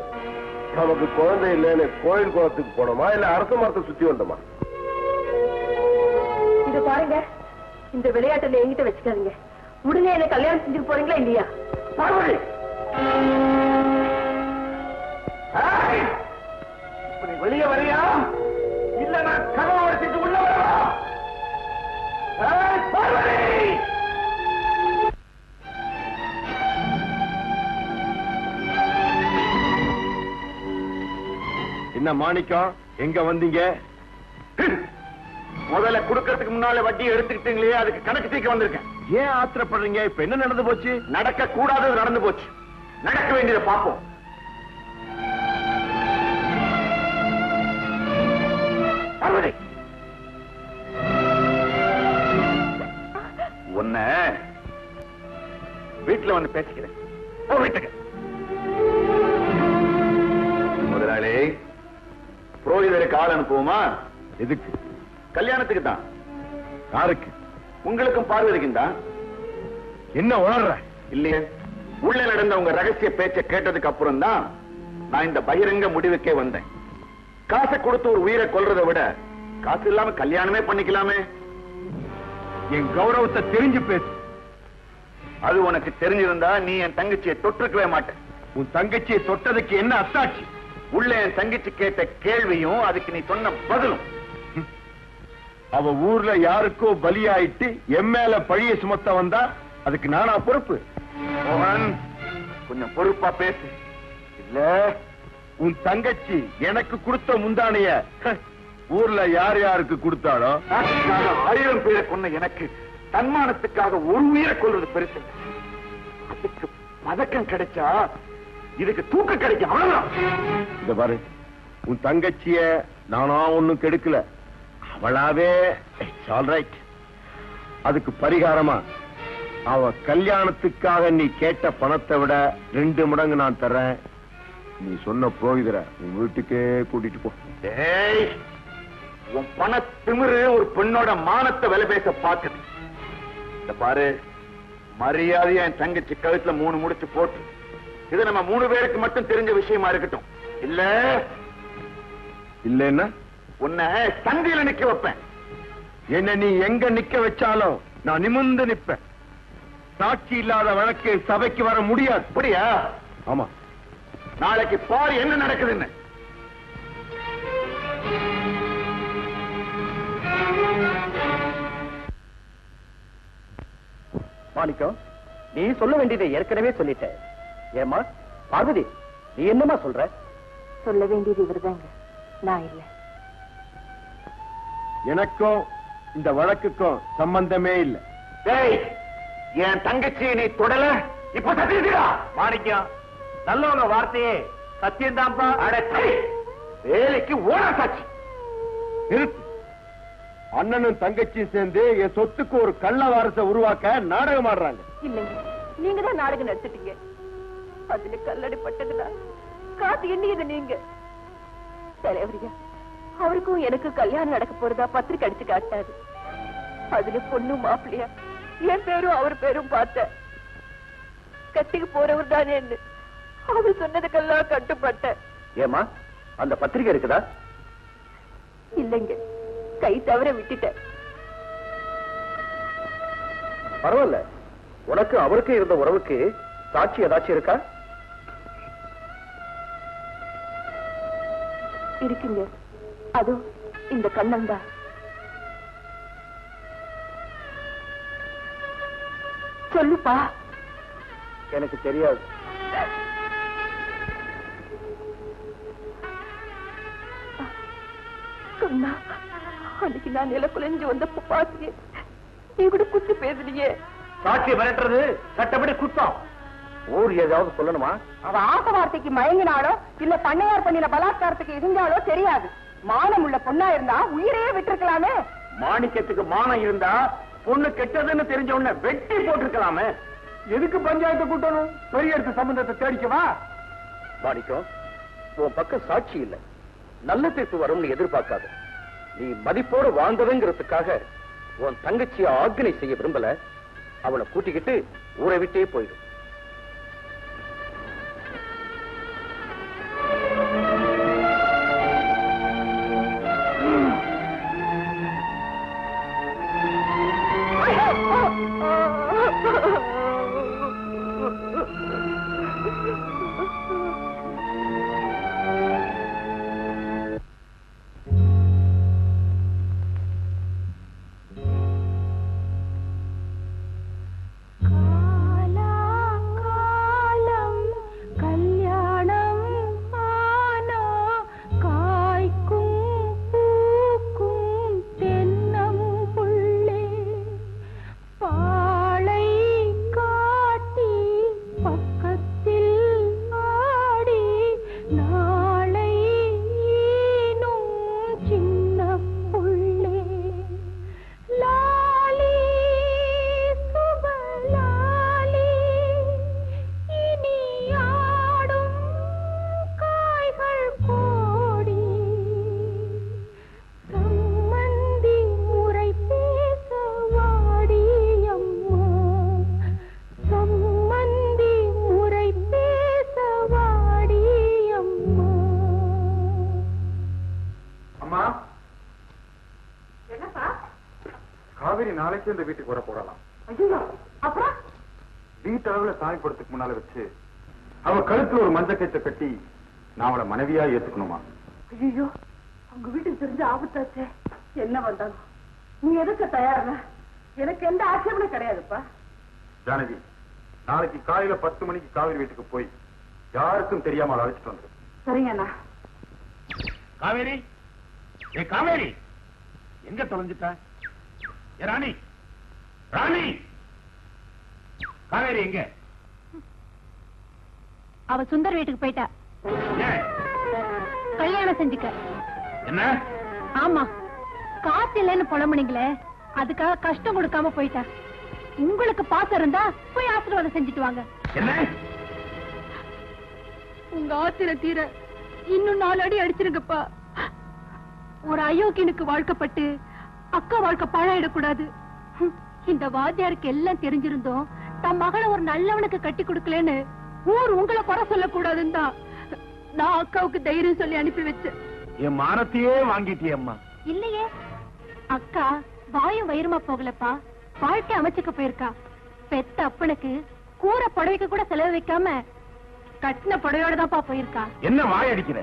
நமக்கு குழந்தை இல்லைன்னு கோயில் குளத்துக்கு போனோமா இல்ல அரச மரத்தை சுத்தி வந்தோமா? இத பாருங்க, இந்த விளையாட்டுல எங்கிட்ட வச்சுக்காதீங்க. உடனே என்ன கல்யாணம் செஞ்சு போறீங்களா இல்லையா? பார்வதி, வெளியே வரியா இல்ல நான் கதவை அடிச்சிட்டு உள்ள வரவா? என்ன மாணிக்கம், எங்க வந்தீங்க? முதல்ல கொடுக்கறதுக்கு முன்னால வட்டி எடுத்துக்கிட்டீங்களே, அதுக்கு கணக்கு தீர்க்க வந்திருக்கேன். ஏன் ஆத்திரப்படுறீங்க? இப்ப என்ன நடந்து போச்சு? நடக்க கூடாதது நடந்து போச்சு. நடக்க வேண்டியதை பார்ப்போம். பார்வதி, உன்ன வீட்டுல வந்து பேசிக்கிறேன். வீட்டுக்கு முதலாளி, புரோகிதர் பேருக்கு ஆள் அனுப்புவோமா? எதுக்கு? கல்யாணத்துக்கு தான். யாருக்கு? உங்களுக்கும் பார்வதிக்கும் தான். என்ன உணர்ற? இல்லையே, உள்ள நடந்த உங்க ரகசிய பேச்சை கேட்டதுக்கு அப்புறம் தான் நான் இந்த பகிரங்க முடிவுக்கே வந்தேன். காசை கொடுத்து ஒரு உயிரை கொல்றதை விட காசு இல்லாம கல்யாணமே பண்ணிக்கலாமே. என் கௌரவத்தை தெரிஞ்சு பேசு. அது உனக்கு தெரிஞ்சிருந்தா நீ என் தங்கச்சியை தொட்டிருக்கவே மாட்டேன். உன் தங்கச்சியை தொட்டதுக்கு என்ன அத்தாட்சி? உள்ள என் தங்கச்சி கேட்ட கேள்வியும் அதுக்கு நீ சொன்ன பதிலும். அவ ஊர்ல யாருக்கோ பலியாயிட்டு என் மேல பழிய சுமத்த வந்தா அதுக்கு நானா பொறுப்பு? மோகன், கொஞ்சம் பொறுப்பா பேசு. இல்ல, உன் தங்கச்சி எனக்கு கொடுத்த முந்தானைய ஊர்ல யார் யாருக்கு கொடுத்தாளோ 1000 பேரை கொன்ன எனக்கு தன்மானத்துக்காக ஒரு உயிரை கொள்வது பெருசு. அதுக்கு பதக்கம் கிடைச்சா இதுக்கு தூக்கம் கிடைக்கும். அவ்வளவுதான். இந்த பாரு, உன் தங்கச்சிய நானா ஒண்ணும் கெடுக்கல. அவளாவே ஆல்ரைட். அதுக்கு பரிகாரமா அவ கல்யாணத்துக்காக நீ கேட்ட பணத்தை விட 2 மடங்கு நான் தர்றேன். நீ சொன்ன புரோகிதர உன் வீட்டுக்கே கூட்டிட்டு போ. டேய், உன் பண திமிரு ஒரு பெண்ணோட மானத்தை விலை பேச பாக்குது. இந்த பாரு, மரியாதையா என் தங்கச்சி கழுத்துல 3 முடிச்சு போட்டு இது நம்ம 3 பேருக்கு மட்டும் தெரிஞ்ச விஷயமா இருக்கட்டும். இல்ல இல்லன்னா உன்னை சந்தையில நிக்க வைப்பேன். என்ன நீ எங்க நிக்க வச்சாலும் நான் நிமிர்ந்து நிப்பேன். சாட்சி இல்லாத வழக்கு சபைக்கு வர முடியாது. அப்படியா? ஆமா. நாளைக்கு பாரு என்ன நடக்குதுன்னு. மாணிக்கம், நீ சொல்ல வேண்டியதை ஏற்கனவே சொல்லிட்ட. ஏமா பார்வதி, நீ என்னமா சொல்ற? சொல்ல வேண்டியது இவர்தாங்க, நான் இல்ல. எனக்கும் இந்த வழக்குக்கும் சம்பந்தமே இல்லை. டேய், என் தங்கச்சியை நீ தொடல, இப்ப சத்தியதா? மாணிக்கம், நல்லவங்க வார்த்தையே சத்தியம்தான்ப்பா. அடச்சி, வேலைக்கு ஓட சாட்சி. நிறுத்து. அண்ணனும் தங்கச்சியும் சேர்ந்து என் சொத்துக்கு ஒரு கள்ள வாரசை உருவாக்க நாடகம் ஆடுறாங்க. இல்லைங்க, நீங்க தான் நாடகம் நடத்திட்டீங்க. அதுல கல்லடி பட்டதுல காத்து எண்ணியது நீங்க. தலைவரியா, அவருக்கும் எனக்கு கல்யாணம் நடக்க போறதா பத்திரிக்கை அடிச்சு காட்டாரு. அதுல பொண்ணு மாப்பிள்ளையா என் பேரும் அவர் பேரும் பார்த்த. கட்டிக்கு போறவர் தானே அவர் சொன்னதுக்கெல்லாம் கட்டுப்பட்ட. ஏமா அந்த பத்திரிகை இருக்குதா? இல்லைங்க, கை தவற விட்டுட்டேன். பரவாயில்ல, உனக்கு அவருக்கு இருந்த உறவுக்கு சாட்சி ஏதாச்சும் இருக்கா? இருக்குங்க, அது இந்த கண்ணன் தான். சொல்லுப்பா. எனக்கு தெரியாது. கண்ணா, அன்னைக்கு நான் நில குலைஞ்சு வந்தப்ப பாத்தியே, நீ கூட குச்சி பேசுறியே. சாட்சியை மிரட்டுறது சட்டப்படி குத்தம். ஊர் ஏதாவது சொல்லணுமா? அவ ஆசை வார்த்தைக்கு மயங்கினாலோ இல்ல பண்ணையார் பண்ணின பலாத்காரத்துக்கு இருந்தாலோ தெரியாது. மானம் உள்ள பொண்ணா இருந்தா உயிரையே விட்டுருக்கலாமே. மாணிக்கத்துக்கு மானம் இருந்தா பொண்ணு கெட்டதுன்னு தெரிஞ்ச உடனே வெட்டி போட்டிருக்கலாமே. எதுக்கு பஞ்சாயத்து கூட்டணும்? பெரிய இடத்து சம்பந்தத்தை தேடிக்கவா? மாணிக்கம், உன் பக்கம் சாட்சி இல்ல, நல்ல தீர்ப்பு வரும்னு எதிர்பார்க்காத. நீ மதிப்போடு வாழ்ந்ததுங்கிறதுக்காக உன் தங்கச்சியை ஆக்னை செய்ய விரும்பல. அவளை கூட்டிக்கிட்டு ஊரை விட்டே போயிடும். காலா அம்மா, என்னப்பா? காவிரி நாளைக்கு இந்த வீட்டுக்கு வர போடலாம். ஐயோ, அப்புறம் வீட்டளவுல சாமி படத்துக்கு முன்னால வச்சு அவ கழுத்துல ஒரு மஞ்சள் கயிற்றை கட்டி நான் அவளை மனைவியா ஏத்துக்கணுமா? ஐயோ, உங்க வீட்டுக்கு தெரிஞ்ச ஆபத்தாச்சே. என்ன வந்தாலும் நீ எதுக்கு தயாரா? எனக்கு எந்த ஆட்சேபனும் கிடையாதுப்பா. ஜானகி, நாளைக்கு காலையில 10 மணிக்கு காவிரி வீட்டுக்கு போய் யாருக்கும் தெரியாம அழைச்சிட்டு வந்துரு. சரிங்கண்ணா. காவேரி, ஏ காவேரி, எங்க தொலைஞ்சிட்ட? ஏ ராணி, ராணி, காவேரி எங்க? அவ சுந்தர் வீட்டுக்கு போயிட்டா. ஏன்? கல்யாணம் செஞ்சுக்க. என்ன? ஆமா, காசு இல்லைன்னு புலம்புனீங்களே, அதுக்காக கஷ்டம் கொடுக்காம போயிட்டா. உங்களுக்கு பாசம் இருந்தா போய் ஆசீர்வாதம் செஞ்சுட்டு வாங்க. என்ன? உங்க ஆத்திரம் தீர இன்னும் 4 அடி அடிச்சிருங்கப்பா. ஒரு அயோக்கியனுக்கு வாழ்க்கப்பட்டு அக்கா வாழ்க்கை பாழாயிடக்கூடாது. இந்த வாத்தியாருக்கு எல்லாம் தெரிஞ்சிருந்தோம் தன் மகளை ஒரு நல்லவனுக்கு கட்டி கொடுக்கலன்னு ஊர் உங்களை குறை சொல்லக்கூடாதுன்னு தான் நான் அக்காவுக்கு தைரியம் சொல்லி அனுப்பி வச்சேன். என் மானத்தையே வாங்கிட்டியே அம்மா. இல்லையே, அக்கா வாயும் வயிறுமா போகலப்பா, வாழ்க்கை அமைச்சுக்க போயிருக்கா. பெத்த அப்பனுக்கு கூரை புடவைக்கு கூட செலவு வைக்காம கட்டின புடவையோட தான்ப்பா போயிருக்கா. என்ன வாய் அடிக்கிற?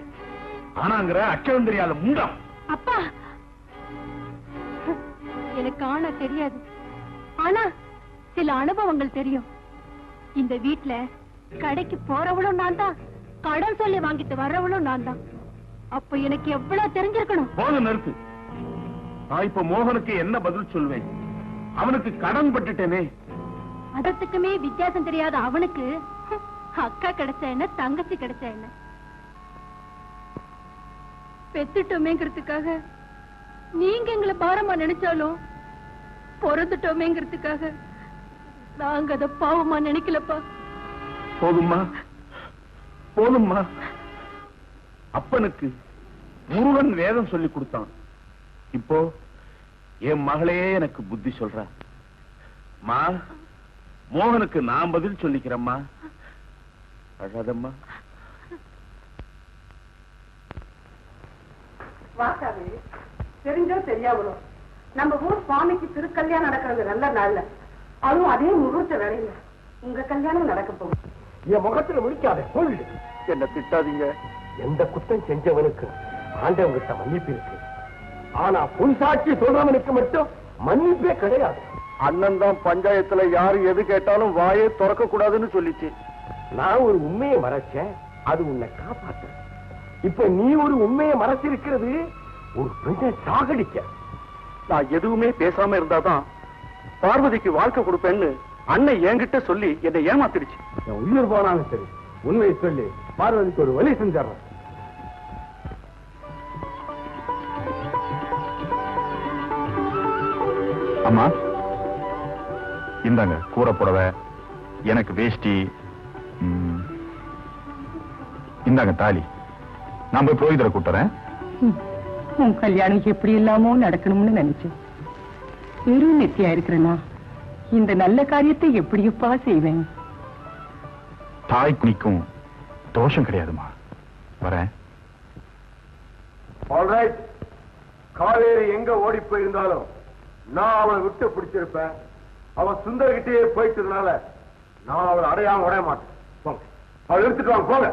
ஆனாங்கிற அச்சம் தெரியாத முண்டம். அப்பா, எனக்கு ஆனா தெரியாது, ஆனா சில அனுபவங்கள் தெரியும். இந்த வீட்டுல கடைக்கு போறவளும் நான் தான், கடன் சொல்லி வாங்கிட்டு வர்றவளும் நான் தான். அப்ப எனக்கு எவ்வளவு தெரிஞ்சிருக்கணும். போதும், நிறுத்து. நான் இப்ப மோகனுக்கு என்ன பதில் சொல்வேன்? அவனுக்கு கடன் பட்டுட்டேனே. அதற்குமே வித்தியாசம் தெரியாத அவனுக்கு அக்கா கிடைச்ச என்ன, தங்கச்சி கிடைச்ச என்ன? பெத்துட்டோமேங்கிறதுக்காக நீங்க எங்களை பாரமா நினைச்சாலும் பிறந்துட்டோமேங்கிறதுக்காக நாங்க அத பாவமா நினைக்கலப்பா. போதும்மா, போதும்மா. அப்பனுக்கு முருகன் வேதம் சொல்லி கொடுத்தான். இப்போ என் மகளே எனக்கு புத்தி சொல்ற. மா, மோகனுக்கு நான் பதில் சொல்லிக்கிறேம்மா. அழாதம்மா. வாக்காவே, தெரிஞ்சோ தெரியாமலோ நம்ம ஊர் சுவாமிக்கு திருக்கல்யாணம் நடக்கிறது நல்ல நாள்ல, அதுவும் அதே முகூர்த்த வேலையில உங்க கல்யாணம் நடக்க போகுது. என் முகத்துல முடிக்காத சொல்லு. என்ன திட்டாதீங்க. எந்த குத்தம் செஞ்சவனுக்கு ஆண்டவங்கிட்ட மன்னிப்பு இருக்கு, ஆனா புன்சாட்சி சொல்றவனுக்கு மட்டும் மன்னிப்பே கிடையாது. அண்ணன் தான் பஞ்சாயத்துல யாரு எது கேட்டாலும் வாயே திறக்க கூடாதுன்னு சொல்லிச்சு. நான் ஒரு உண்மையை மறைச்சேன், அது உன்னை காப்பாத்த. இப்ப நீ ஒரு உண்மையை மறைச்சிருக்கிறது ஒரு பெண்ணை சாகடிக்க. நான் எதுவுமே பேசாம இருந்தாதான் பார்வதிக்கு வாழ்க்கை கொடுப்பேன்னு அண்ணன் என்கிட்ட சொல்லி என்னை ஏமாத்திடுச்சு. என் உயிர் போனாலும் சரி, உண்மையை சொல்லி பார்வதிக்கு ஒரு வழி செஞ்சிடறேன். அம்மா, இந்தாங்க கூரை புடவை, எனக்கு வேஷ்டி, இந்தாங்க தாலி. நான் போய் புரோகிதரை கூட்டுறேன். உன் கல்யாணம் எப்படி இல்லாமோ நடக்கணும்னு நினைச்சேன். வெறும் நெத்தியா இருக்கிறனா இந்த நல்ல காரியத்தை எப்படியப்பா செய்வேன்? தாய் குனிக்கும் தோஷம் கிடையாதுமா. வரேன். ஆல்ரைட், காவேரி எங்க ஓடி போயிருந்தாலும் நான் அவனை விட்டு பிடிச்சிருப்பேன். அவன் சுந்தர்கிட்டே போயிட்டதுனால நான் அவளை அடையாம உடைய மாட்டேன். போங்க, அவளை எடுத்துட்டு வாங்க, போங்க.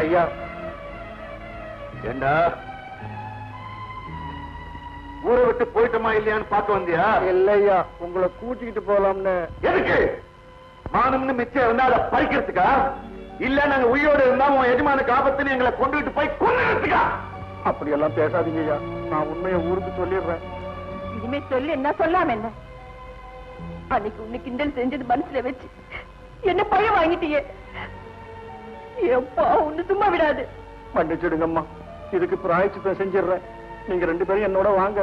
ஐயா, ஏண்டா ஊரை விட்டு போயிட்டோமா இல்லையான்னு பார்க்க வந்தியா? இல்லையா, உங்களை கூட்டிக்கிட்டு போலாம்னு. எதுக்கு? மானம்னு மிச்சம் இருந்தா அதை பறிக்கிறதுக்கா? இல்ல நாங்க உயிரோடு இருந்தா உன் எஜமானுக்கு ஆபத்துன்னு எங்களை கொண்டுகிட்டு போய் கொண்டுறதுக்கா? அப்படி எல்லாம் பேசாதீங்க ஐயா, நான் உண்மையை ஊருக்கு சொல்லிடுறேன். இனிமே சொல்லி என்ன சொல்லாம என்ன? அன்னைக்கு உன்னை கிண்டல் செஞ்சது மனசுல வச்சு என்ன பழ வாங்கிட்டீங்க. எப்பா ஒண்ணு சும்மா விடாது. மன்னிச்சிடுங்கம்மா, இதுக்கு பிராயச்சித்தம் செஞ்சிடுறேன். நீங்க 2 பேரும் என்னோட வாங்க.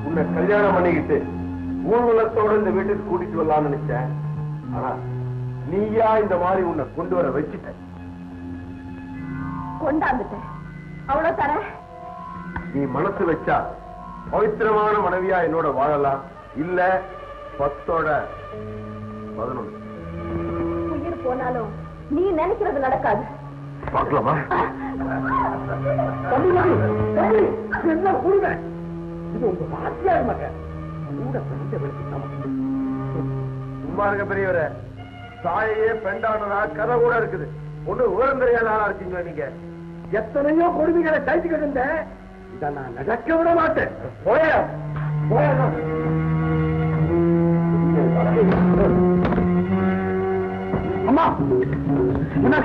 உன்னை கல்யாணம் பண்ணிக்கிட்டு ஊர்வலத்தோட இந்த வீட்டுக்கு கூட்டிட்டு வரலாம்னு நினைச்சேன். ஆனா நீயா இந்த மாதிரி உன்னை கொண்டு வர வச்சுட்ட. கொண்டாந்துட்டேன், அவ்வளவு தர. நீ மனசு வச்சா பவித்திரமான மனைவியா என்னோட வாழலாம். இல்ல 10-11 உயிர் போனாலும் நீ நினைக்கிறது நடக்காது. பார்க்கலாமா? இது உங்க வாத்தியார் மகன். சும்மா இருக்க பெரியவர, தாயே பெண்டானதா கதை கூட இருக்குது. ஒண்ணு உயர்ந்தரையான ஆளா இருக்கீங்களா நீங்க? எத்தனையோ கொடுமைகளை கைத்துக்கிட்டு இருந்தேன். இதை நான் நடக்க விட மாட்டேன். போய அம்மா என்ன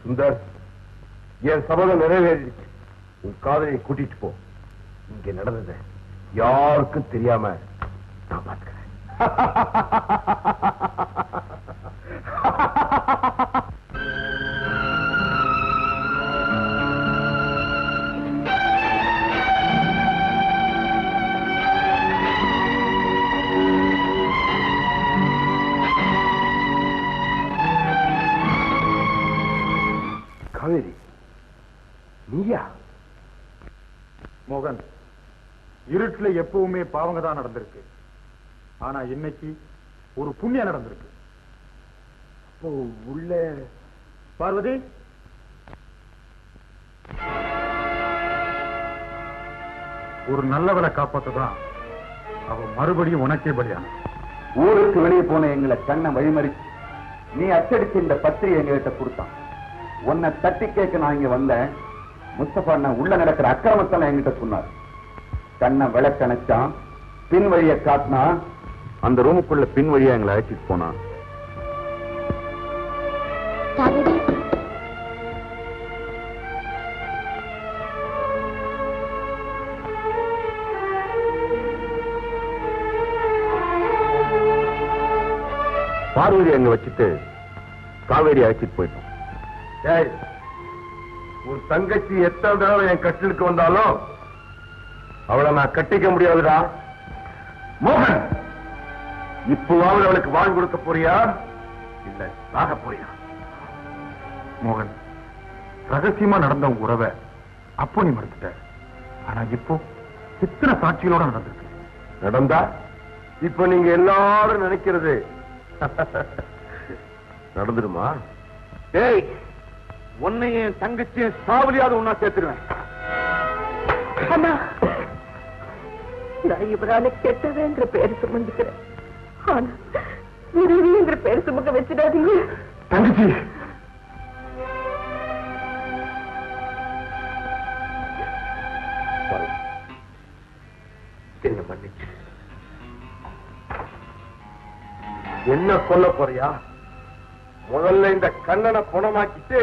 சுந்தர், என் சபதம் நிறைவேறிடுச்சு. உன் காதலியை கூட்டிட்டு போ. இங்க நடந்தது யாருக்கும் தெரியாம நான் பார்க்கிறேன். காவேரி, நீயா? மோகன், இருட்டுல எப்பவுமே பாவங்க தான் நடந்திருக்கு. ஆனா இன்னைக்கு ஒரு புண்ணியம் நடந்திருக்கு. உள்ள பார்வதி, ஒரு நல்லவரை காப்பாத்ததான் அவ மறுபடியும் உனக்கே பலியான. ஊருக்கு வெளியே போன எங்களை கண்ணை வழிமறிச்சு நீ அச்சடிச்சு இந்த பத்திரிகை எங்ககிட்ட கொடுத்தான். உன்னை தட்டி கேட்க நான் இங்க வந்தேன். முஸ்தபா அண்ணன் உள்ள நடக்கிற அக்கிரமத்தை என்கிட்ட சொன்னார். கண்ணை விளக்கணைச்சான், பின் வழியை காட்டினா, அந்த ரூமுக்குள்ள பின் வழியா எங்களை அழைச்சிட்டு போனான். பார்வதி அங்க வச்சுட்டு காவேரி அழைச்சிட்டு போயிட்டோம். ஏய், உன் தங்கச்சி எத்தனை தடவை என் கட்டிலுக்கு வந்தாலும் அவளை நான் கட்டிக்க முடியாதுடா. மோகன், இப்போவாவது அவளுக்கு வாழ் கொடுக்க போறியா இல்ல சாக போறியா? மோகன், ரகசியமா நடந்த உங்க உறவை அப்போ நீ மறுத்துட்ட. ஆனா இப்போ எத்தனை சாட்சிகளோட நடந்திருக்கு. நடந்தா இப்ப நீங்க எல்லாரும் நினைக்கிறது நடந்துடுமா? டேய், உன்னையும் தங்கச்சியும் சாவலியாவது ஒன்னா சேர்த்துருவேன். அண்ணா, நான் இவரால கெட்டதுங்கிற பேர் சுமந்துக்கிறேன். ஆனா விருவிங்கிற பேர் சுமக்க வச்சிடாதீங்க. தங்கச்சி, என்ன மன்னிச்சு. என்ன சொல்ல போறியா? முதல்ல இந்த கண்ணனை குணமாக்கிட்டு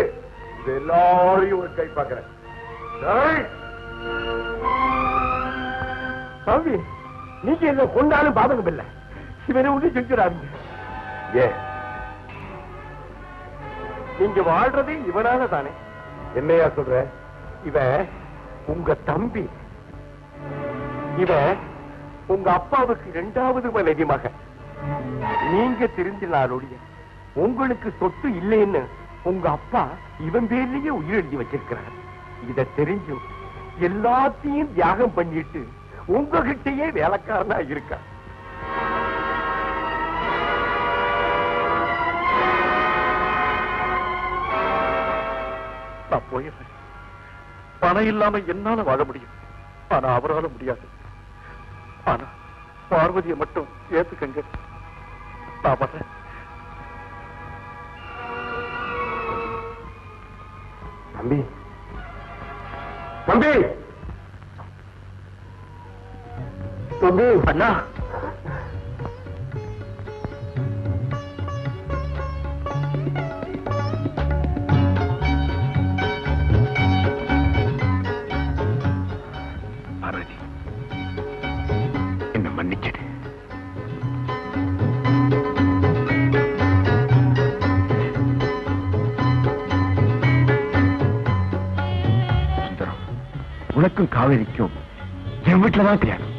இது எல்லாரையும் ஒரு கை பார்க்கிறேன். சாமி, நீங்க என்ன கொண்டாலும் பாதகம் இல்லை. இவனை ஒண்ணு செஞ்சுடாதீங்க. ஏ, நீங்க வாழ்றது இவனால தானே. என்னையா சொல்ற? இவன் உங்க தம்பி. இவன் உங்க அப்பாவுக்கு 2வது மனைவி மகன். நீங்க தெரிஞ்சினாலுடைய உங்களுக்கு சொத்து இல்லைன்னு உங்க அப்பா இவன் பேர்லயே உயிர் எழுதி வச்சிருக்கிறார். இத தெரிஞ்சும் எல்லாத்தையும் தியாகம் பண்ணிட்டு உங்ககிட்டயே வேலைக்காரனா இருக்கா. நான் போயிடுறேன். பணம் இல்லாம என்னால வாழ முடியும், ஆனா அவரால முடியாது. ஆனா பார்வதியை மட்டும் ஏத்துக்கங்க. நான் வர்றேன். தம்பி, தம்பி, தம்பி, அண்ணா, பார்வதி, என்ன மன்னிச்சிடு. உனக்கும் காவேரிக்கும் என் வீட்டுலதான் கல்யாணம்.